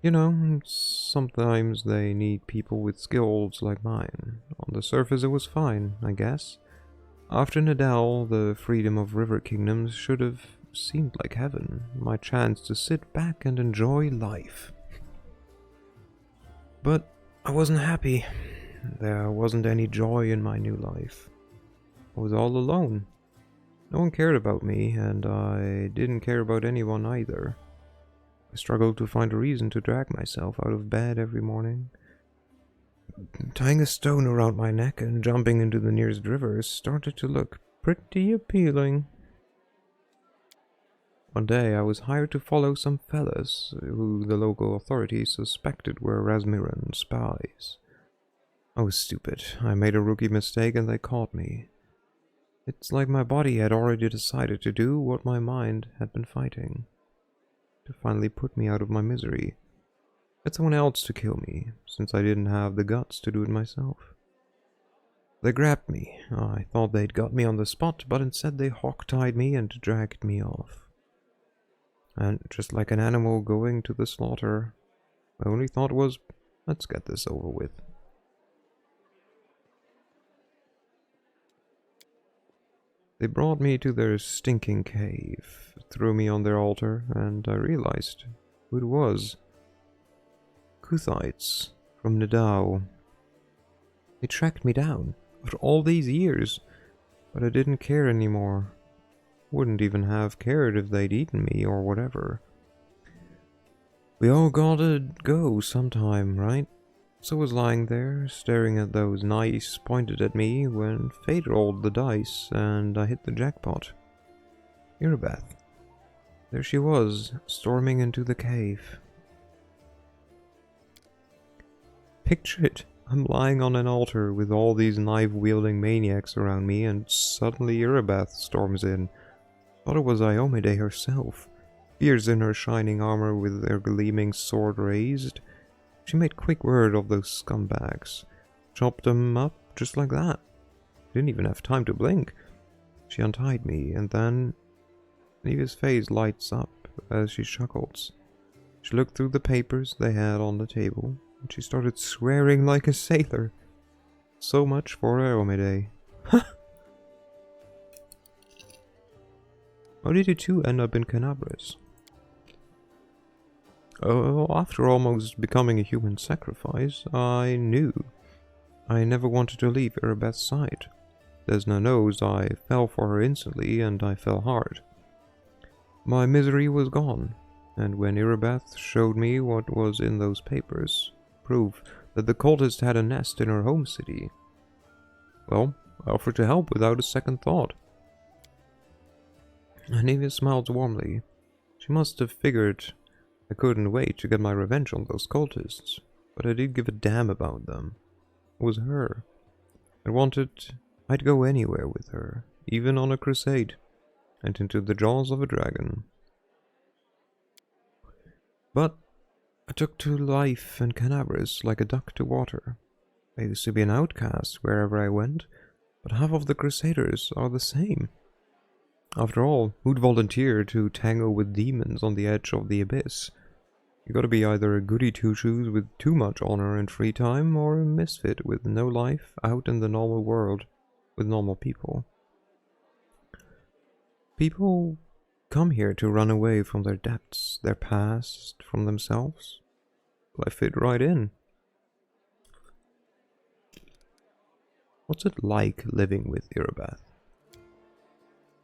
You know, sometimes they need people with skills like mine. On the surface it was fine, I guess. After Nadal, the freedom of River Kingdoms should have seemed like heaven. My chance to sit back and enjoy life. But I wasn't happy. There wasn't any joy in my new life. I was all alone. No one cared about me, and I didn't care about anyone either. I struggled to find a reason to drag myself out of bed every morning. Tying a stone around my neck and jumping into the nearest river started to look pretty appealing. One day I was hired to follow some fellas who the local authorities suspected were Rasmiran spies. I was stupid. I made a rookie mistake and they caught me. It's like my body had already decided to do what my mind had been fighting. To finally put me out of my misery. Get someone else to kill me, since I didn't have the guts to do it myself. They grabbed me. I thought they'd got me on the spot, but instead they hog-tied me and dragged me off. And just like an animal going to the slaughter, my only thought was, let's get this over with. They brought me to their stinking cave, threw me on their altar, and I realized who it was. Kuthites from Nidao. They tracked me down after all these years, but I didn't care anymore. Wouldn't even have cared if they'd eaten me or whatever. We all gotta go sometime, right? So I was lying there, staring at those knives pointed at me when fate rolled the dice and I hit the jackpot. Irabeth. There she was, storming into the cave. Picture it. I'm lying on an altar with all these knife-wielding maniacs around me and suddenly Irabeth storms in. Thought it was Iomide herself. Fierce in her shining armor with her gleaming sword raised. She made quick work of those scumbags. Chopped them up just like that. Didn't even have time to blink. She untied me, and then Neva's face lights up as she chuckles. She looked through the papers they had on the table, and she started swearing like a sailor. So much for Aomide. How did you two end up in Canabras? Oh, after almost becoming a human sacrifice, I knew. I never wanted to leave Irabeth's side. Desna knows I fell for her instantly, and I fell hard. My misery was gone, and when Irabeth showed me what was in those papers, proof that the cultist had a nest in her home city, well, I offered to help without a second thought. Anivia smiled warmly. She must have figured I couldn't wait to get my revenge on those cultists, but I did give a damn about them. It was her. I'd go anywhere with her, even on a crusade, and into the jaws of a dragon. But I took to life in Canabras like a duck to water. I used to be an outcast wherever I went, but half of the crusaders are the same. After all, who'd volunteer to tangle with demons on the edge of the abyss? You gotta be either a goody two-shoes with too much honor and free time, or a misfit with no life out in the normal world with normal people. People come here to run away from their depths, their past, from themselves. Well, I fit right in. What's it like living with Irabeth?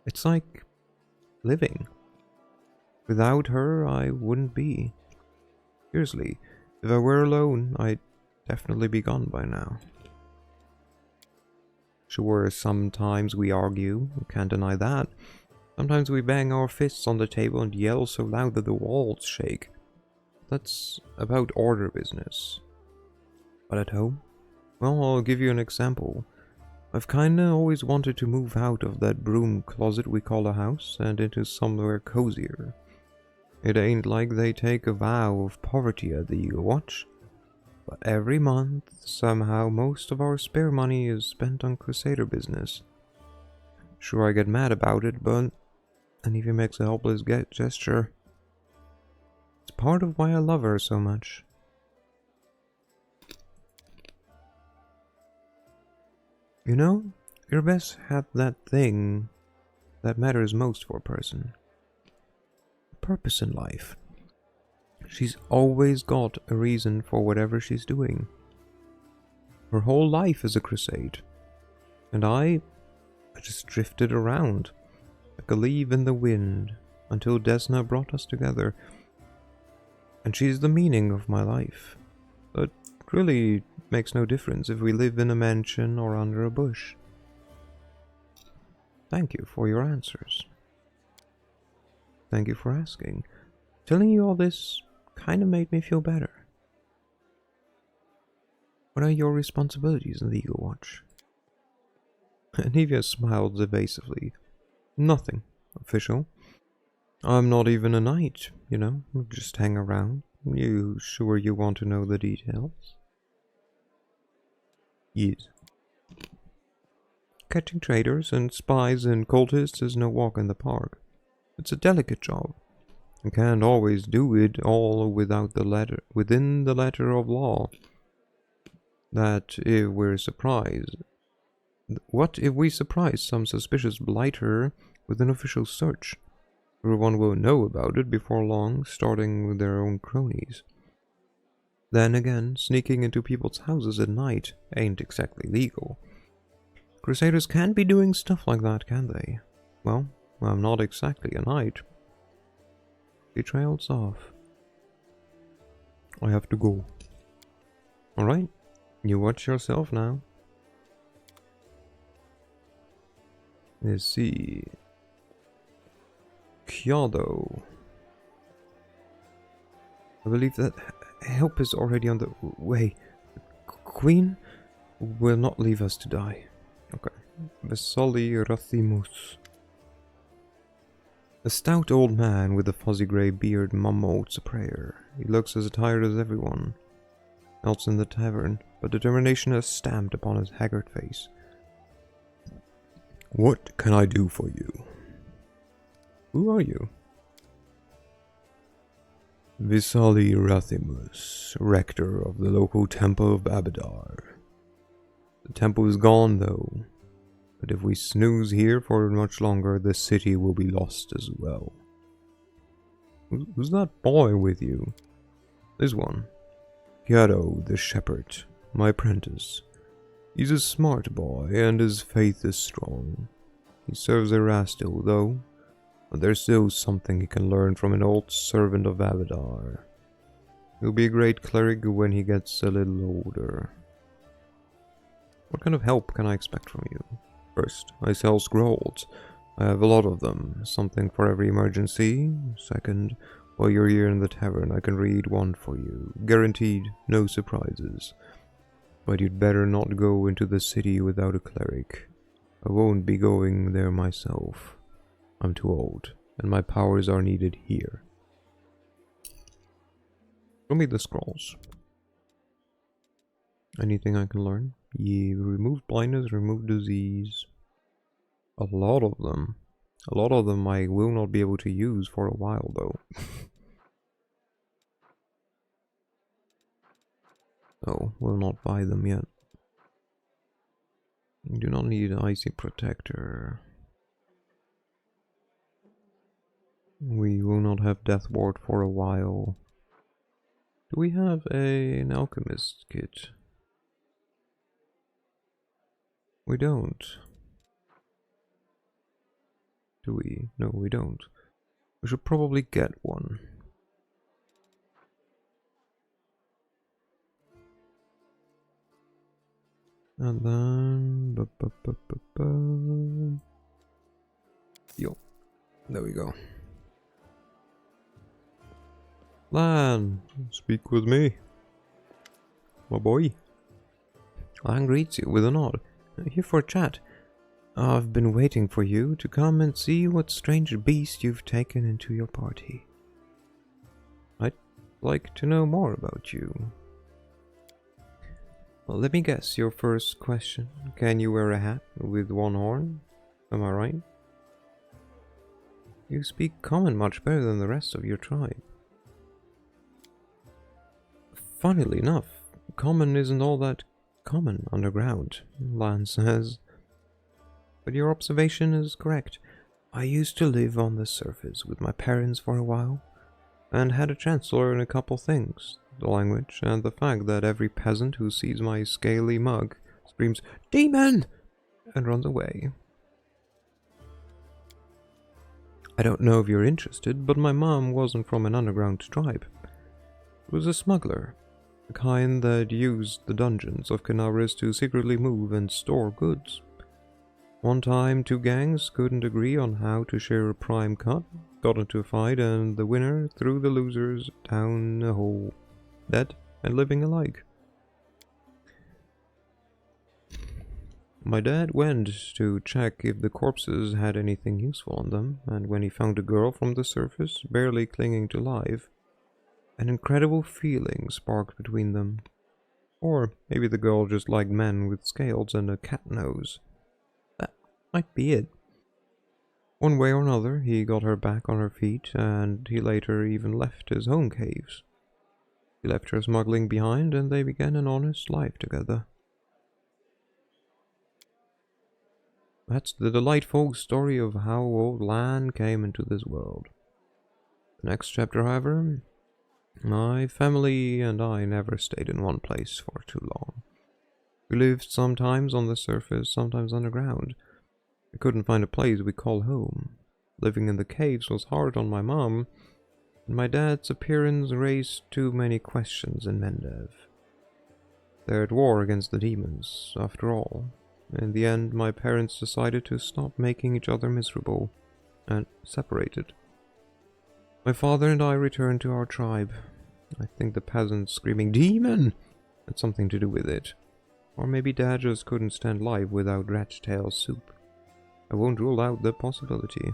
It's like living. Without her, I wouldn't be. Seriously, if I were alone, I'd definitely be gone by now. Sure, sometimes we argue, can't deny that. Sometimes we bang our fists on the table and yell so loud that the walls shake. That's about order business. But at home? Well, I'll give you an example. I've kinda always wanted to move out of that broom closet we call a house and into somewhere cozier. It ain't like they take a vow of poverty at the Eagle Watch, but every month, somehow most of our spare money is spent on crusader business. Sure, I get mad about it, but Anivia makes a helpless gesture. It's part of why I love her so much. You know, you're best have that thing that matters most for a person. Purpose in life. She's always got a reason for whatever she's doing. Her whole life is a crusade. And I just drifted around, like a leaf in the wind, until Desna brought us together. And she's the meaning of my life. But really makes no difference if we live in a mansion or under a bush. Thank you for your answers. Thank you for asking. Telling you all this kind of made me feel better. What are your responsibilities in the Eagle Watch? Anivia smiled evasively. Nothing official. I'm not even a knight, you know, just hang around. You sure you want to know the details? Yes. Catching traitors and spies and cultists is no walk in the park. It's a delicate job. You can't always do it all within the letter of law. That if we're surprised. What if we surprise some suspicious blighter with an official search? Everyone will know about it before long, starting with their own cronies. Then again, sneaking into people's houses at night ain't exactly legal. Crusaders can't be doing stuff like that, can they? Well, I'm not exactly a knight. He trails off. I have to go. Alright, you watch yourself now. Let's see. Kyado. I believe that help is already on the way. Queen will not leave us to die. Okay. Vesali Rathimus. A stout old man with a fuzzy grey beard mumbles a prayer. He looks as tired as everyone else in the tavern, but determination is stamped upon his haggard face. What can I do for you? Who are you? Visali Rathimus, rector of the local temple of Abadar. The temple is gone, though. But if we snooze here for much longer, the city will be lost as well. Who's that boy with you? This one. Kyado, the shepherd, my apprentice. He's a smart boy, and his faith is strong. He serves Erastil, though, but there's still something he can learn from an old servant of Abadar. He'll be a great cleric when he gets a little older. What kind of help can I expect from you? First, I sell scrolls. I have a lot of them, something for every emergency. Second, while you're here in the tavern, I can read one for you. Guaranteed, no surprises. But you'd better not go into the city without a cleric. I won't be going there myself. I'm too old, and my powers are needed here. Show me the scrolls. Anything I can learn? Yeah, remove blindness, remove disease. A lot of them. A lot of them I will not be able to use for a while, though. Oh, will not buy them yet. You do not need an icy protector. We will not have death ward for a while. Do we have an alchemist kit? We don't. Do we? No, we don't. We should probably get one. And then... Yo. There we go. Lan, speak with me. My boy. Lan greets you with a nod. Here for a chat. I've been waiting for you to come and see what strange beast you've taken into your party. I'd like to know more about you. Well, let me guess, your first question. Can you wear a hat with one horn? Am I right? You speak common much better than the rest of your tribe. Funnily enough, common isn't all that common underground, Lan says. But your observation is correct. I used to live on the surface with my parents for a while, and had a chance to learn a couple things. The language, and the fact that every peasant who sees my scaly mug screams, "Demon!" and runs away. I don't know if you're interested, but my mom wasn't from an underground tribe. It was a smuggler, the kind that used the dungeons of Canaris to secretly move and store goods. One time, two gangs couldn't agree on how to share a prime cut, got into a fight, and the winner threw the losers down a hole, dead and living alike. My dad went to check if the corpses had anything useful on them, and when he found a girl from the surface, barely clinging to life, an incredible feeling sparked between them. Or maybe the girl just liked men with scales and a cat nose. That might be it. One way or another, he got her back on her feet, and he later even left his home caves. He left her smuggling behind, and they began an honest life together. That's the delightful story of how old Lan came into this world. The next chapter, however, my family and I never stayed in one place for too long. We lived sometimes on the surface, sometimes underground. We couldn't find a place we call home. Living in the caves was hard on my mom, and my dad's appearance raised too many questions in Mendev. They're at war against the demons, after all. In the end, my parents decided to stop making each other miserable, and separated. My father and I returned to our tribe. I think the peasants screaming "Demon!" had something to do with it. Or maybe Dad just couldn't stand life without rat tail soup. I won't rule out the possibility.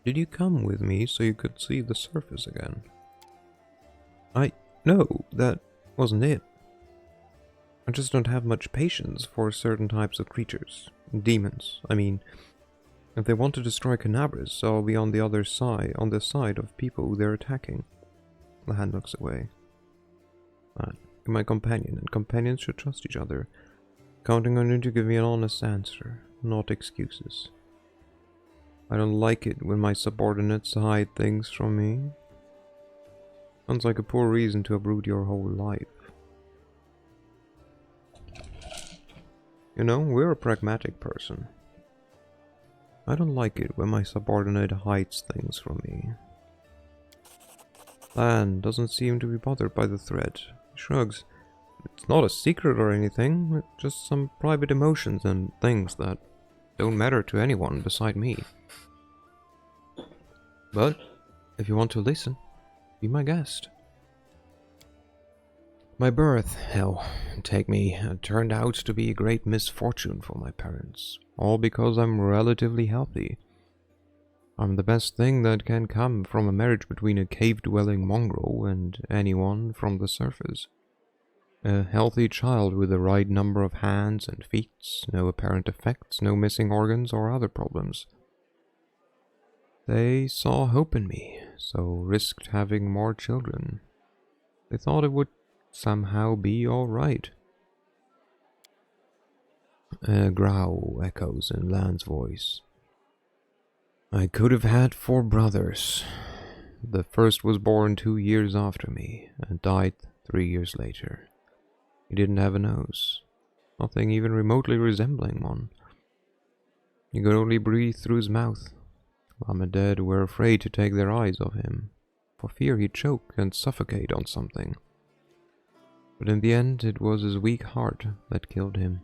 Did you come with me so you could see the surface again? No, that wasn't it. I just don't have much patience for certain types of creatures. Demons, I mean. If they want to destroy Canabris, I'll be on the other side, on the side of people they're attacking. The hand looks away. You're my companion, and companions should trust each other. Counting on you to give me an honest answer, not excuses. I don't like it when my subordinates hide things from me. Sounds like a poor reason to uproot your whole life. You know, we're a pragmatic person. I don't like it when my subordinate hides things from me. Lan doesn't seem to be bothered by the threat. He shrugs. It's not a secret or anything, just some private emotions and things that don't matter to anyone beside me. But, if you want to listen, be my guest. My birth, hell, take me, turned out to be a great misfortune for my parents. All because I'm relatively healthy. I'm the best thing that can come from a marriage between a cave-dwelling mongrel and anyone from the surface. A healthy child with the right number of hands and feet, no apparent effects, no missing organs or other problems. They saw hope in me, so risked having more children. They thought it would somehow be alright. A growl echoes in Lan's voice. I could have had 4 brothers. The first was born 2 years after me, and died 3 years later. He didn't have a nose. Nothing even remotely resembling one. He could only breathe through his mouth. Mom and Dad were afraid to take their eyes off him, for fear he'd choke and suffocate on something. But in the end, it was his weak heart that killed him.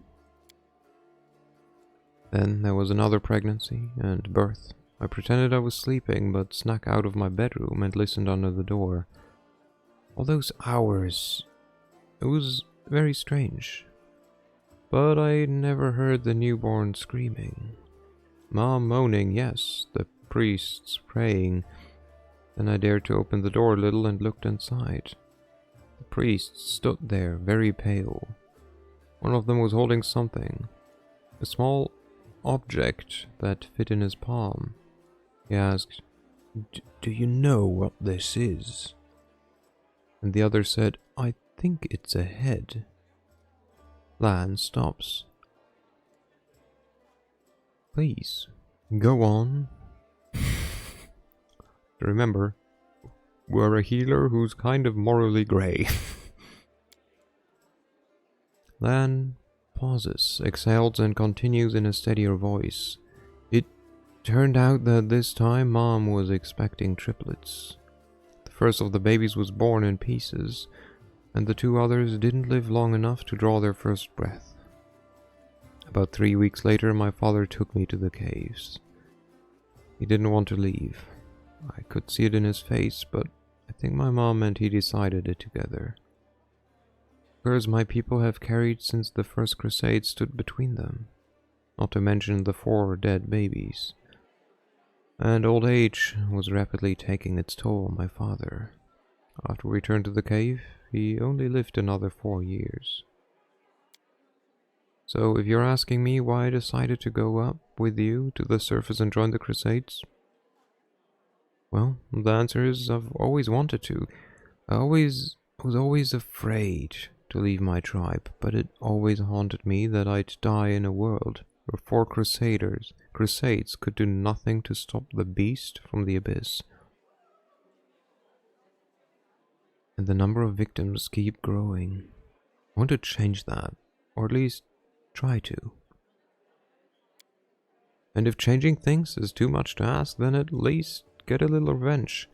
Then there was another pregnancy and birth. I pretended I was sleeping, but snuck out of my bedroom and listened under the door. All those hours, it was very strange. But I never heard the newborn screaming. Mom moaning, yes, the priests praying. Then I dared to open the door a little and looked inside. The priest stood there, very pale. One of them was holding something. A small object that fit in his palm. He asked, Do you know what this is? And the other said, I think it's a head. Lan stops. Please, go on. Remember, we're a healer who's kind of morally grey. Lan pauses, exhales, and continues in a steadier voice. It turned out that this time Mom was expecting triplets. The first of the babies was born in pieces, and the two others didn't live long enough to draw their first breath. About 3 weeks later, my father took me to the caves. He didn't want to leave. I could see it in his face, but I think my mom and he decided it together. Curse my people have carried since the first crusade stood between them, not to mention the 4 dead babies. And old age was rapidly taking its toll on my father. After we returned to the cave, he only lived another 4 years. So if you're asking me why I decided to go up with you to the surface and join the Crusades, well, the answer is I've always wanted to. I was always afraid to leave my tribe, but it always haunted me that I'd die in a world where 4 crusades could do nothing to stop the beast from the abyss. And the number of victims keep growing. I want to change that, or at least try to. And if changing things is too much to ask, then at least get a little revenge.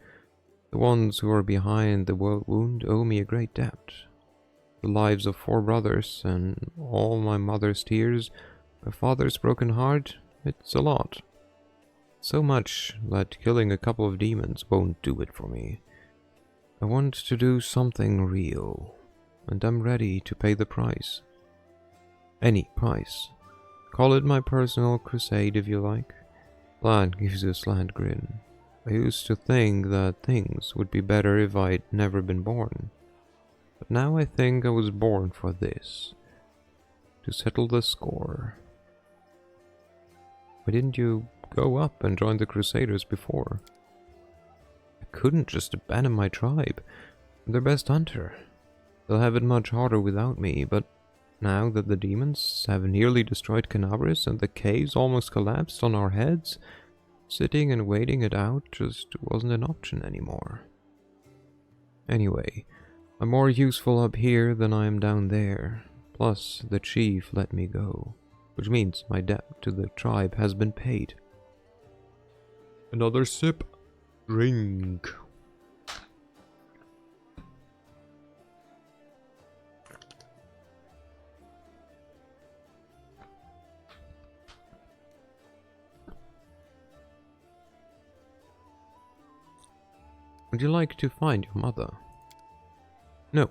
The ones who are behind the world wound owe me a great debt. The lives of 4 brothers and all my mother's tears, my father's broken heart, it's a lot. So much that killing a couple of demons won't do it for me. I want to do something real, and I'm ready to pay the price. Any price. Call it my personal crusade if you like. Lan gives you a slant grin. I used to think that things would be better if I'd never been born. But now I think I was born for this. To settle the score. Why didn't you go up and join the Crusaders before? I couldn't just abandon my tribe. I'm their best hunter. They'll have it much harder without me, but now that the demons have nearly destroyed Canabris and the caves almost collapsed on our heads, sitting and waiting it out just wasn't an option anymore. Anyway, I'm more useful up here than I am down there. Plus, the chief let me go, which means my debt to the tribe has been paid. Another sip. Drink. Would you like to find your mother? No.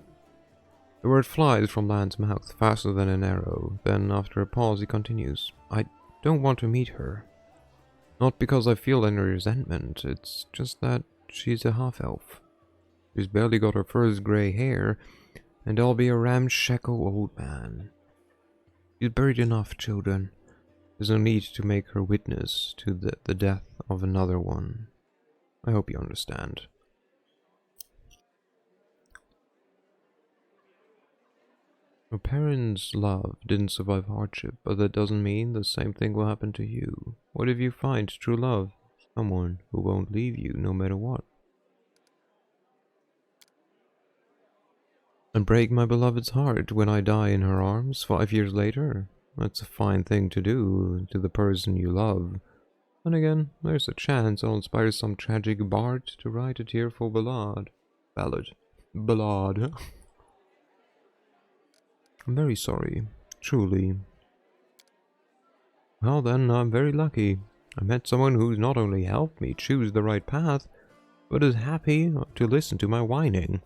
The word flies from Lan's mouth faster than an arrow. Then, after a pause, he continues. I don't want to meet her. Not because I feel any resentment, it's just that she's a half-elf. She's barely got her first grey hair, and I'll be a ramshackle old man. She's buried enough children. There's no need to make her witness to the death of another one. I hope you understand. Your parents' love didn't survive hardship, but that doesn't mean the same thing will happen to you. What if you find true love? Someone who won't leave you no matter what. And break my beloved's heart when I die in her arms 5 years later? That's a fine thing to do to the person you love. And again, there's a chance I'll inspire some tragic bard to write a tearful ballad. Ballad. I'm very sorry, truly. Well then, I'm very lucky. I met someone who's not only helped me choose the right path, but is happy to listen to my whining.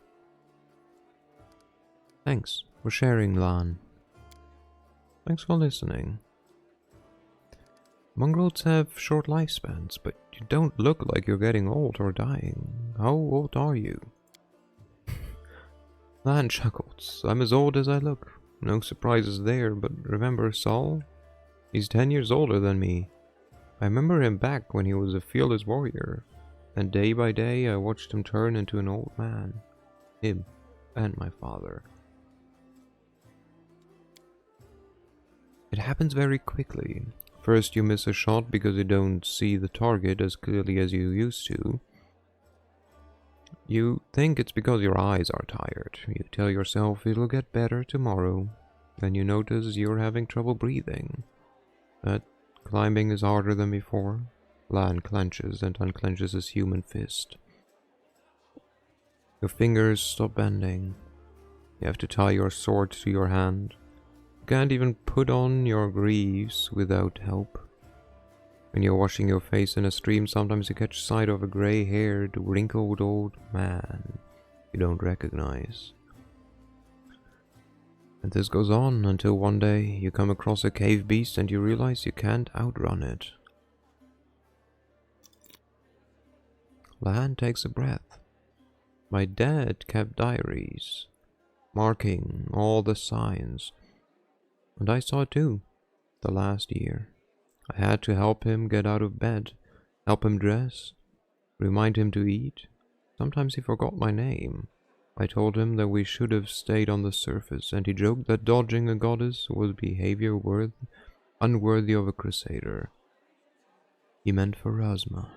Thanks for sharing, Lan. Thanks for listening. Mongrels have short lifespans, but you don't look like you're getting old or dying. How old are you? Lan chuckles. I'm as old as I look. No surprises there, but remember Saul? He's 10 years older than me. I remember him back when he was a fearless warrior, and day by day I watched him turn into an old man. Him and my father. It happens very quickly. First you miss a shot because you don't see the target as clearly as you used to. You think it's because your eyes are tired. You tell yourself it'll get better tomorrow. Then you notice you're having trouble breathing. That climbing is harder than before. Lan clenches and unclenches his human fist. Your fingers stop bending. You have to tie your sword to your hand. You can't even put on your greaves without help. When you're washing your face in a stream, sometimes you catch sight of a grey-haired, wrinkled old man you don't recognize. And this goes on until one day you come across a cave beast and you realize you can't outrun it. Lan takes a breath. My dad kept diaries, marking all the signs. And I saw it too, the last year. I had to help him get out of bed, help him dress, remind him to eat. Sometimes he forgot my name. I told him that we should have stayed on the surface, and he joked that dodging a goddess was behavior unworthy of a crusader. He meant Pharasma.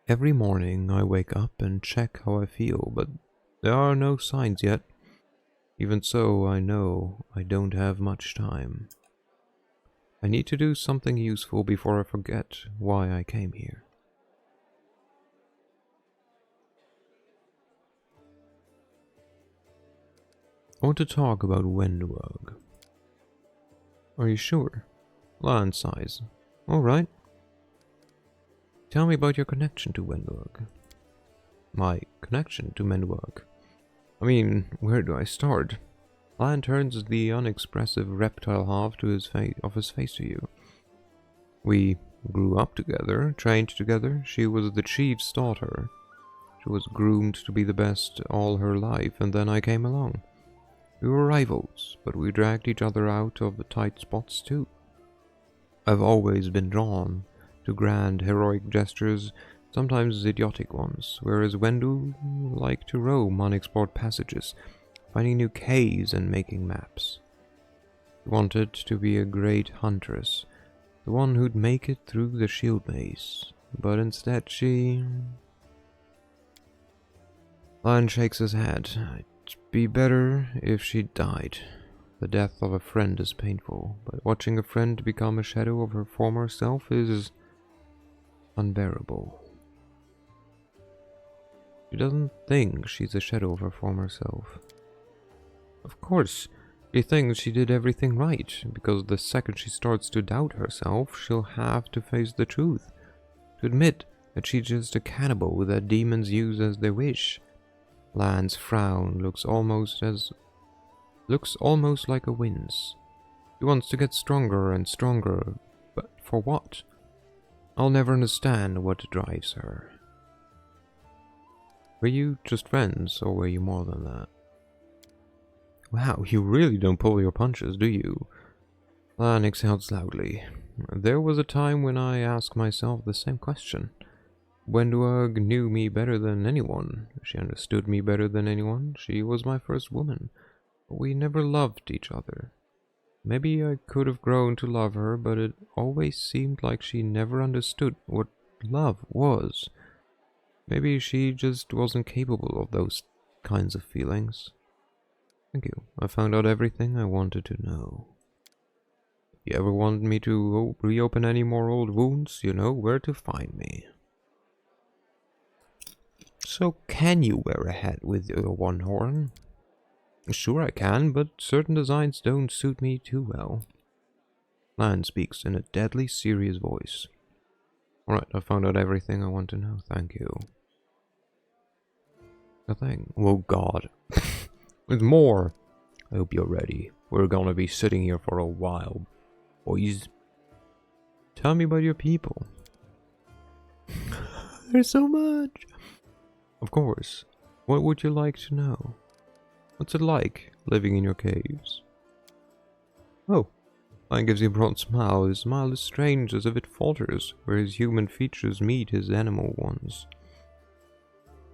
Every morning I wake up and check how I feel, but there are no signs yet. Even so, I know I don't have much time. I need to do something useful before I forget why I came here. I want to talk about Wendwag. Are you sure? Lan sighs. Alright. Tell me about your connection to Wendwag. My connection to Wendwag? I mean, where do I start? Lan turns the unexpressive reptile half to his face to you. We grew up together, trained together. She was the chief's daughter. She was groomed to be the best all her life, and then I came along. We were rivals, but we dragged each other out of the tight spots too. I've always been drawn to grand, heroic gestures, sometimes idiotic ones, whereas Wendu liked to roam unexplored passages, finding new caves and making maps. She wanted to be a great huntress, the one who'd make it through the shield maze, but instead she... Lan shakes his head. It'd be better if she died. The death of a friend is painful, but watching a friend become a shadow of her former self is unbearable. She doesn't think she's a shadow of her former self. Of course, she thinks she did everything right, because the second she starts to doubt herself, she'll have to face the truth, to admit that she's just a cannibal that demons use as they wish. Lan's frown looks almost like a wince. He wants to get stronger and stronger, but for what? I'll never understand what drives her. Were you just friends, or were you more than that? Wow, you really don't pull your punches, do you? Lan exhales loudly. There was a time when I asked myself the same question. Wendwag knew me better than anyone. She understood me better than anyone. She was my first woman. But we never loved each other. Maybe I could have grown to love her, but it always seemed like she never understood what love was. Maybe she just wasn't capable of those kinds of feelings. Thank you. I found out everything I wanted to know. If you ever want me to reopen any more old wounds, you know where to find me. So can you wear a hat with your one horn? Sure I can, but certain designs don't suit me too well. Lan speaks in a deadly serious voice. Alright, I found out everything I want to know, thank you. A thing. Oh god. There's more! I hope you're ready. We're gonna be sitting here for a while, boys. Tell me about your people. There's so much! Of course. What would you like to know? What's it like, living in your caves? Oh, Lion gives you a broad smile. His smile is strange, as if it falters, where his human features meet his animal ones.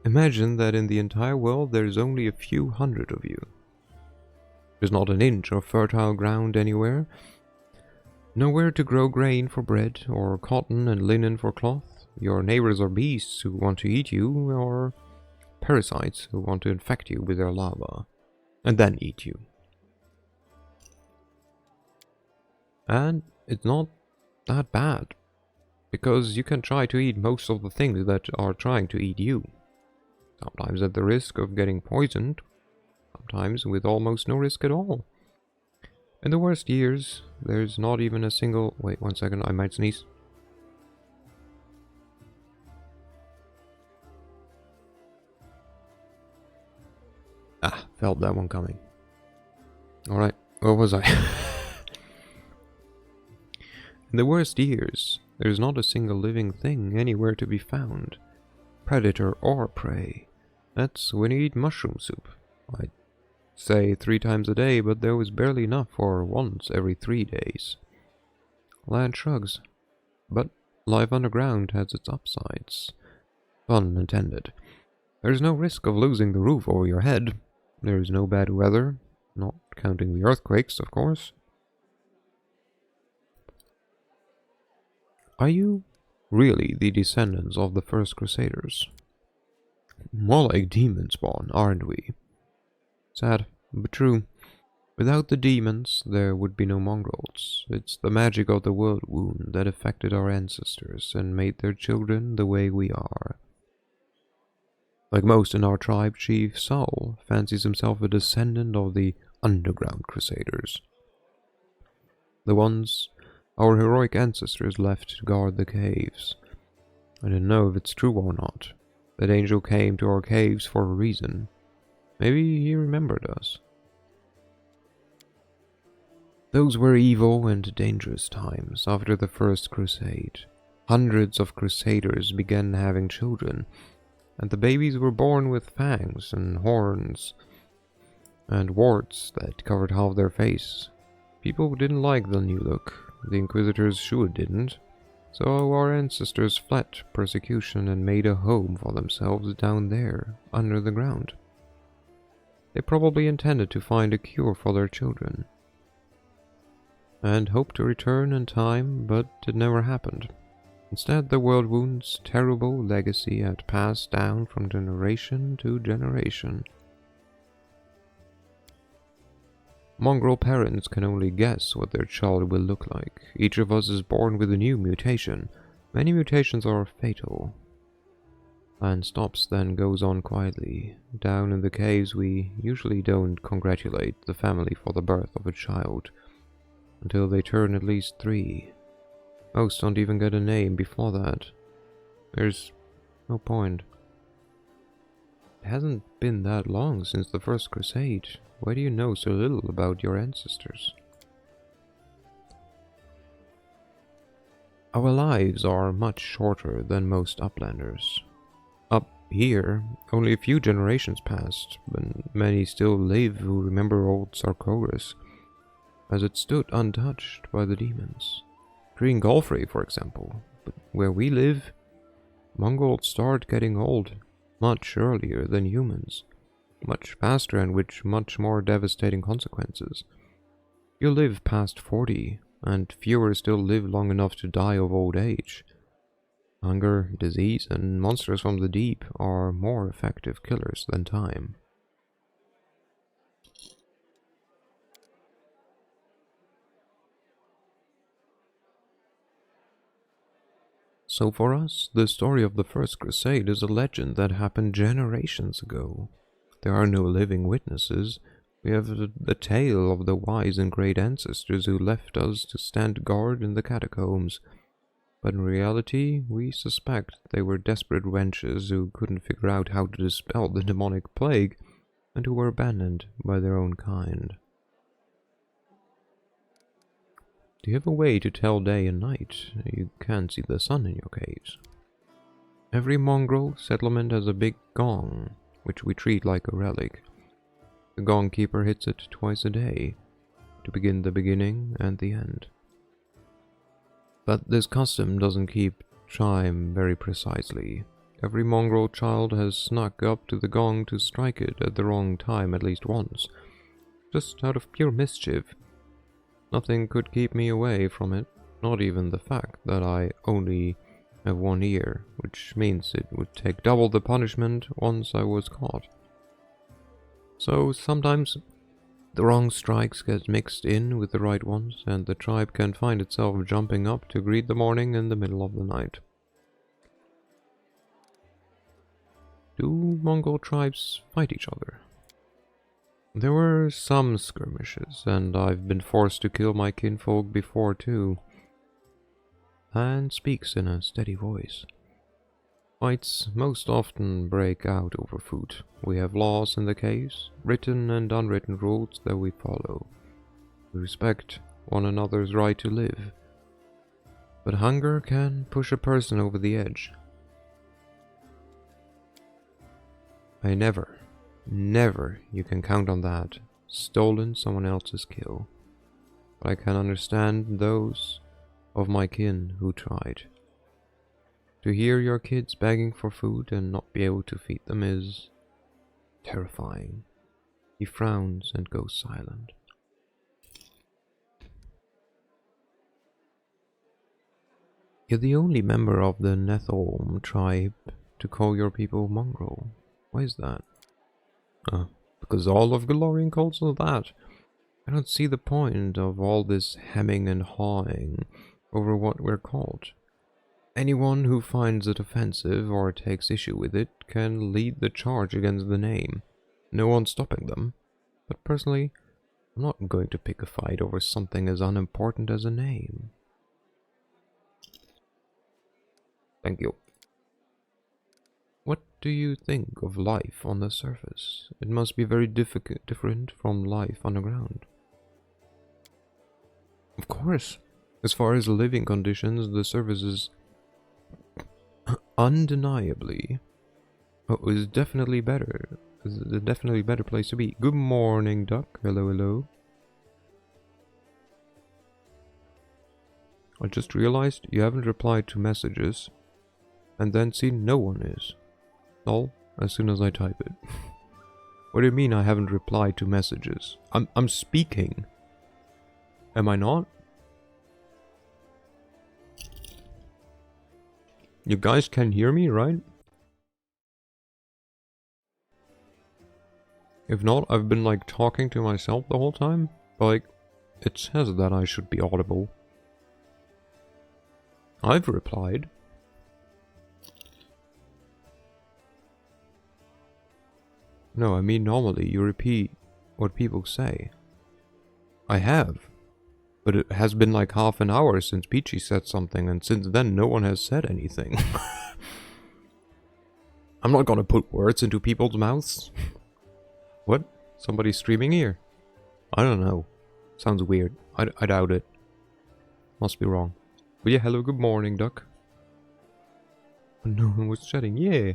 Imagine that in the entire world there is only a few hundred of you. There's not an inch of fertile ground anywhere. Nowhere to grow grain for bread, or cotton and linen for cloth. Your neighbors are beasts who want to eat you, or parasites who want to infect you with their larvae, and then eat you. And it's not that bad, because you can try to eat most of the things that are trying to eat you. Sometimes at the risk of getting poisoned, sometimes with almost no risk at all. In the worst years, there's not even a single... Wait, 1 second, I might sneeze. Ah, felt that one coming. Alright, where was I? In the worst years, there's not a single living thing anywhere to be found. Predator or prey. That's when you eat mushroom soup. I'd say 3 times a day, but there was barely enough for once every 3 days. Land shrugs. But life underground has its upsides. Pun intended. There's no risk of losing the roof over your head. There's no bad weather, not counting the earthquakes, of course. Are you really the descendants of the first Crusaders? More like demon spawn, aren't we? Sad, but true. Without the demons, there would be no mongrels. It's the magic of the world wound that affected our ancestors and made their children the way we are. Like most in our tribe, Chief Saul fancies himself a descendant of the underground Crusaders. The ones our heroic ancestors left to guard the caves. I don't know if it's true or not. That angel came to our caves for a reason. Maybe he remembered us. Those were evil and dangerous times after the First Crusade. Hundreds of crusaders began having children, and the babies were born with fangs and horns and warts that covered half their face. People didn't like the new look. The Inquisitors sure didn't. So our ancestors fled persecution and made a home for themselves down there, under the ground. They probably intended to find a cure for their children, and hoped to return in time, but it never happened. Instead, the world wound's terrible legacy had passed down from generation to generation. Mongrel parents can only guess what their child will look like. Each of us is born with a new mutation. Many mutations are fatal. And stops, then goes on quietly. Down in the caves, we usually don't congratulate the family for the birth of a child until they turn at least 3. Most don't even get a name before that. There's no point. It hasn't been that long since the First Crusade. Why do you know so little about your ancestors? Our lives are much shorter than most uplanders. Up here, only a few generations passed, but many still live who remember old Sarkoris, as it stood untouched by the demons. Treating Golfrey, for example. But where we live, Mongols start getting old much earlier than humans. Much faster and with much more devastating consequences. You live past 40, and fewer still live long enough to die of old age. Hunger, disease, and monsters from the deep are more effective killers than time. So for us, the story of the First Crusade is a legend that happened generations ago. There are no living witnesses. We have the tale of the wise and great ancestors who left us to stand guard in the catacombs. But in reality, we suspect they were desperate wretches who couldn't figure out how to dispel the demonic plague, and who were abandoned by their own kind. Do you have a way to tell day and night? You can't see the sun in your caves. Every mongrel settlement has a big gong. which we treat like a relic. The gong keeper hits it twice a day, to begin the beginning and the end. But this custom doesn't keep chime very precisely. Every mongrel child has snuck up to the gong to strike it at the wrong time at least once, just out of pure mischief. Nothing could keep me away from it, not even the fact that I only have one ear, which means it would take double the punishment once I was caught. So sometimes the wrong strikes get mixed in with the right ones, and the tribe can find itself jumping up to greet the morning in the middle of the night. Do Mongol tribes fight each other? There were some skirmishes, and I've been forced to kill my kinfolk before too. Han speaks in a steady voice. Fights most often break out over food. We have laws in the case, written and unwritten rules that we follow. We respect one another's right to live. But hunger can push a person over the edge. I never, you can count on that, stolen someone else's kill. But I can understand those of my kin who tried. To hear your kids begging for food and not be able to feed them is terrifying. He frowns and goes silent. You're the only member of the Netholm tribe to call your people mongrel. Why is that? Because all of Galorian calls are that. I don't see the point of all this hemming and hawing over what we're called. Anyone who finds it offensive or takes issue with it can lead the charge against the name. No one's stopping them. But personally, I'm not going to pick a fight over something as unimportant as a name. Thank you. What do you think of life on the surface? It must be very different from life underground. Of course. As far as living conditions, the surface is undeniably is definitely better. Is a definitely better place to be. Good morning, duck. Hello, hello. I just realized you haven't replied to messages, and then see no one is. All as soon as I type it. What do you mean I haven't replied to messages? I'm speaking. Am I not? You guys can hear me, right? If not, I've been like talking to myself the whole time. But like, it says that I should be audible. I've replied. No, I mean normally you repeat what people say. I have. But it has been like half an hour since Peachy said something, and since then no one has said anything. I'm not gonna put words into people's mouths. What? Somebody streaming here? I don't know. Sounds weird. I doubt it. Must be wrong. But yeah, hello, good morning, duck. No one was chatting, yeah.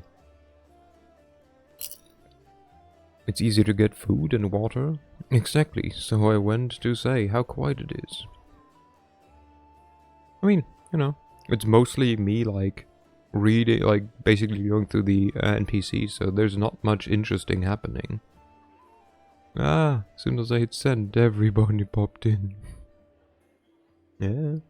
It's easy to get food and water. Exactly, so I went to say how quiet it is. I mean, you know, it's mostly me, like, reading, like, basically going through the NPCs, so there's not much interesting happening. Ah, as soon as I hit send, everybody popped in. Yeah.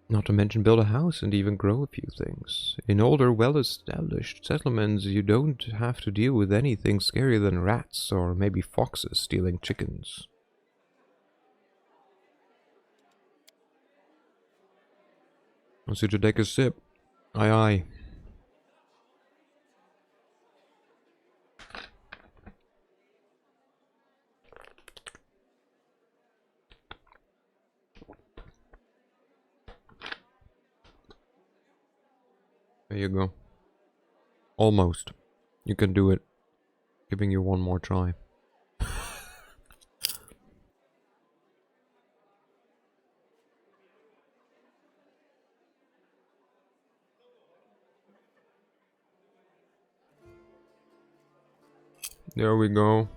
Not to mention build a house and even grow a few things. In older, well-established settlements, you don't have to deal with anything scarier than rats or maybe foxes stealing chickens. Wants you to take a sip. Aye aye. There you go. Almost. You can do it. Giving you one more try. There we go.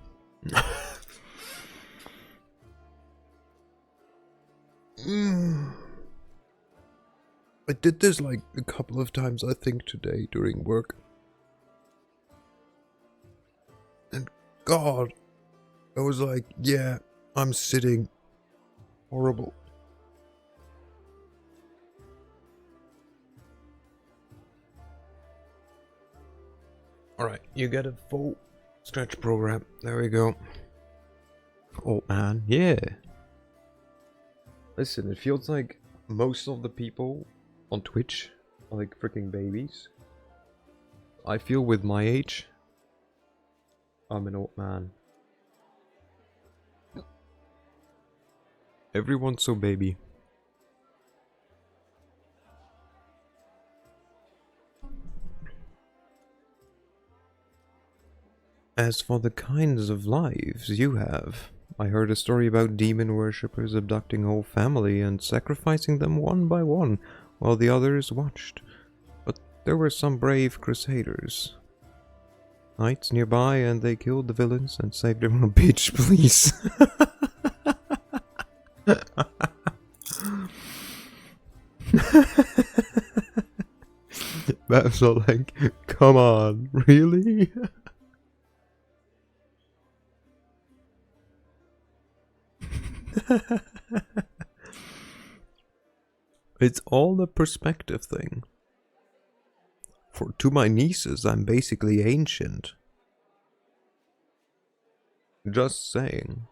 I did this like a couple of times, I think, today during work. And God, I was like, yeah, I'm sitting. Horrible. Alright, you get a full stretch program. There we go. Oh man, yeah. Listen, it feels like most of the people on Twitch are like freaking babies. I feel with my age, I'm an old man. Everyone's so baby. As for the kinds of lives you have, I heard a story about demon worshippers abducting whole family and sacrificing them one by one while the others watched. But there were some brave crusaders. Knights nearby and they killed the villains and saved them. Bitch, please. That's all like, come on, really? It's all a perspective thing. To my nieces, I'm basically ancient. Just saying.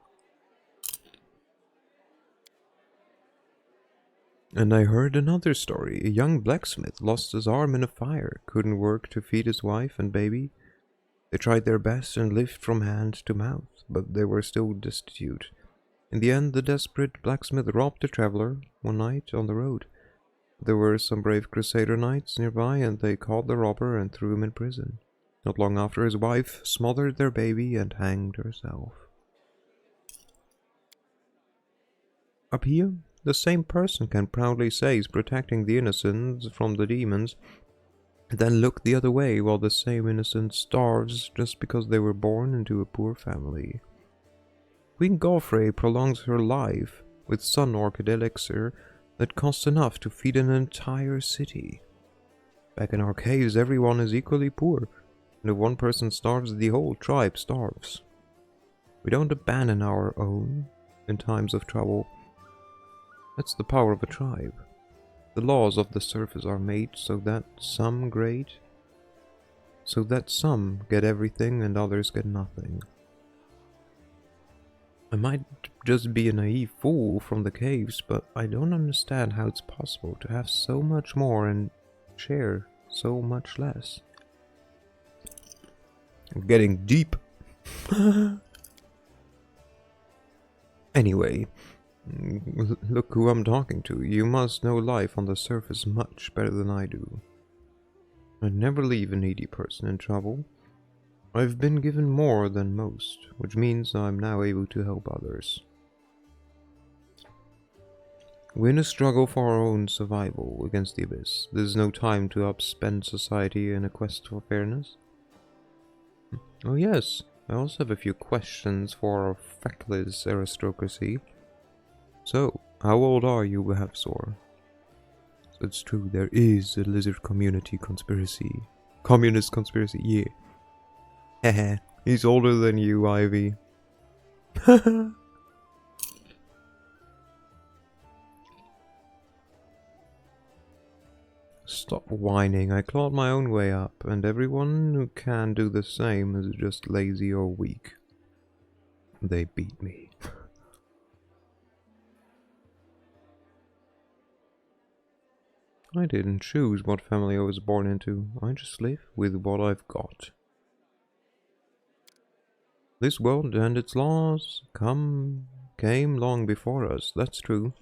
And I heard another story. A young blacksmith lost his arm in a fire, couldn't work to feed his wife and baby. They tried their best and lived from hand to mouth, but they were still destitute. In the end, the desperate blacksmith robbed a traveler one night on the road. There were some brave crusader knights nearby, and they caught the robber and threw him in prison. Not long after, his wife smothered their baby and hanged herself. Up here, the same person can proudly say he's protecting the innocents from the demons, then look the other way while the same innocent starves just because they were born into a poor family. Queen Gofrey prolongs her life with sun orchid elixir that costs enough to feed an entire city. Back in our caves, everyone is equally poor, and if one person starves, the whole tribe starves. We don't abandon our own in times of trouble. That's the power of a tribe. The laws of the surface are made so that some get everything and others get nothing. I might just be a naive fool from the caves, but I don't understand how it's possible to have so much more and share so much less. I'm getting deep. Anyway, look who I'm talking to. You must know life on the surface much better than I do. I'd never leave a needy person in trouble. I've been given more than most, which means I'm now able to help others. We're in a struggle for our own survival against the abyss. There's no time to upspend society in a quest for fairness. Oh yes, I also have a few questions for our feckless aristocracy. So, how old are you, Habsor? It's true, there is a lizard community conspiracy. Communist conspiracy, yeah. Heh, he's older than you, Ivy. Stop whining, I clawed my own way up, and everyone who can do the same is just lazy or weak. They beat me. I didn't choose what family I was born into, I just live with what I've got. This world and its laws came long before us, that's true.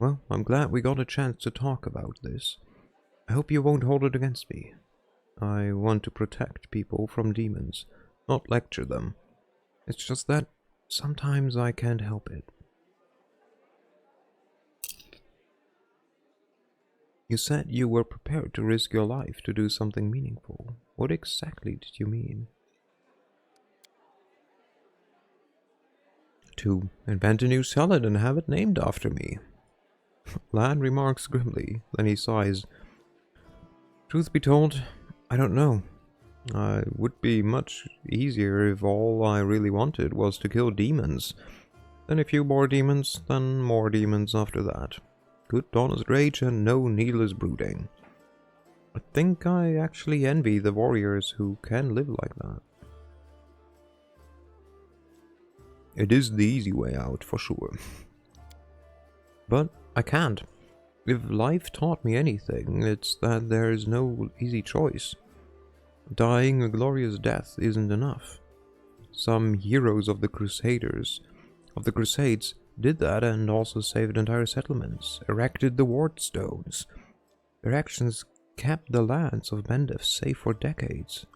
Well, I'm glad we got a chance to talk about this. I hope you won't hold it against me. I want to protect people from demons, not lecture them. It's just that sometimes I can't help it. You said you were prepared to risk your life to do something meaningful. What exactly did you mean? to invent a new salad and have it named after me. Lan remarks grimly, then he sighs. Truth be told, I don't know. It would be much easier if all I really wanted was to kill demons. Then a few more demons, then more demons after that. Good honest rage and no needless brooding. I think I actually envy the warriors who can live like that. It is the easy way out, for sure. But I can't. If life taught me anything, it's that there is no easy choice. Dying a glorious death isn't enough. Some heroes of the Crusades did that and also saved entire settlements, erected the ward stones. Their actions kept the lands of Mendef safe for decades.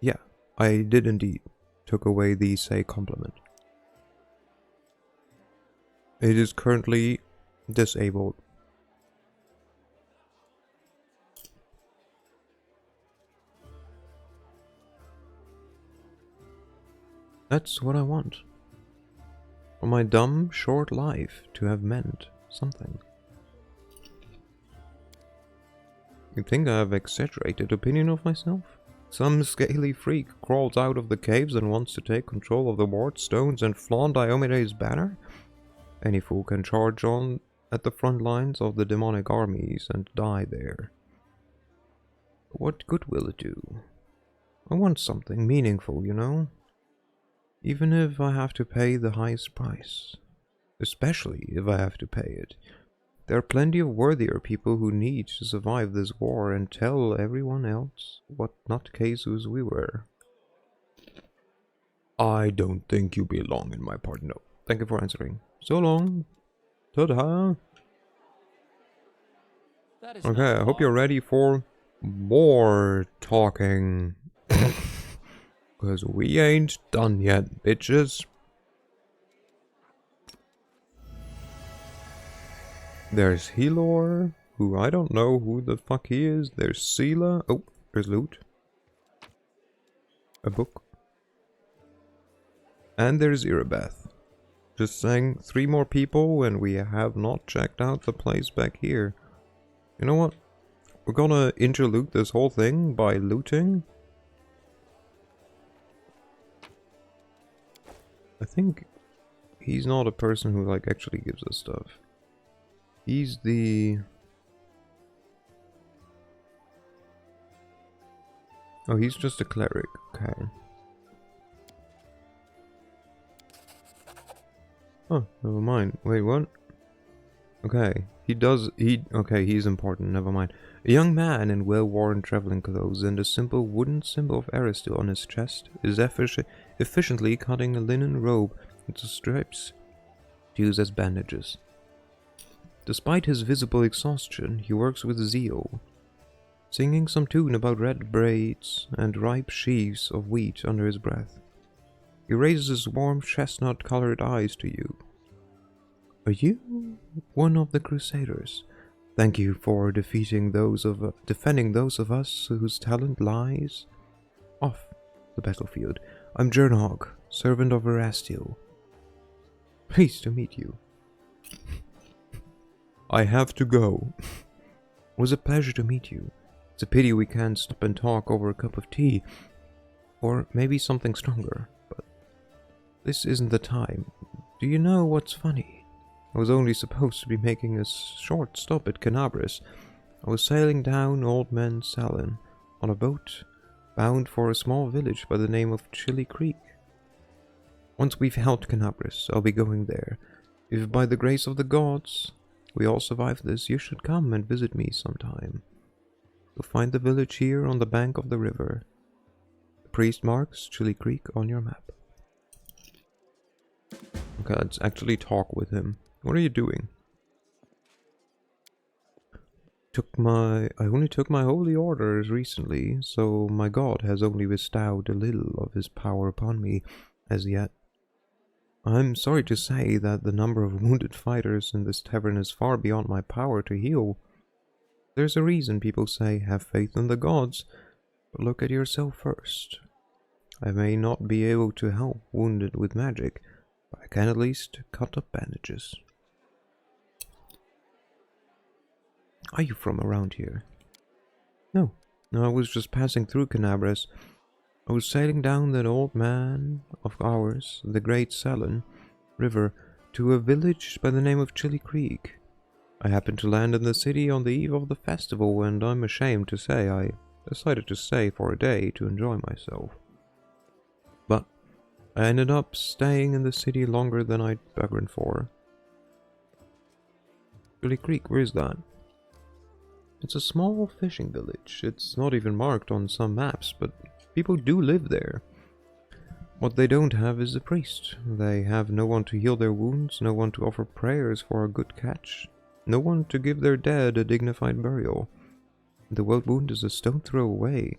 Yeah, I did indeed. Took away the say compliment. It is currently disabled. That's what I want. For my dumb, short life to have meant something. You think I have exaggerated opinion of myself? Some scaly freak crawls out of the caves and wants to take control of the ward stones and flaunt Diomede's banner? Any fool can charge on at the front lines of the demonic armies and die there. What good will it do? I want something meaningful, you know? Even if I have to pay the highest price. Especially if I have to pay it. There are plenty of worthier people who need to survive this war and tell everyone else what nutcases we were. I don't think you belong in my party. No. Thank you for answering. So long. Ta-da. Okay, I hope you're ready for more talking. Because we ain't done yet, bitches. There's Helor, who I don't know who the fuck he is. There's Sela. Oh, there's loot. A book. And there's Irabeth. Just saying, 3 more people and we have not checked out the place back here. You know what? We're gonna interlude this whole thing by looting. I think he's not a person who like actually gives us stuff. He's the... Oh, he's just a cleric. Okay. Oh, never mind. Wait, what? Okay, okay, he's important, never mind. A young man in well-worn traveling clothes and a simple wooden symbol of Aristil on his chest is efficiently cutting a linen robe into strips to use as bandages. Despite his visible exhaustion, he works with zeal, singing some tune about red braids and ripe sheaves of wheat under his breath. He raises his warm chestnut-colored eyes to you. Are you one of the Crusaders? Thank you for defending those of us whose talent lies off the battlefield. I'm Jernhog, servant of Erastil. Pleased to meet you. I have to go. It was a pleasure to meet you. It's a pity we can't stop and talk over a cup of tea. Or maybe something stronger, but this isn't the time. Do you know what's funny? I was only supposed to be making a short stop at Canabris. I was sailing down Old Man Salin on a boat bound for a small village by the name of Chili Creek. Once we've held Canabris, I'll be going there. If by the grace of the gods we all survive this, you should come and visit me sometime. You'll find the village here on the bank of the river. The priest marks Chili Creek on your map. Okay, let's actually talk with him. What are you doing? I only took my holy orders recently, so my god has only bestowed a little of his power upon me as yet. I'm sorry to say that the number of wounded fighters in this tavern is far beyond my power to heal. There's a reason people say have faith in the gods, but look at yourself first. I may not be able to help wounded with magic, but I can at least cut up bandages. Are you from around here? No, I was just passing through Canabras. I was sailing down that old man of ours, the Great Salon River, to a village by the name of Chilly Creek. I happened to land in the city on the eve of the festival, and I'm ashamed to say I decided to stay for a day to enjoy myself. But I ended up staying in the city longer than I'd bargained for. Chilly Creek, where is that? It's a small fishing village. It's not even marked on some maps, but people do live there. What they don't have is a priest. They have no one to heal their wounds, no one to offer prayers for a good catch, no one to give their dead a dignified burial. The world wound is a stone throw away.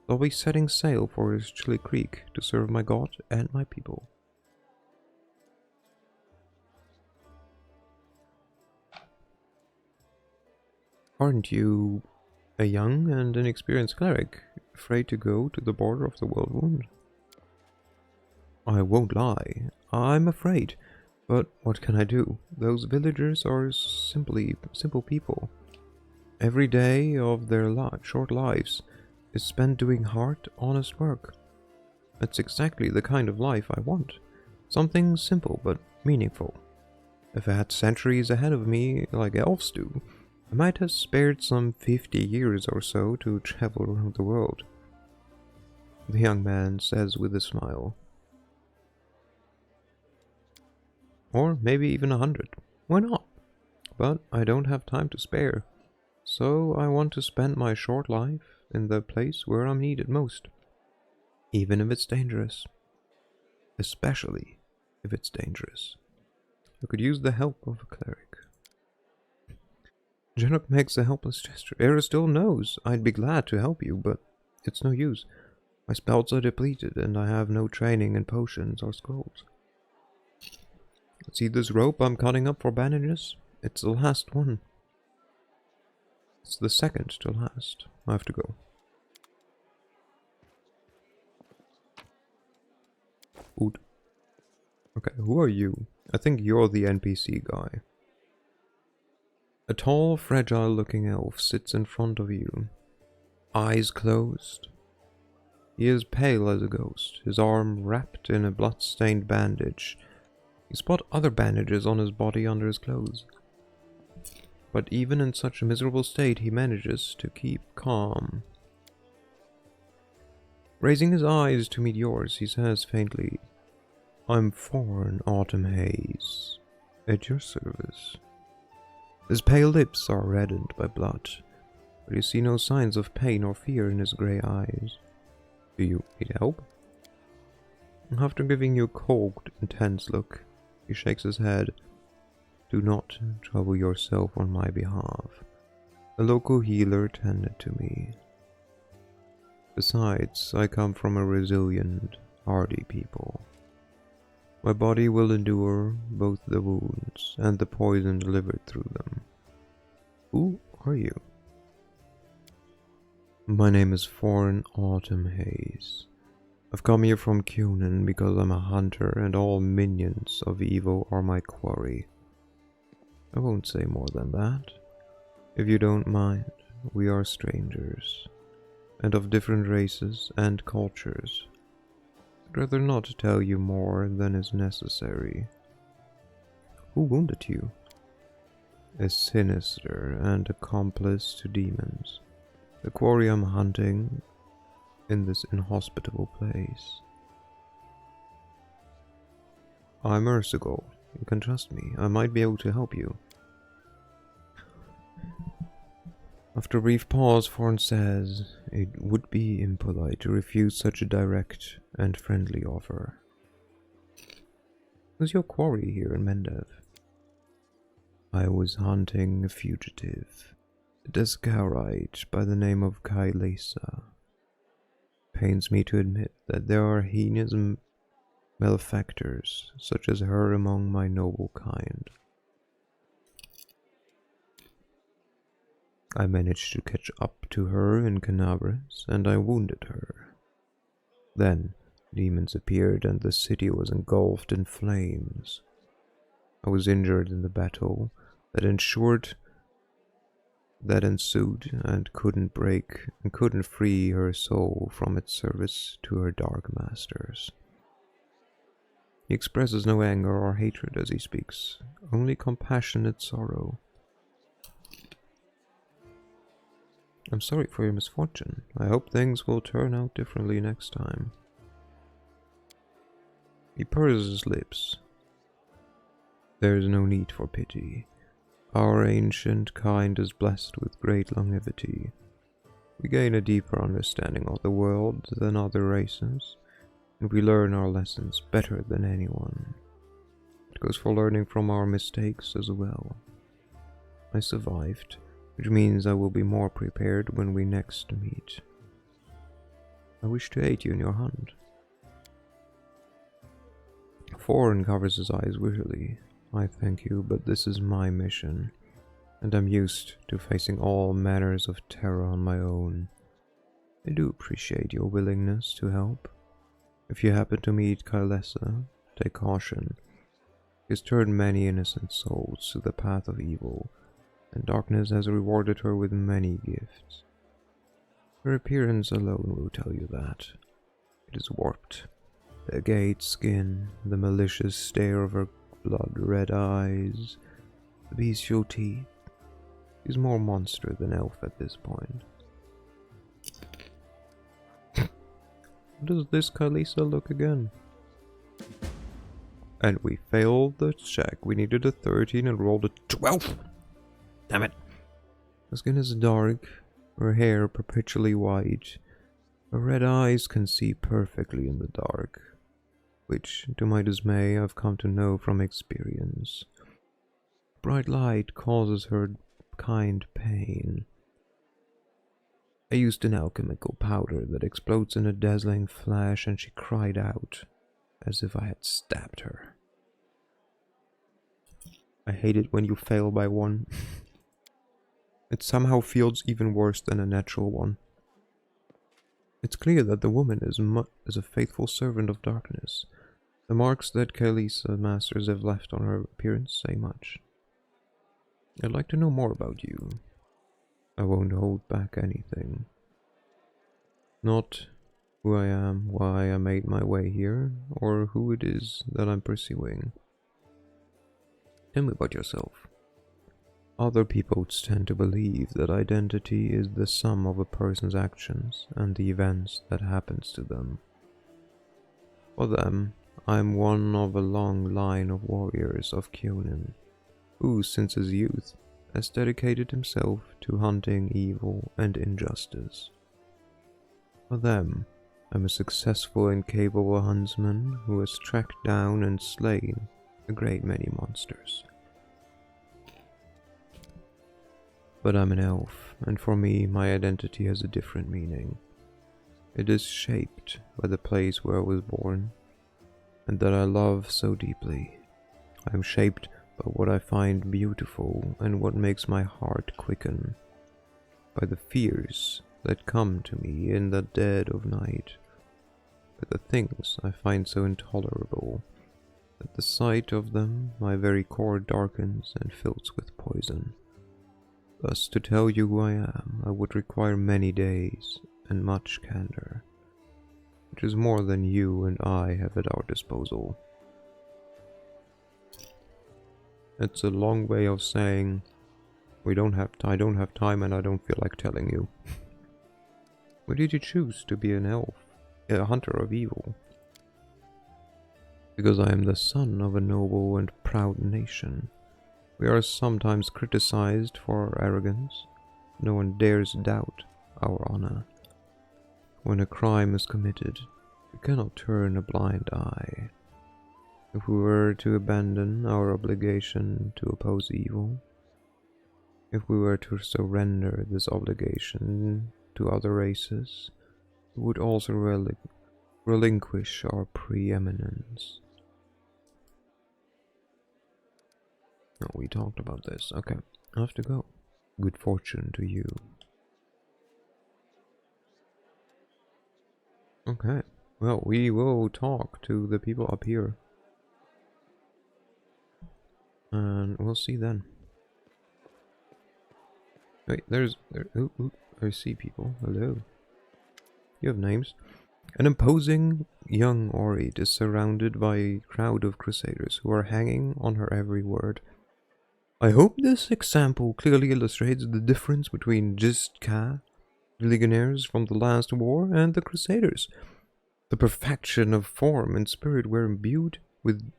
I'll be setting sail for his Chilly Creek to serve my god and my people. Aren't you a young and inexperienced cleric, afraid to go to the border of the world wound? I won't lie, I'm afraid, but what can I do? Those villagers are simple people. Every day of their short lives is spent doing hard, honest work. That's exactly the kind of life I want. Something simple but meaningful. If I had centuries ahead of me like elves do, I might have spared some 50 years or so to travel around the world. The young man says with a smile. Or maybe even 100. Why not? But I don't have time to spare. So I want to spend my short life in the place where I'm needed most. Even if it's dangerous. Especially if it's dangerous. I could use the help of a cleric. Januk makes a helpless gesture. Aristil knows I'd be glad to help you, but it's no use. My spells are depleted, and I have no training in potions or scrolls. See this rope I'm cutting up for bandages? It's the last one. It's the second to last. I have to go. Food. Okay, who are you? I think you're the NPC guy. A tall, fragile-looking elf sits in front of you, eyes closed. He is pale as a ghost, his arm wrapped in a blood-stained bandage. You spot other bandages on his body under his clothes. But even in such a miserable state, he manages to keep calm. Raising his eyes to meet yours, he says faintly, "I'm Foreign Autumn Haze, at your service." His pale lips are reddened by blood, but you see no signs of pain or fear in his grey eyes. Do you need help? After giving you a cold, intense look, he shakes his head. Do not trouble yourself on my behalf. A local healer tended to me. Besides, I come from a resilient, hardy people. My body will endure both the wounds and the poison delivered through them. Who are you? My name is Foreign Autumn Haze. I've come here from Cunin because I'm a hunter and all minions of evil are my quarry. I won't say more than that. If you don't mind, we are strangers, and of different races and cultures. I'd rather not tell you more than is necessary. Who wounded you? A sinister and accomplice to demons. The quarry I'm hunting in this inhospitable place. I'm Ursigal. You can trust me. I might be able to help you. After a brief pause, Forn says, it would be impolite to refuse such a direct and friendly offer. Who's your quarry here in Mendev? I was hunting a fugitive, a Descarite by the name of Kailesa. Pains me to admit that there are heinous malefactors such as her among my noble kind. I managed to catch up to her in Canabras, and I wounded her. Then Demons appeared and the city was engulfed in flames. I was injured in the battle that ensued that ensued and couldn't free her soul from its service to her dark masters. He expresses no anger or hatred as he speaks, only compassionate sorrow. I'm sorry for your misfortune. I hope things will turn out differently next time. He purses his lips. There is no need for pity. Our ancient kind is blessed with great longevity. We gain a deeper understanding of the world than other races, and we learn our lessons better than anyone. It goes for learning from our mistakes as well. I survived, which means I will be more prepared when we next meet. I wish to aid you in your hunt. Foreign covers his eyes wearily. I thank you, but this is my mission, and I'm used to facing all manners of terror on my own. I do appreciate your willingness to help. If you happen to meet Kylesa, take caution. She has turned many innocent souls to the path of evil, and darkness has rewarded her with many gifts. Her appearance alone will tell you that. It is warped. The agate skin, the malicious stare of her blood-red eyes, the bestial teeth. She's more monster than elf at this point. Does this Kylesa look again? And we failed the check. We needed a 13 and rolled a 12. Damn it. Her skin is dark, her hair perpetually white. Her red eyes can see perfectly in the dark, which, to my dismay, I've come to know from experience. Bright light causes her kind pain. I used an alchemical powder that explodes in a dazzling flash, and she cried out, as if I had stabbed her. I hate it when you fail by one. It somehow feels even worse than a natural one. It's clear that the woman is a faithful servant of darkness. The marks that Kylesa masters have left on her appearance say much. I'd like to know more about you. I won't hold back anything. Not who I am, why I made my way here, or who it is that I'm pursuing. Tell me about yourself. Other people tend to believe that identity is the sum of a person's actions and the events that happens to them. For them, I am one of a long line of warriors of Kyonin, who, since his youth, has dedicated himself to hunting evil and injustice. For them, I am a successful and capable huntsman who has tracked down and slain a great many monsters. But I'm an elf, and for me, my identity has a different meaning. It is shaped by the place where I was born, and that I love so deeply. I am shaped by what I find beautiful and what makes my heart quicken, by the fears that come to me in the dead of night, by the things I find so intolerable that the sight of them my very core darkens and fills with poison. Thus, to tell you who I am, I would require many days and much candor, which is more than you and I have at our disposal. It's a long way of saying, I don't have time and I don't feel like telling you. Why did you choose to be an elf, a hunter of evil? Because I am the son of a noble and proud nation. We are sometimes criticized for our arrogance. No one dares doubt our honor. When a crime is committed, we cannot turn a blind eye. If we were to abandon our obligation to oppose evil, if we were to surrender this obligation to other races, we would also relinquish our preeminence. Oh, we talked about this. Okay, I have to go. Good fortune to you. Okay, Well, we will talk to the people up here. And we'll see then. Wait, ooh, I see people. Hello. You have names. An imposing young Orreid is surrounded by a crowd of crusaders who are hanging on her every word. I hope this example clearly illustrates the difference between Jistka, the legionnaires from the last war, and the crusaders. The perfection of form and spirit were imbued with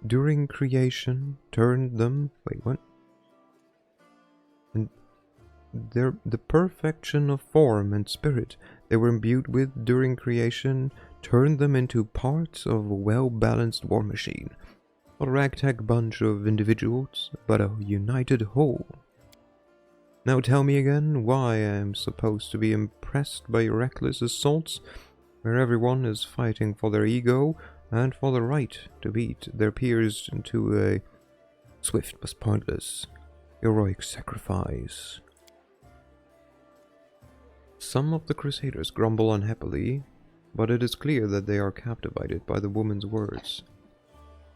during creation, turned them... Wait, what? And the perfection of form and spirit they were imbued with during creation turned them into parts of a well-balanced war machine. Not a ragtag bunch of individuals, but a united whole. Now tell me again why I am supposed to be impressed by your reckless assaults, where everyone is fighting for their ego and for the right to beat their peers into a swift but pointless, heroic sacrifice. Some of the crusaders grumble unhappily, but it is clear that they are captivated by the woman's words.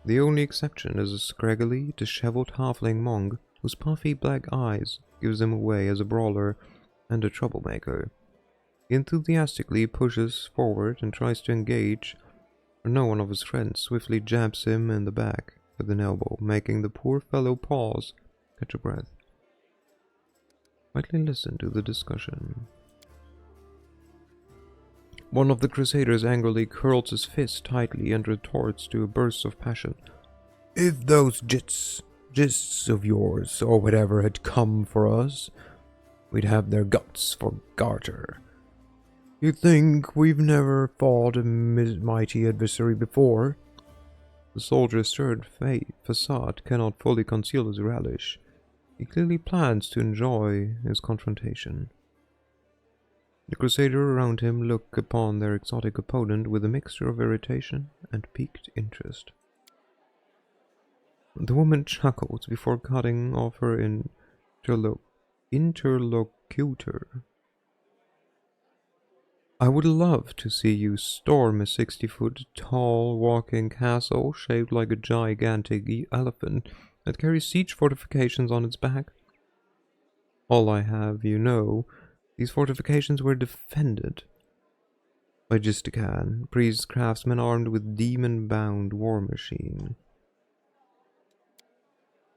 The only exception is a scraggly, disheveled halfling monk whose puffy black eyes gives him away as a brawler and a troublemaker. He enthusiastically pushes forward and tries to engage, but no one of his friends swiftly jabs him in the back with an elbow, making the poor fellow pause, catch a breath. Quietly listen to the discussion. One of the crusaders angrily curls his fist tightly and retorts to a burst of passion. If those gists of yours, or whatever, had come for us, we'd have their guts for garter. You think we've never fought a mighty adversary before? The soldier's stern facade cannot fully conceal his relish. He clearly plans to enjoy his confrontation. The crusader around him look upon their exotic opponent with a mixture of irritation and piqued interest. The woman chuckles before cutting off her interlocutor. I would love to see you storm a 60-foot tall walking castle shaped like a gigantic elephant that carries siege fortifications on its back. All I have, you know, these fortifications were defended by Jistikan, priest craftsmen armed with demon-bound war machine.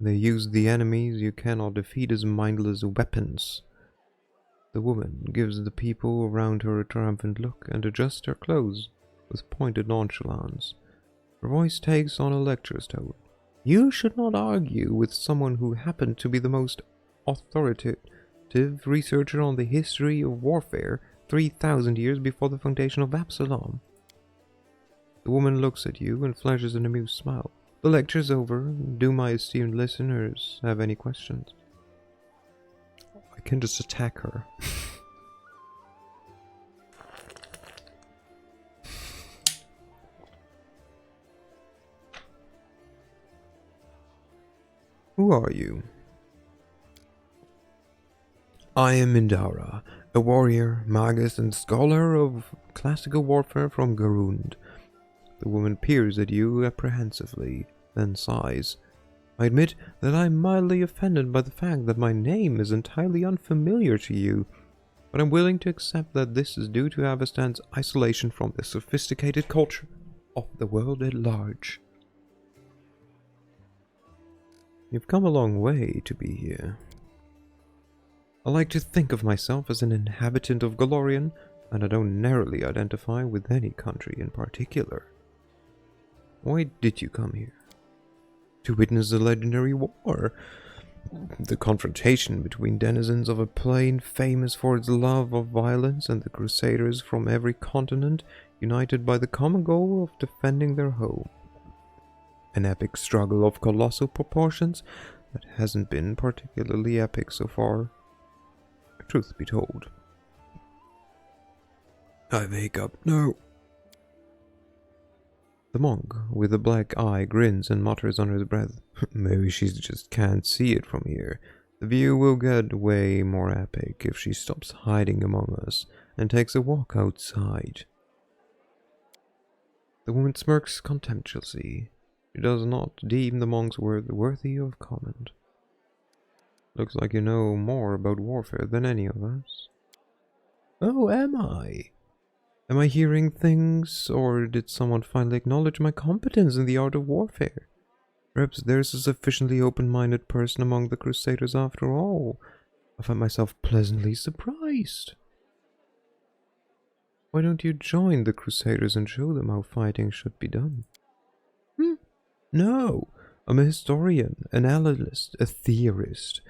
They use the enemies you cannot defeat as mindless weapons. The woman gives the people around her a triumphant look and adjusts her clothes with pointed nonchalance. Her voice takes on a lecture's tone. You should not argue with someone who happened to be the most authoritative researcher on the history of warfare 3,000 years before the foundation of Absalom. The woman looks at you and flashes an amused smile. The lecture's over. Do my esteemed listeners have any questions? I can just attack her. Who are you? I am Mindara, a warrior, magus, and scholar of classical warfare from Garund. The woman peers at you apprehensively, then sighs. I admit that I am mildly offended by the fact that my name is entirely unfamiliar to you, but I'm willing to accept that this is due to Avastan's isolation from the sophisticated culture of the world at large. You've come a long way to be here. I like to think of myself as an inhabitant of Golorion, and I don't narrowly identify with any country in particular. Why did you come here? To witness the legendary war. The confrontation between denizens of a plain famous for its love of violence and the crusaders from every continent united by the common goal of defending their home. An epic struggle of colossal proportions that hasn't been particularly epic so far. Truth be told. I wake up now. The monk with the black eye grins and mutters under his breath. Maybe she just can't see it from here. The view will get way more epic if she stops hiding among us and takes a walk outside. The woman smirks contemptuously. She does not deem the monk's word worthy of comment. Looks like you know more about warfare than any of us. Oh, am I? Am I hearing things, or did someone finally acknowledge my competence in the art of warfare? Perhaps there's a sufficiently open-minded person among the Crusaders after all. I find myself pleasantly surprised. Why don't you join the Crusaders and show them how fighting should be done? No, I'm a historian, an analyst, a theorist.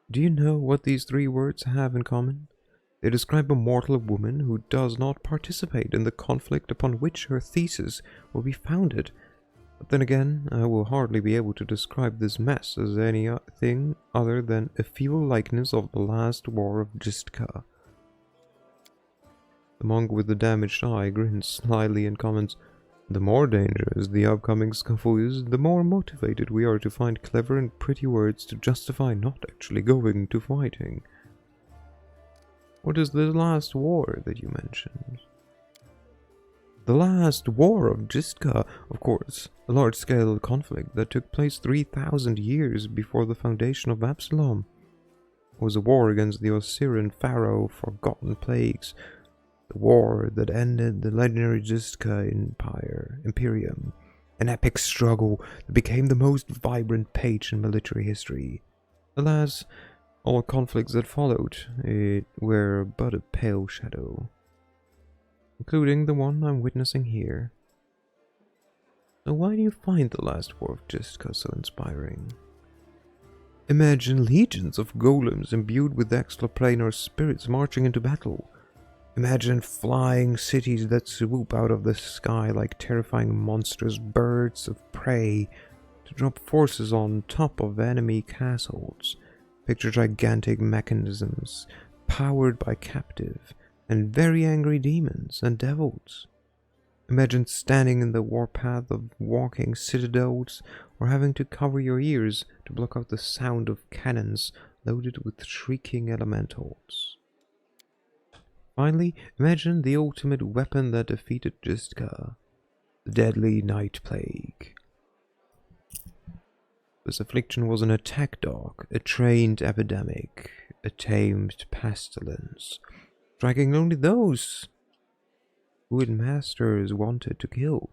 Do you know what these three words have in common? They describe a mortal woman who does not participate in the conflict upon which her thesis will be founded. But then again, I will hardly be able to describe this mess as anything other than a feeble likeness of the last war of Gistka. The monk with the damaged eye grins slyly and comments, "The more dangerous the upcoming scuffle is, the more motivated we are to find clever and pretty words to justify not actually going to fighting." What is the last war that you mentioned? The last war of Gistka, of course, a large-scale conflict that took place 3,000 years before the foundation of Absalom. It was a war against the Osirian pharaoh Forgotten Plagues, the war that ended the legendary Gistka Imperium, an epic struggle that became the most vibrant page in military history. Alas, all conflicts that followed it were but a pale shadow, including the one I'm witnessing here. So why do you find the last war of Gistka so inspiring? Imagine legions of golems imbued with extraplanar spirits marching into battle. Imagine flying cities that swoop out of the sky like terrifying monstrous birds of prey to drop forces on top of enemy castles. Picture gigantic mechanisms powered by captive and very angry demons and devils. Imagine standing in the warpath of walking citadels or having to cover your ears to block out the sound of cannons loaded with shrieking elementals. Finally, imagine the ultimate weapon that defeated Gistka, the deadly night plague. This affliction was an attack dog, a trained epidemic, a tamed pestilence, striking only those who its masters wanted to kill.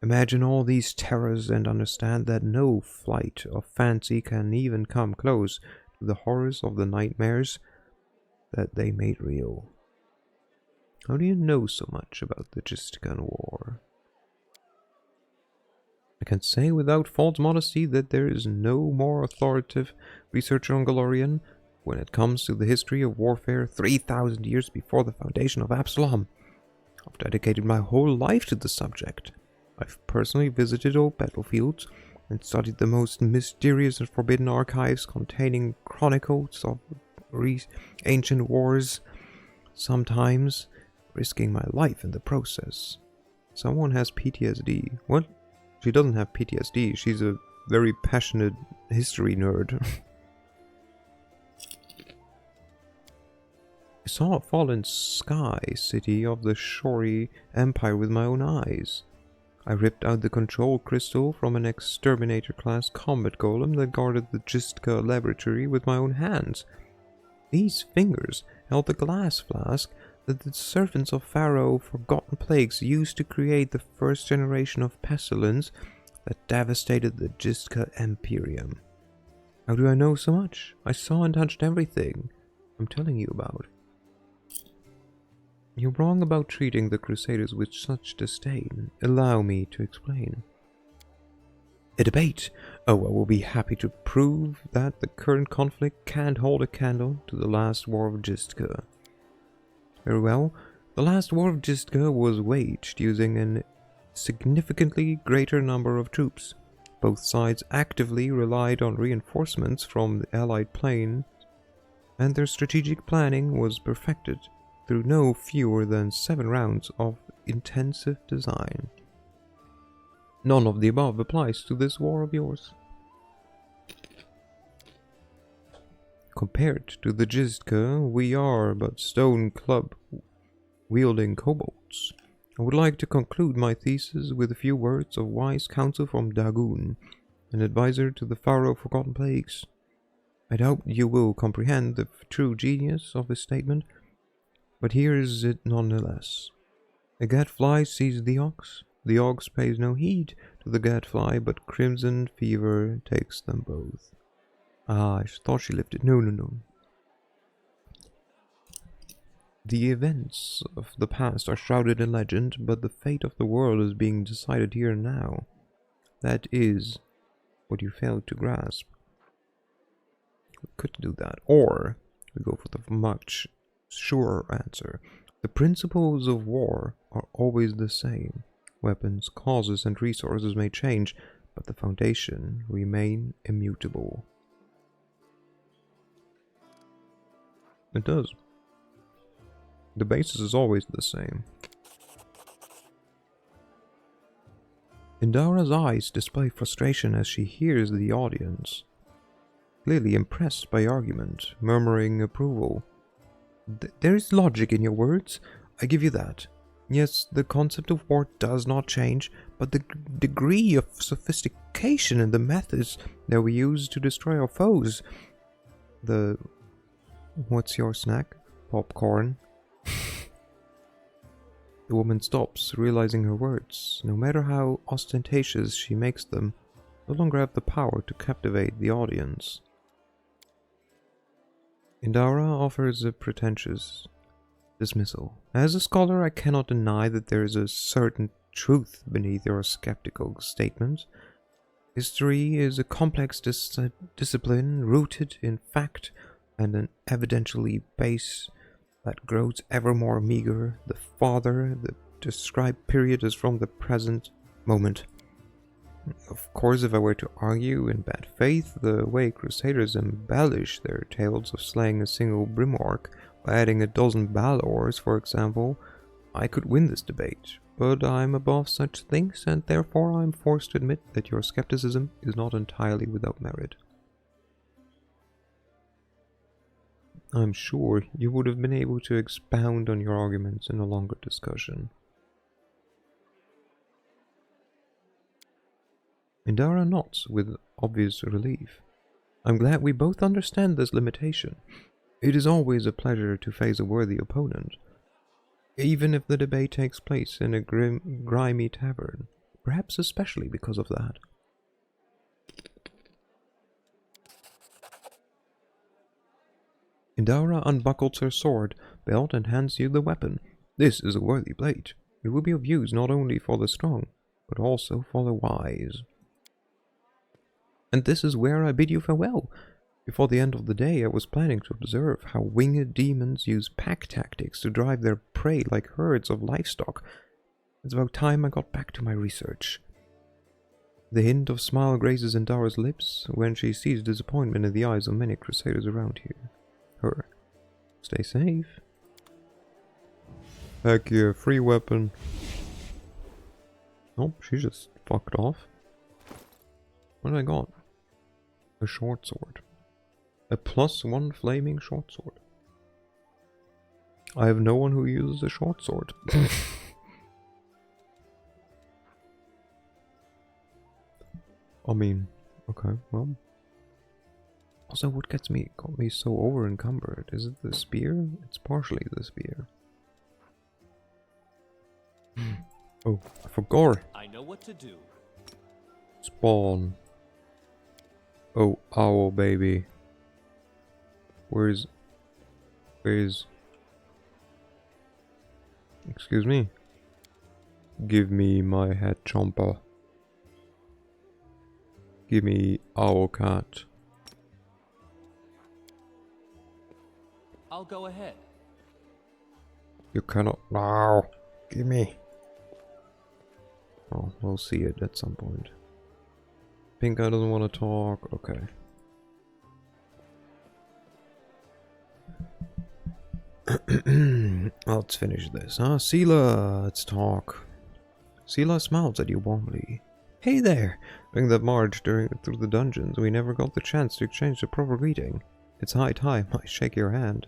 Imagine all these terrors and understand that no flight of fancy can even come close to the horrors of the nightmares that they made real. How do you know so much about the Gistka War? I can say without false modesty that there is no more authoritative researcher on Golarion when it comes to the history of warfare 3,000 years before the foundation of Absalom. I've dedicated my whole life to the subject. I've personally visited old battlefields and studied the most mysterious and forbidden archives containing chronicles of ancient wars, sometimes risking my life in the process. Someone has PTSD. What? She doesn't have PTSD, she's a very passionate history nerd. I saw a fallen sky city of the Shori Empire with my own eyes. I ripped out the control crystal from an exterminator-class combat golem that guarded the Gistka laboratory with my own hands. These fingers held the glass flask that the servants of Pharaoh Forgotten Plagues used to create the first generation of pestilence that devastated the Gistka Imperium. How do I know so much? I saw and touched everything I'm telling you about. You're wrong about treating the Crusaders with such disdain. Allow me to explain. A debate? Oh, I will be happy to prove that the current conflict can't hold a candle to the last war of Gistka. Very well, the last war of Gistka was waged using a significantly greater number of troops. Both sides actively relied on reinforcements from the Allied plain, and their strategic planning was perfected through no fewer than 7 rounds of intensive design. None of the above applies to this war of yours. Compared to the Gistka, we are but stone club wielding kobolds. I would like to conclude my thesis with a few words of wise counsel from Dagoon, an advisor to the Pharaoh of Forgotten Plagues. I doubt you will comprehend the true genius of this statement, but here is it nonetheless. A gadfly sees the ox pays no heed to the gadfly, but crimson fever takes them both. Ah, I thought she lifted. No. The events of the past are shrouded in legend, but the fate of the world is being decided here and now. That is what you failed to grasp. We could do that, or we go for the much surer answer. The principles of war are always the same. Weapons, causes, and resources may change, but the foundation remain immutable. It does. The basis is always the same. Indara's eyes display frustration as she hears the audience, clearly impressed by argument, murmuring approval. There is logic in your words, I give you that. Yes, the concept of war does not change, but the degree of sophistication and the methods that we use to destroy our foes. What's your snack? Popcorn. The woman stops, realizing her words, no matter how ostentatious she makes them, no longer have the power to captivate the audience. Indara offers a pretentious dismissal. As a scholar, I cannot deny that there is a certain truth beneath your skeptical statements. History is a complex discipline rooted in fact and an evidentially base that grows ever more meager the farther the described period is from the present moment. Of course, if I were to argue in bad faith the way Crusaders embellish their tales of slaying a single Brimork by adding a dozen Balors, for example, I could win this debate. But I'm above such things, and therefore I'm forced to admit that your skepticism is not entirely without merit. I'm sure you would have been able to expound on your arguments in a longer discussion. Indara nods with obvious relief. I'm glad we both understand this limitation. It is always a pleasure to face a worthy opponent, even if the debate takes place in a grimy tavern, perhaps especially because of that. Indara unbuckles her sword belt and hands you the weapon. This is a worthy blade. It will be of use not only for the strong, but also for the wise. And this is where I bid you farewell. Before the end of the day, I was planning to observe how winged demons use pack tactics to drive their prey like herds of livestock. It's about time I got back to my research. The hint of smile grazes Indara's lips when she sees disappointment in the eyes of many crusaders around here. Her. Stay safe. Heck yeah, free weapon. Nope, she just fucked off. What did I got? A short sword. A +1 flaming short sword. I have no one who uses a short sword. I mean, okay, well. Also, what got me so over encumbered? Is it the spear? It's partially the spear. Oh, I forgot. I know what to do. Spawn. Oh, owl baby. Where's... Excuse me? Give me my head chomper. Give me owl cat. I'll go ahead. You cannot... Wow. Give me. Oh, we'll see it at some point. Pink Eye doesn't want to talk. Okay. Let's finish this, huh? Sela, let's talk. Sela smiles at you warmly. Hey there! During that march through the dungeons, we never got the chance to exchange a proper greeting. It's high time I shake your hand.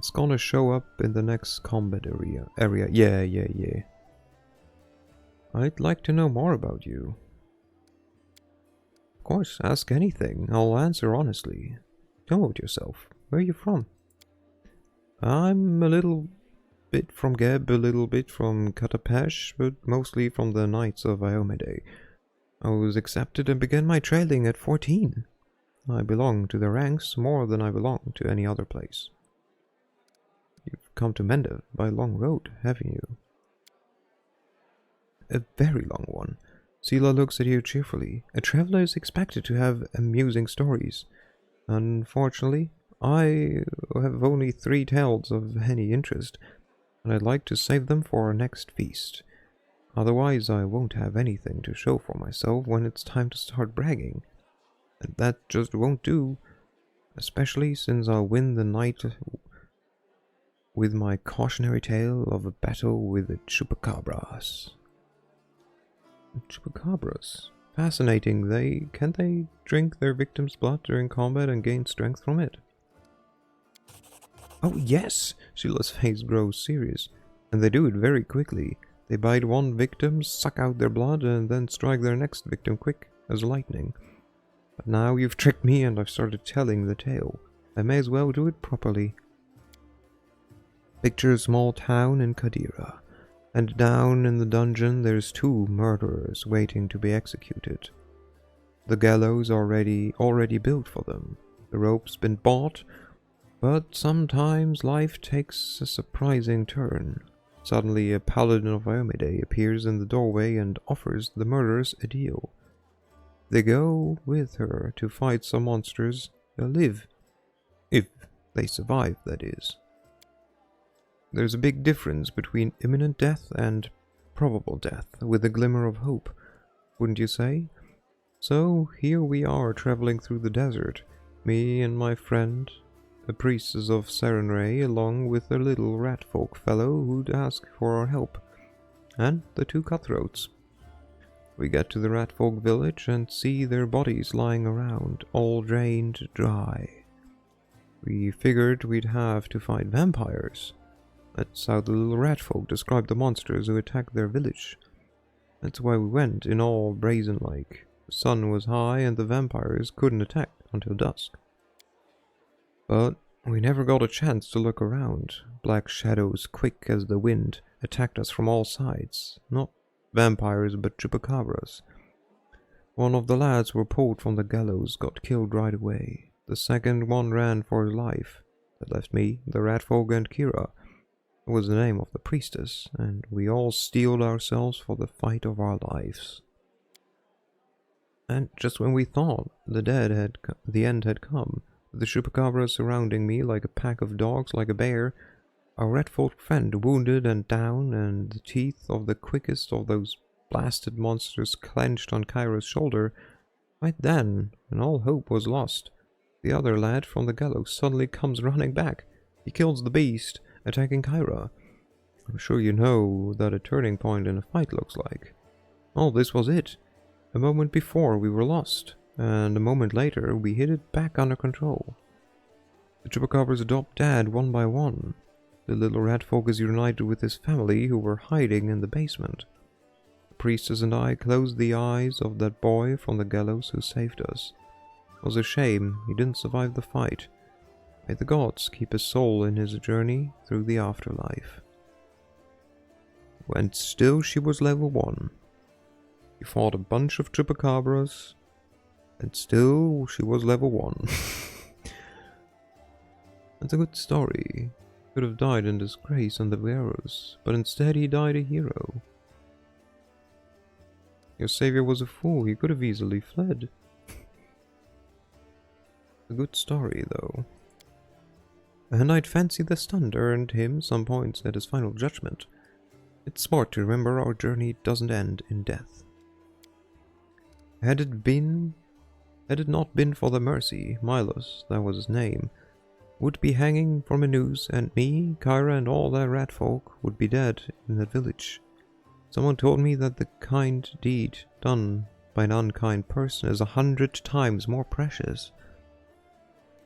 It's gonna show up in the next combat area. Yeah. I'd like to know more about you. Of course, ask anything. I'll answer honestly. Promote yourself. Where are you from? I'm a little bit from Geb, a little bit from Katapesh, but mostly from the Knights of Iomede. I was accepted and began my trailing at 14. I belong to the ranks more than I belong to any other place. You've come to Mendev by a long road, haven't you? A very long one. Sila looks at you cheerfully. A traveler is expected to have amusing stories. Unfortunately, I have only 3 tales of any interest, and I'd like to save them for our next feast. Otherwise, I won't have anything to show for myself when it's time to start bragging. And that just won't do, especially since I'll win the night with my cautionary tale of a battle with the chupacabras. Chupacabras? Fascinating. Can they drink their victim's blood during combat and gain strength from it? Oh yes! Sheila's face grows serious. And they do it very quickly. They bite one victim, suck out their blood, and then strike their next victim quick as lightning. But now you've tricked me and I've started telling the tale. I may as well do it properly. Picture a small town in Kadira, and down in the dungeon there's 2 murderers waiting to be executed. The gallows already built for them. The rope's been bought, but sometimes life takes a surprising turn. Suddenly a paladin of Iomede appears in the doorway and offers the murderers a deal. They go with her to fight some monsters. They'll live. If they survive, that is. There's a big difference between imminent death and probable death, with a glimmer of hope, wouldn't you say? So here we are traveling through the desert, me and my friend, the priestess of Serenray, along with a little ratfolk fellow who'd ask for our help, and the 2 cutthroats. We get to the ratfolk village and see their bodies lying around, all drained dry. We figured we'd have to fight vampires. That's how the little ratfolk described the monsters who attacked their village. That's why we went in all brazen-like. The sun was high and the vampires couldn't attack until dusk. But we never got a chance to look around. Black shadows, quick as the wind, attacked us from all sides. Not vampires, but chupacabras. One of the lads who were pulled from the gallows got killed right away. The second one ran for his life. That left me, the ratfolk, and Kira. It was the name of the priestess, and we all steeled ourselves for the fight of our lives. And just when we thought the end had come, the chupacabras surrounding me like a pack of dogs, like a bear, our ratfolk friend wounded and down, and the teeth of the quickest of those blasted monsters clenched on Kyra's shoulder. Right then, when all hope was lost, the other lad from the gallows suddenly comes running back. He kills the beast, attacking Kyra. I'm sure you know what a turning point in a fight looks like. All this was it. A moment before we were lost, and a moment later we hit it back under control. The chupacabras adopt Dad one by one. The little ratfolk is reunited with his family who were hiding in the basement. The priestess and I closed the eyes of that boy from the gallows who saved us. It was a shame he didn't survive the fight. May the gods keep his soul in his journey through the afterlife. And still she was level 1. He fought a bunch of chupacabras, and still she was level 1. That's a good story. Could have died in disgrace under the arrows, but instead he died a hero. Your savior was a fool, he could have easily fled. A good story, though. And I'd fancy the stun earned him some points at his final judgment. It's smart to remember our journey doesn't end in death. Had it not been for the mercy, Milos, that was his name, would be hanging from a noose, and me, Kyra, and all that ratfolk would be dead in that village. Someone told me that the kind deed done by an unkind person is 100 times more precious.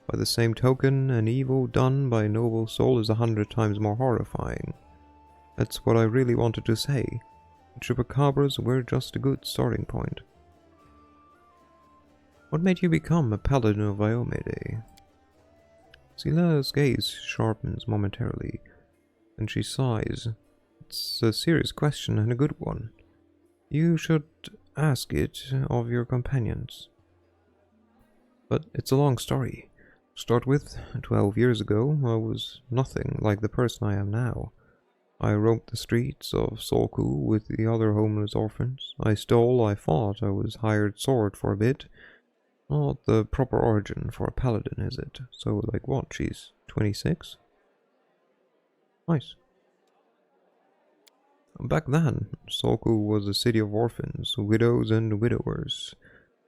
By the same token, an evil done by a noble soul is 100 times more horrifying. That's what I really wanted to say. Chupacabras were just a good starting point. What made you become a paladin of Iomede? Sila's gaze sharpens momentarily, and she sighs. It's a serious question and a good one. You should ask it of your companions. But it's a long story. To start with, 12 years ago, I was nothing like the person I am now. I roamed the streets of Solku with the other homeless orphans. I stole, I fought, I was hired sword for a bit. Not the proper origin for a paladin, is it? So, like what, she's 26? Nice. Back then, Solku was a city of orphans, widows and widowers.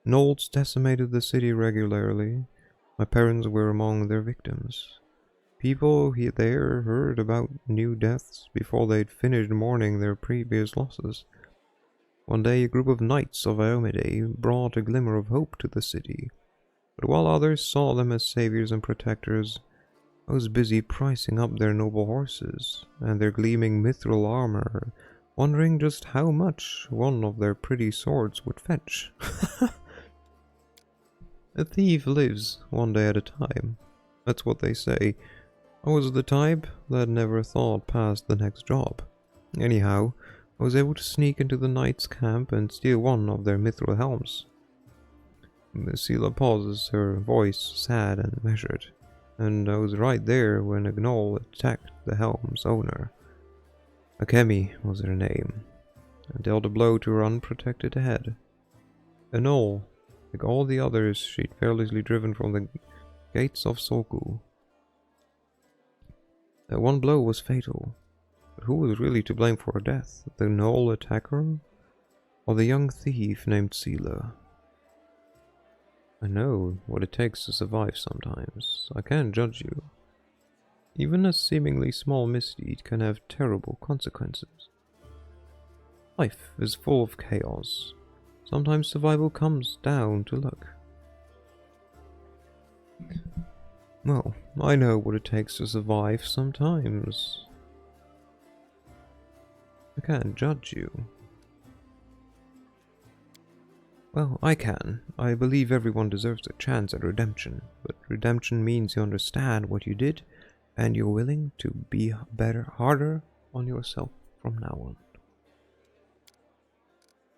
Gnolls decimated the city regularly. My parents were among their victims. People there heard about new deaths before they'd finished mourning their previous losses. One day a group of knights of Iomede brought a glimmer of hope to the city, but while others saw them as saviors and protectors, I was busy pricing up their noble horses and their gleaming mithril armor, wondering just how much one of their pretty swords would fetch. A thief lives one day at a time. That's what they say. I was the type that never thought past the next job. Anyhow, I was able to sneak into the knight's camp and steal one of their mithril helms. Sela pauses, her voice sad and measured, and I was right there when a gnoll attacked the helm's owner. Akemi was her name, and dealt a blow to her unprotected head. A gnoll, like all the others she'd fearlessly driven from the gates of Solku. That one blow was fatal, but who was really to blame for her death? The gnoll attacker? Or the young thief named Sela? I know what it takes to survive sometimes. I can't judge you. Even a seemingly small misdeed can have terrible consequences. Life is full of chaos. Sometimes survival comes down to luck. Well, I know what it takes to survive sometimes. I can't judge you. Well, I can. I believe everyone deserves a chance at redemption, but redemption means you understand what you did, and you're willing to be harder on yourself from now on.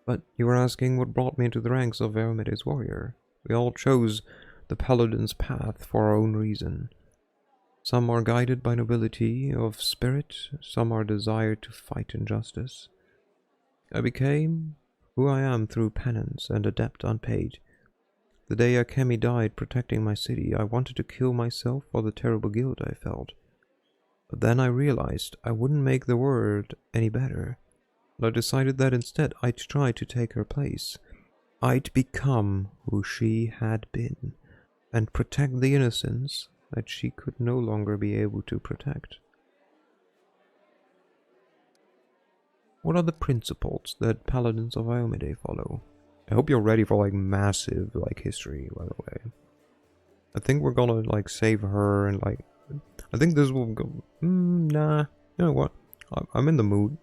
But you were asking what brought me into the ranks of Iomede's warrior. We all chose the paladin's path for our own reason. Some are guided by nobility of spirit, some are desired to fight injustice. I became who I am through penance and a debt unpaid. The day Akemi died protecting my city, I wanted to kill myself for the terrible guilt I felt. But then I realized I wouldn't make the world any better. I decided that instead I'd try to take her place. I'd become who she had been, and protect the innocence that she could no longer be able to protect. What are the principles that paladins of Iomede follow? I hope you're ready for like massive history, by the way. I think we're gonna save her and I think this will go. Nah, you know what? I'm in the mood.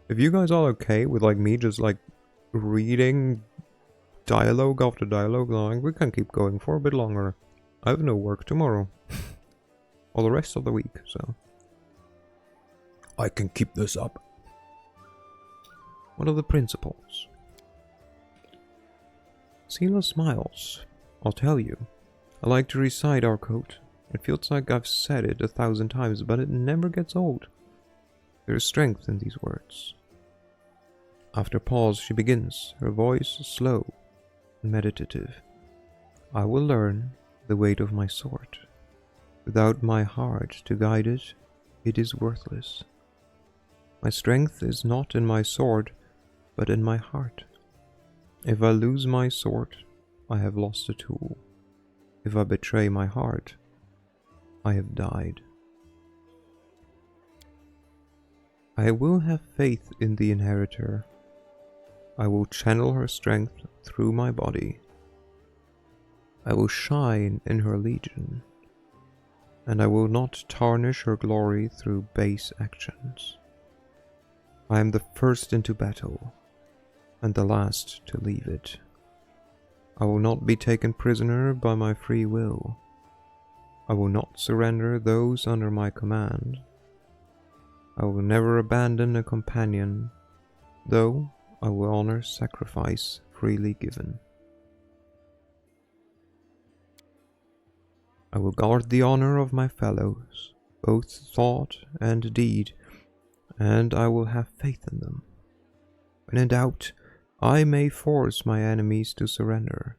If you guys are okay with me just reading dialogue after dialogue, we can keep going for a bit longer. I have no work tomorrow. Or the rest of the week, so I can keep this up. What are the principles? Sela smiles. I'll tell you. I like to recite our code. It feels like I've said it 1,000 times, but it never gets old. There is strength in these words. After a pause, she begins, her voice slow and meditative. I will learn the weight of my sword. Without my heart to guide it, it is worthless. My strength is not in my sword, but in my heart. If I lose my sword, I have lost a tool. If I betray my heart, I have died. I will have faith in the inheritor. I will channel her strength through my body. I will shine in her legion, and I will not tarnish her glory through base actions. I am the first into battle, and the last to leave it. I will not be taken prisoner by my free will. I will not surrender those under my command. I will never abandon a companion, though I will honor sacrifice freely given. I will guard the honor of my fellows, both thought and deed, and I will have faith in them. When in doubt, I may force my enemies to surrender,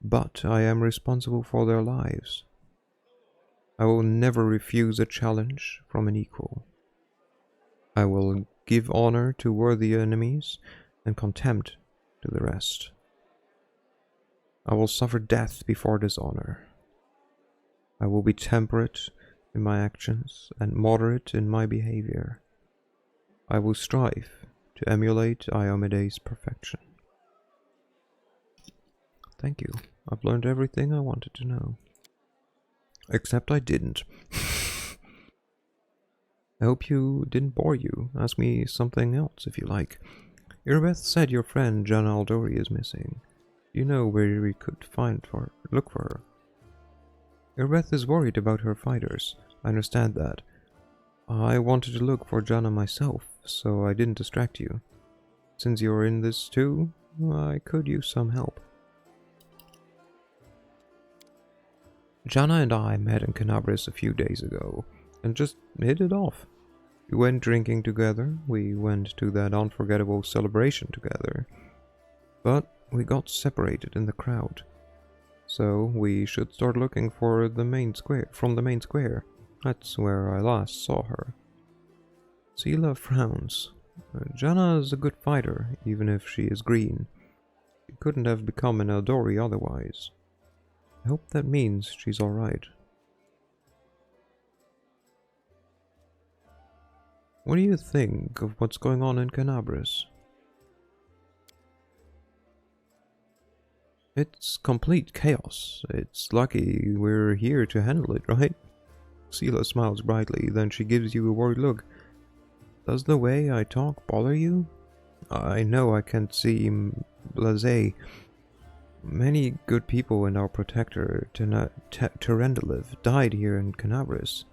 but I am responsible for their lives. I will never refuse a challenge from an equal. I will give honor to worthy enemies and contempt to the rest. I will suffer death before dishonor. I will be temperate in my actions and moderate in my behavior. I will strive to emulate Iomede's perfection. Thank you. I've learned everything I wanted to know. Except I didn't. I hope you didn't bore you. Ask me something else if you like. Irbeth said your friend Jana Aldori is missing. You know where we could look for her. Irbeth is worried about her fighters. I understand that. I wanted to look for Jana myself, so I didn't distract you. Since you're in this too, I could use some help. Jana and I met in Canabris a few days ago, and just hit it off. We went drinking together, we went to that unforgettable celebration together, but we got separated in the crowd. So we should start looking for the main square. That's where I last saw her. Sela frowns. Jana is a good fighter, even if she is green. She couldn't have become an Eldori otherwise. I hope that means she's alright. What do you think of what's going on in Canabris? It's complete chaos. It's lucky we're here to handle it, right? Sela smiles brightly, then she gives you a worried look. Does the way I talk bother you? I know I can't seem blasé. Many good people and our protector, Terendelev, died here in Canabris.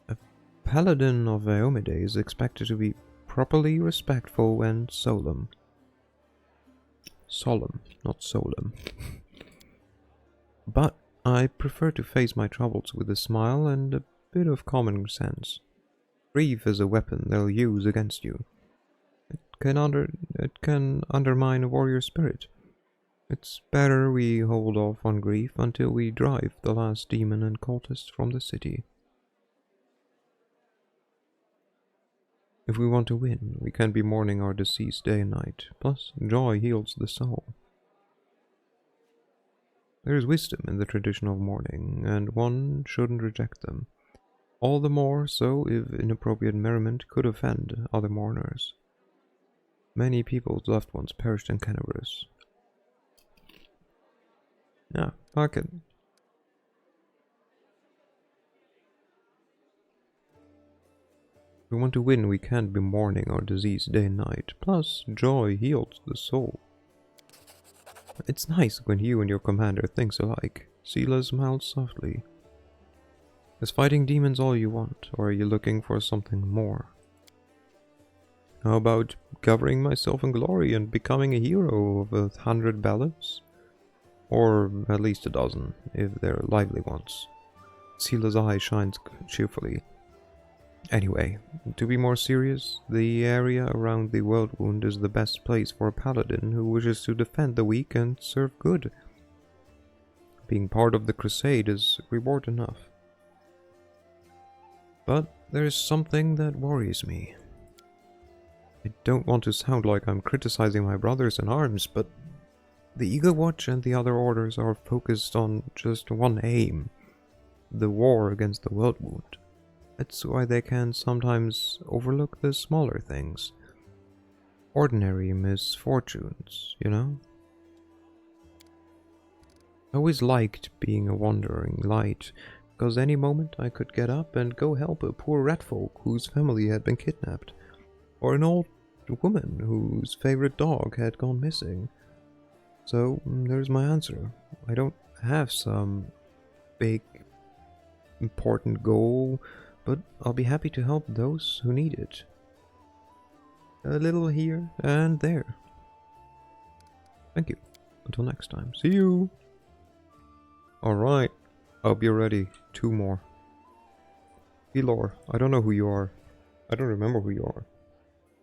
A paladin of Eomide is expected to be properly respectful and solemn. Solemn, not solemn. But I prefer to face my troubles with a smile and a bit of common sense. Grief is a weapon they'll use against you. It can undermine a warrior spirit. It's better we hold off on grief until we drive the last demon and cultist from the city. If we want to win, we can't be mourning our deceased day and night. Plus, joy heals the soul. There is wisdom in the tradition of mourning, and one shouldn't reject them. All the more so if inappropriate merriment could offend other mourners. Many people's loved ones perished in Canabris. Yeah, fuck it. If we want to win, we can't be mourning our disease day and night. Plus, joy heals the soul. It's nice when you and your commander think alike. Sela smiled softly. Is fighting demons all you want, or are you looking for something more? How about covering myself in glory and becoming a hero of 100 ballads? Or at least a dozen, if they're lively ones. Sela's eye shines cheerfully. Anyway, to be more serious, the area around the World Wound is the best place for a paladin who wishes to defend the weak and serve good. Being part of the crusade is reward enough. But there is something that worries me. I don't want to sound like I'm criticizing my brothers in arms, but the Eagle Watch and the other orders are focused on just one aim, the war against the World Wound. That's why they can sometimes overlook the smaller things. Ordinary misfortunes, you know? I always liked being a wandering light, because any moment I could get up and go help a poor rat folk whose family had been kidnapped, or an old woman whose favorite dog had gone missing. So there's my answer. I don't have some big important goal, but I'll be happy to help those who need it. A little here and there. Thank you. Until next time. See you! Alright. Hope you're ready. 2 more. Elor, I don't know who you are. I don't remember who you are.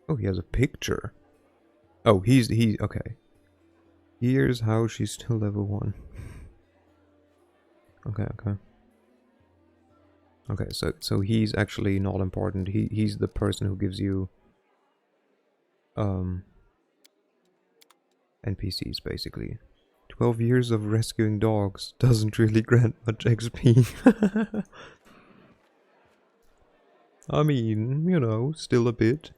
Oh, he has a picture. Oh, he's okay. Here's how she's still level 1. Okay. Okay, so he's actually not important. He's the person who gives you NPCs basically. 12 years of rescuing dogs doesn't really grant much XP. I mean, you know, still a bit.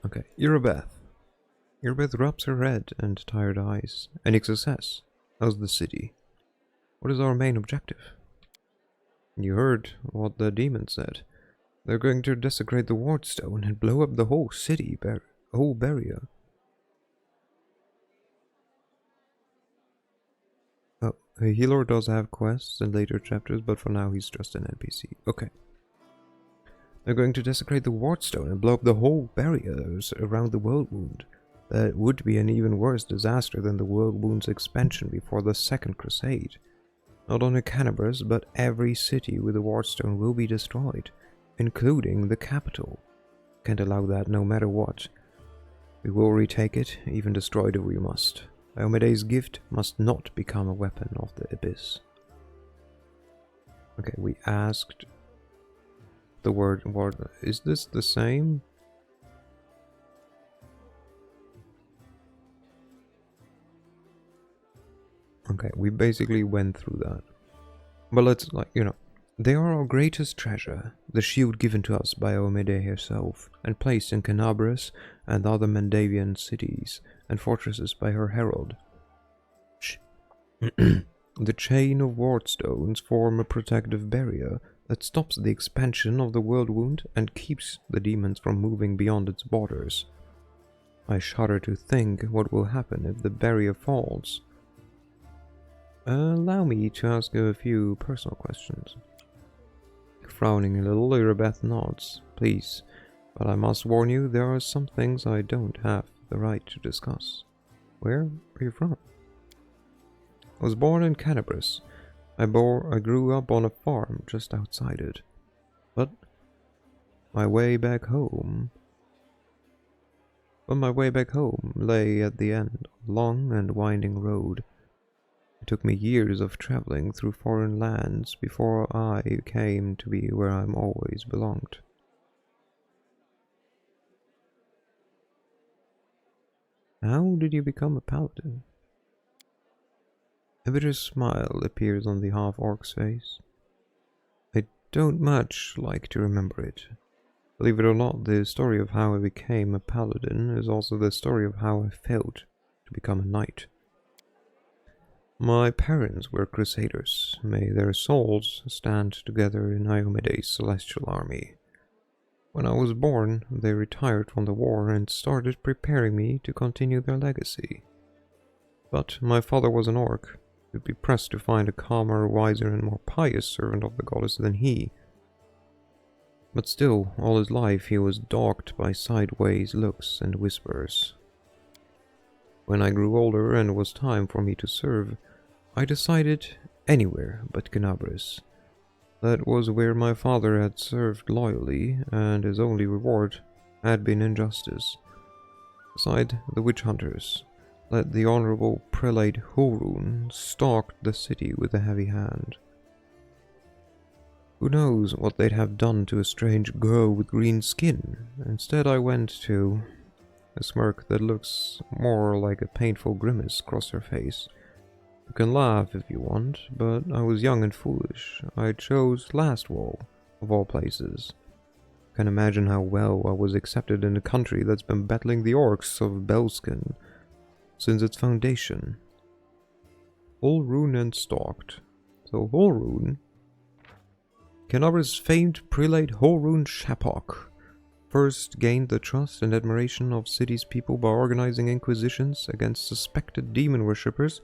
Okay, Irabeth. Irabeth rubs her red and tired eyes. Any success? How's the city? What is our main objective? You heard what the demon said. They're going to desecrate the wardstone and blow up the whole city, whole barrier. Oh, a healer does have quests in later chapters, but for now he's just an NPC. Okay. They're going to desecrate the wardstone and blow up the whole barriers around the world wound. That would be an even worse disaster than the world wound's expansion before the Second Crusade. Not only Cannabis, but every city with a wardstone will be destroyed, including the capital. Can't allow that no matter what. We will retake it, even destroy it if we must. Diomede's gift must not become a weapon of the abyss. Okay, we asked the word. Is this the same? Okay, we basically went through that. But let's, they are our greatest treasure, the shield given to us by Diomede herself, and placed in Canabras and other Mandavian cities and fortresses by her herald. The chain of wardstones form a protective barrier that stops the expansion of the world wound and keeps the demons from moving beyond its borders. I shudder to think what will happen if the barrier falls. Allow me to ask you a few personal questions. Frowning a little, Irabeth nods. Please, but I must warn you, there are some things I don't have the right to discuss. Where are you from? I was born in Cannabis. I grew up on a farm just outside it. But my way back home lay at the end of a long and winding road. It took me years of traveling through foreign lands before I came to be where I'm always belonged. How did you become a paladin? A bitter smile appears on the half-orc's face. I don't much like to remember it. Believe it or not, the story of how I became a paladin is also the story of how I felt to become a knight. My parents were crusaders. May their souls stand together in Diomede's celestial army. When I was born, they retired from the war and started preparing me to continue their legacy. But my father was an orc. You'd be pressed to find a calmer, wiser, and more pious servant of the goddess than he. But still, all his life he was dogged by sideways looks and whispers. When I grew older and was time for me to serve, I decided anywhere but Canabras. That was where my father had served loyally, and his only reward had been injustice. Beside the witch hunters, let the honorable prelate Horun stalked the city with a heavy hand. Who knows what they'd have done to a strange girl with green skin? Instead I went to... A smirk that looks more like a painful grimace crossed her face. You can laugh if you want, but I was young and foolish. I chose Lastwall, of all places. Can imagine how well I was accepted in a country that's been battling the orcs of Belskin. since its foundation. Holrun and stalked. So Holrun, Kennabra's famed prelate Holrun Shapok first gained the trust and admiration of city's people by organizing inquisitions against suspected demon worshippers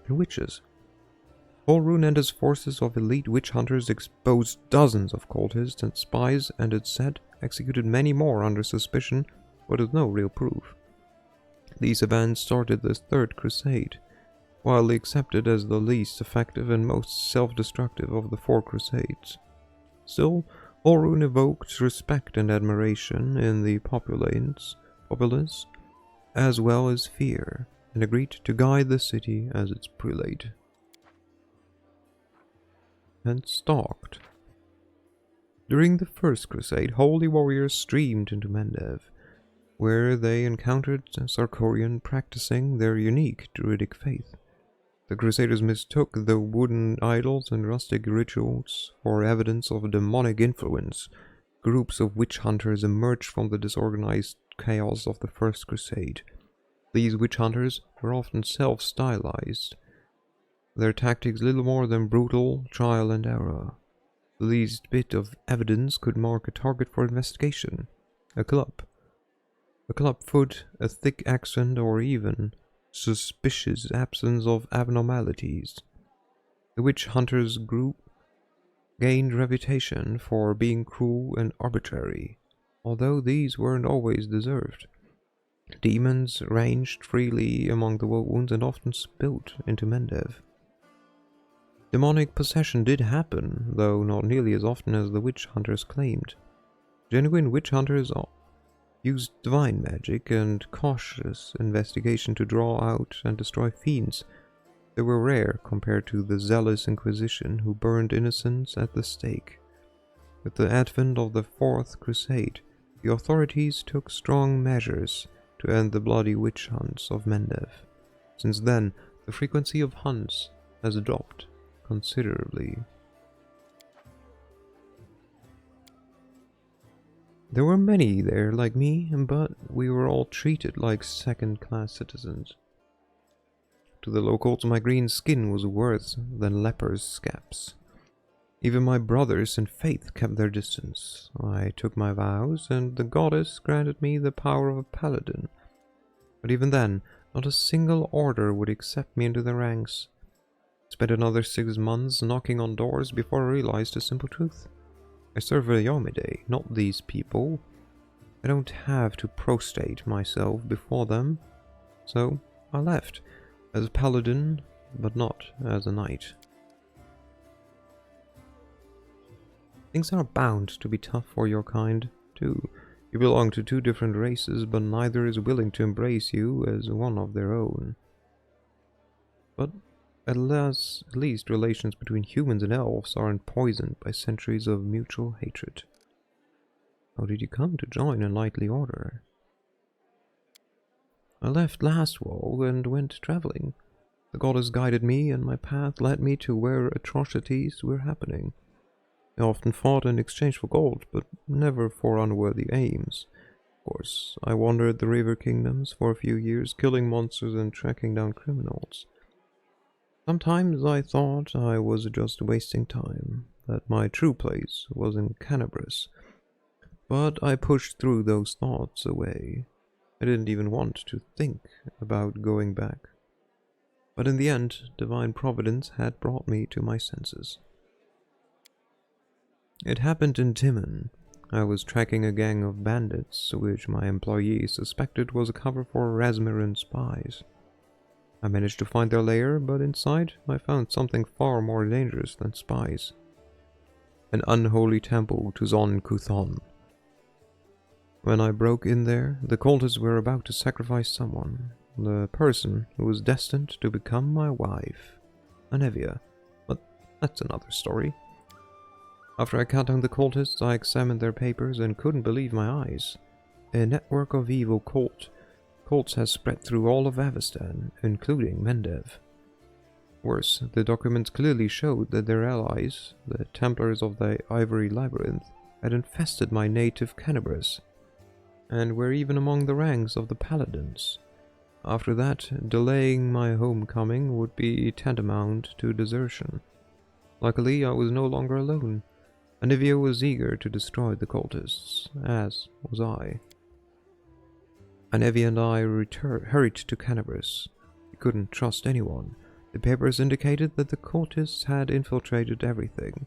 and witches. Holrun and his forces of elite witch hunters exposed dozens of cultists and spies, and it said executed many more under suspicion, but with no real proof. These events started the Third Crusade, widely accepted as the least effective and most self-destructive of the 4 Crusades. Still, Holrun evoked respect and admiration in the populace, as well as fear, and agreed to guide the city as its prelate. And stalked. During the First Crusade, holy warriors streamed into Mendev, where they encountered Sarkorian practicing their unique druidic faith. The Crusaders mistook the wooden idols and rustic rituals for evidence of demonic influence. Groups of witch hunters emerged from the disorganized chaos of the First Crusade. These witch hunters were often self-stylized, their tactics little more than brutal trial and error. The least bit of evidence could mark a target for investigation. A club foot, a thick accent, or even suspicious absence of abnormalities. The witch hunters group gained reputation for being cruel and arbitrary, although these weren't always deserved. Demons ranged freely among the wounds and often spilled into Mendev. Demonic possession did happen, though not nearly as often as the witch hunters claimed. Genuine witch hunters used divine magic and cautious investigation to draw out and destroy fiends. They were rare compared to the zealous Inquisition who burned innocents at the stake. With the advent of the Fourth Crusade, the authorities took strong measures to end the bloody witch hunts of Mendev. Since then, the frequency of hunts has dropped considerably. There were many there like me, but we were all treated like second-class citizens. To the locals, my green skin was worse than lepers' scabs. Even my brothers in faith kept their distance. I took my vows, and the goddess granted me the power of a paladin. But even then, not a single order would accept me into the ranks. Spent another 6 months knocking on doors before I realized a simple truth. I serve a Yomide, not these people. I don't have to prostrate myself before them. So I left, as a paladin, but not as a knight. Things are bound to be tough for your kind, too. You belong to 2 different races, but neither is willing to embrace you as one of their own. But at least relations between humans and elves aren't poisoned by centuries of mutual hatred. How did you come to join a knightly order? I left Lastwall and went traveling. The goddess guided me, and my path led me to where atrocities were happening. I often fought in exchange for gold, but never for unworthy aims. Of course, I wandered the river kingdoms for a few years, killing monsters and tracking down criminals. Sometimes I thought I was just wasting time, that my true place was in Canabras. But I pushed through those thoughts away. I didn't even want to think about going back. But in the end, divine providence had brought me to my senses. It happened in Timon. I was tracking a gang of bandits, which my employee suspected was a cover for Rasmiran spies. I managed to find their lair, but inside I found something far more dangerous than spies. An unholy temple to Zon Kuthon. When I broke in there, the cultists were about to sacrifice someone, the person who was destined to become my wife, Anevia. But that's another story. After I cut down the cultists, I examined their papers and couldn't believe my eyes. A network of evil cults has spread through all of Avestan, including Mendev. Worse, the documents clearly showed that their allies, the Templars of the Ivory Labyrinth, had infested my native Canabras, and were even among the ranks of the Paladins. After that, delaying my homecoming would be tantamount to desertion. Luckily, I was no longer alone. Anivia was eager to destroy the cultists, as was I. Anivia and I hurried to Cannabis. We couldn't trust anyone. The papers indicated that the cultists had infiltrated everything.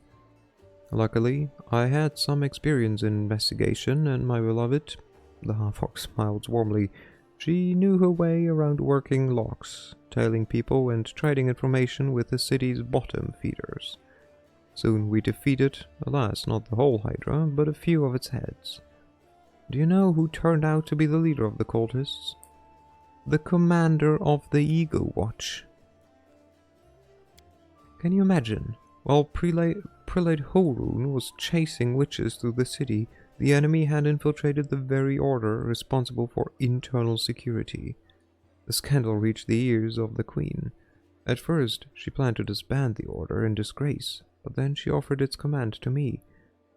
Luckily, I had some experience in investigation, and my beloved, the half-orc smiled warmly, she knew her way around working locks, tailing people and trading information with the city's bottom feeders. Soon we defeated, alas, not the whole Hydra, but a few of its heads. Do you know who turned out to be the leader of the cultists? The commander of the Eagle Watch. Can you imagine? While Prelate Horun was chasing witches through the city, the enemy had infiltrated the very order responsible for internal security. The scandal reached the ears of the Queen. At first, she planned to disband the order in disgrace, but then she offered its command to me,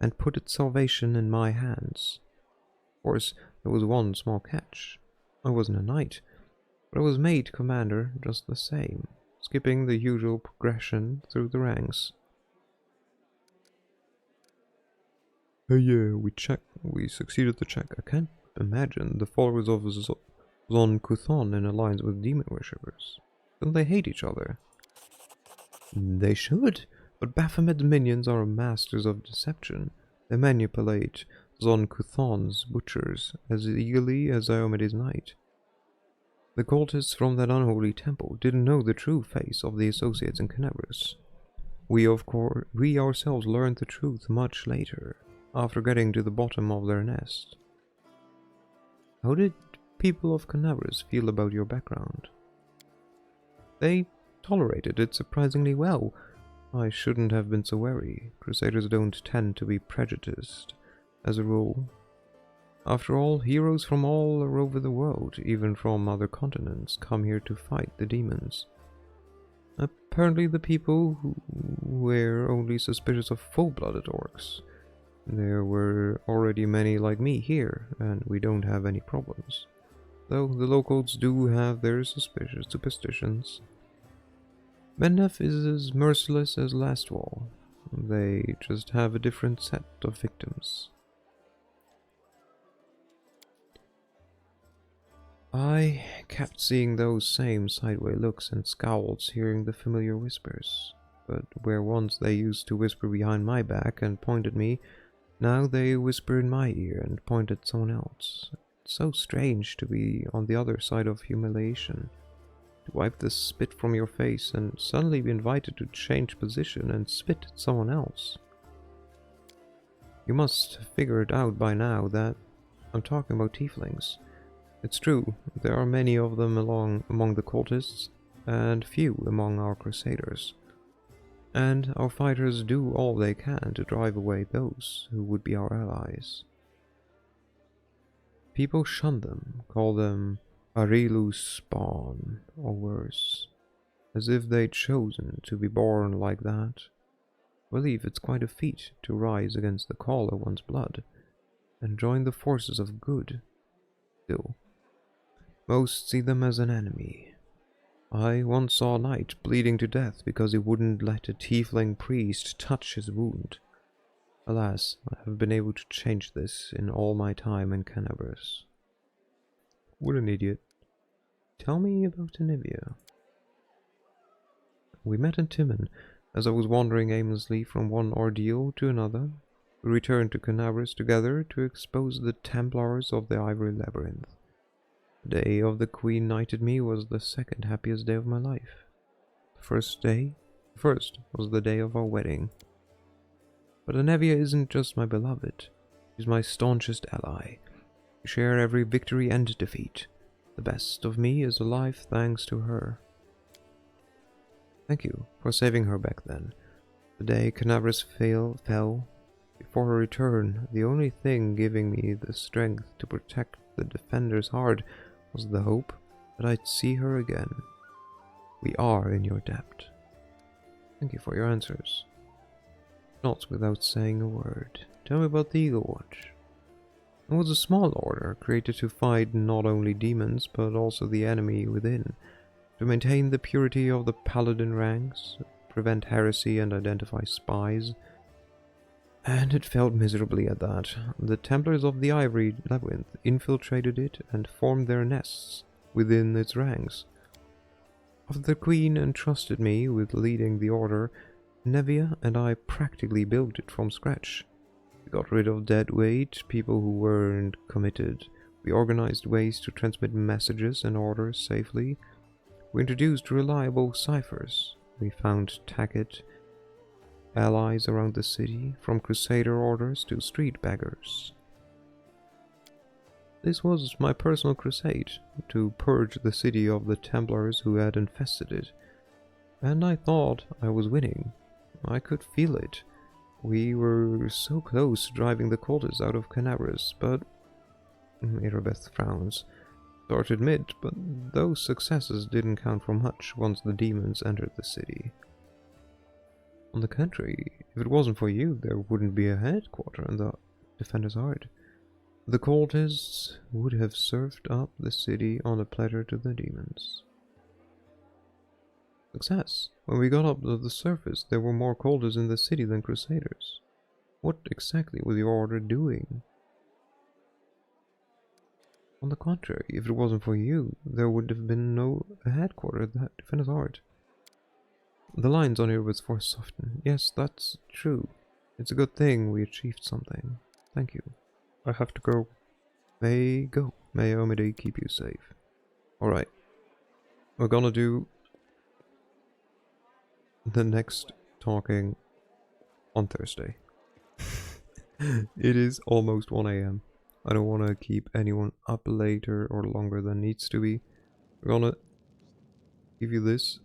and put its salvation in my hands. Of course, there was one small catch. I wasn't a knight, but I was made commander just the same, skipping the usual progression through the ranks. Yeah, we succeeded to check. I can't imagine the followers of Zon Kuthon in alliance with demon worshippers. Don't they hate each other? They should, but Baphomet's minions are masters of deception. They manipulate Zon Kuthon's butchers as eagerly as Iomede's knight. The cultists from that unholy temple didn't know the true face of the associates in Canabris. We ourselves learned the truth much later, after getting to the bottom of their nest. How did people of Canabris feel about your background? They tolerated it surprisingly well. I shouldn't have been so wary. Crusaders don't tend to be prejudiced, as a rule. After all, heroes from all over the world, even from other continents, come here to fight the demons. Apparently the people who were only suspicious of full-blooded orcs. There were already many like me here, and we don't have any problems. Though the locals do have their superstitions. Mendef is as merciless as Lastwall. They just have a different set of victims. I kept seeing those same sideway looks and scowls, hearing the familiar whispers. But where once they used to whisper behind my back and point at me, now they whisper in my ear and point at someone else. It's so strange to be on the other side of humiliation. To wipe the spit from your face and suddenly be invited to change position and spit at someone else. You must figure it out by now that I'm talking about tieflings. It's true, there are many of them among the cultists, and few among our crusaders. And our fighters do all they can to drive away those who would be our allies. People shun them, call them Arilu's spawn, or worse, as if they'd chosen to be born like that. I believe it's quite a feat to rise against the call of one's blood, and join the forces of good. Still, most see them as an enemy. I once saw a knight bleeding to death because he wouldn't let a tiefling priest touch his wound. Alas, I have been able to change this in all my time in Canabris. What an idiot. Tell me about Anivia. We met in Timon, as I was wandering aimlessly from one ordeal to another. We returned to Canabris together to expose the Templars of the Ivory Labyrinth. The day of the Queen knighted me was the second happiest day of my life. The first was the day of our wedding. But Anivia isn't just my beloved, she's my staunchest ally. We share every victory and defeat. The best of me is alive thanks to her. Thank you for saving her back then. The day Canabris fell, before her return, the only thing giving me the strength to protect the Defender's heart was the hope that I'd see her again. We are in your debt. Thank you for your answers. Not without saying a word. Tell me about the Eagle Watch. It was a small order, created to fight not only demons, but also the enemy within, to maintain the purity of the paladin ranks, prevent heresy and identify spies. And it failed miserably at that. The Templars of the Ivory Labyrinth infiltrated it and formed their nests within its ranks. After the Queen entrusted me with leading the order, Nevia and I practically built it from scratch. We got rid of dead weight, people who weren't committed. We organized ways to transmit messages and orders safely. We introduced reliable ciphers. We found Tacket allies around the city, from crusader orders to street beggars. This was my personal crusade, to purge the city of the Templars who had infested it. And I thought I was winning. I could feel it. We were so close to driving the cultists out of Canaris, but... Irabeth frowns. Sorry to admit, but those successes didn't count for much once the demons entered the city. On the contrary, if it wasn't for you, there wouldn't be a headquarter in the Defender's Heart. The cultists would have served up the city on a platter to the demons. Success. When we got up to the surface, there were more cultists in the city than crusaders. What exactly was your order doing? On the contrary, if it wasn't for you, there would have been no headquarter at the Defender's Heart. The lines on Irabeth's voice softened. Yes, that's true. It's a good thing we achieved something. Thank you. I have to go. May Omide keep you safe. Alright. We're gonna do the next talking on Thursday. It is almost 1 AM. I don't want to keep anyone up later or longer than needs to be. We're gonna give you this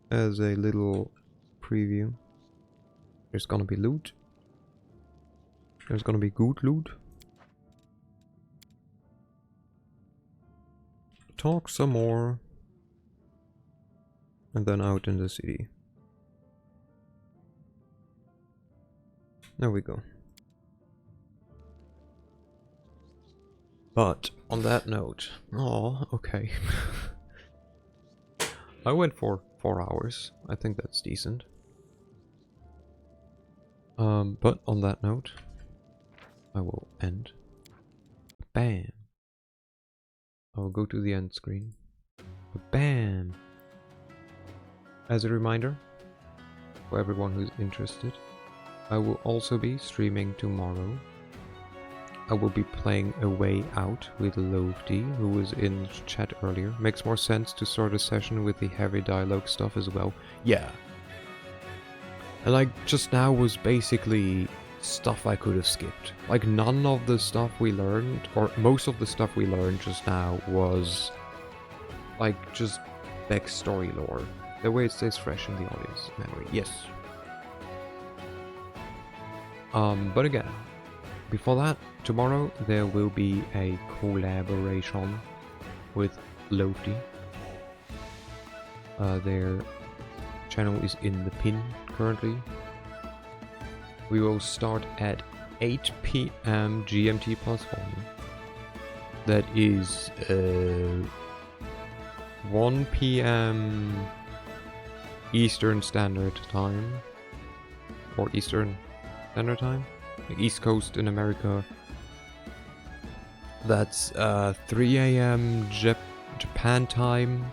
as a little preview. There's gonna be loot. There's gonna be good loot. Talk some more. And then out in the city. There we go. But on that note, okay. I went for 4 hours. I think that's decent. But on that note, I will end. Bam. I'll go to the end screen. Bam. As a reminder, for everyone who's interested, I will also be streaming tomorrow. I will be playing A Way Out with Lovedy, who was in chat earlier. Makes more sense to start a session with the heavy dialogue stuff as well. Yeah. And like, just now was basically stuff I could have skipped. Like, none of the stuff we learned, or most of the stuff we learned just now was like just backstory lore. The way it stays fresh in the audience memory. Yes. But again, before that, tomorrow there will be a collaboration with Lovedy. Their channel is in the pin currently. We will start at 8 PM GMT +1. That is 1 PM Eastern Standard Time. Or Eastern Standard Time? Like East Coast in America. That's 3 AM Japan time.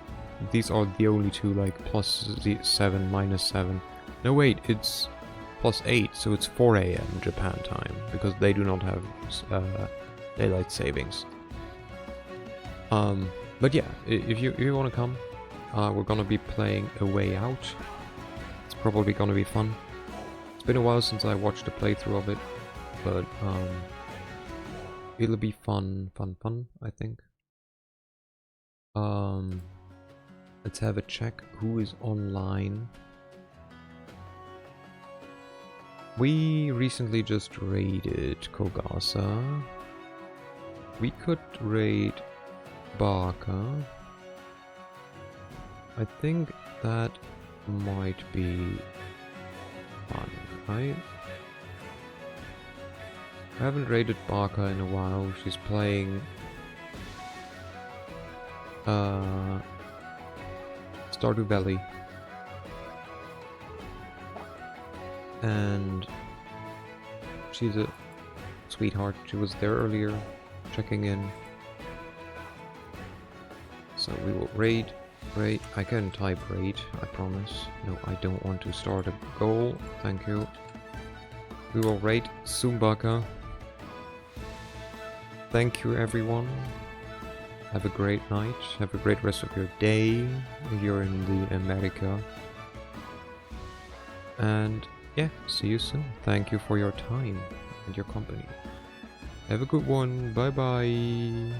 These are the only two, like +7, -7. No wait, it's +8, so it's 4 AM Japan time, because they do not have daylight savings. But yeah, if you want to come, we're gonna be playing A Way Out. It's probably gonna be fun. It's been a while since I watched a playthrough of it, but it'll be fun, I think. Let's have a check who is online. We recently just raided Kogasa. We could raid Barca. I think that might be fun, right? I haven't raided Baka in a while. She's playing Stardew Valley. And she's a sweetheart. She was there earlier, checking in. So we will raid. I can type raid, I promise. No, I don't want to start a goal. Thank you. We will raid Sumbaka. Thank you, everyone. Have a great night. Have a great rest of your day if you're in the America. And yeah, see you soon. Thank you for your time and your company. Have a good one. Bye bye.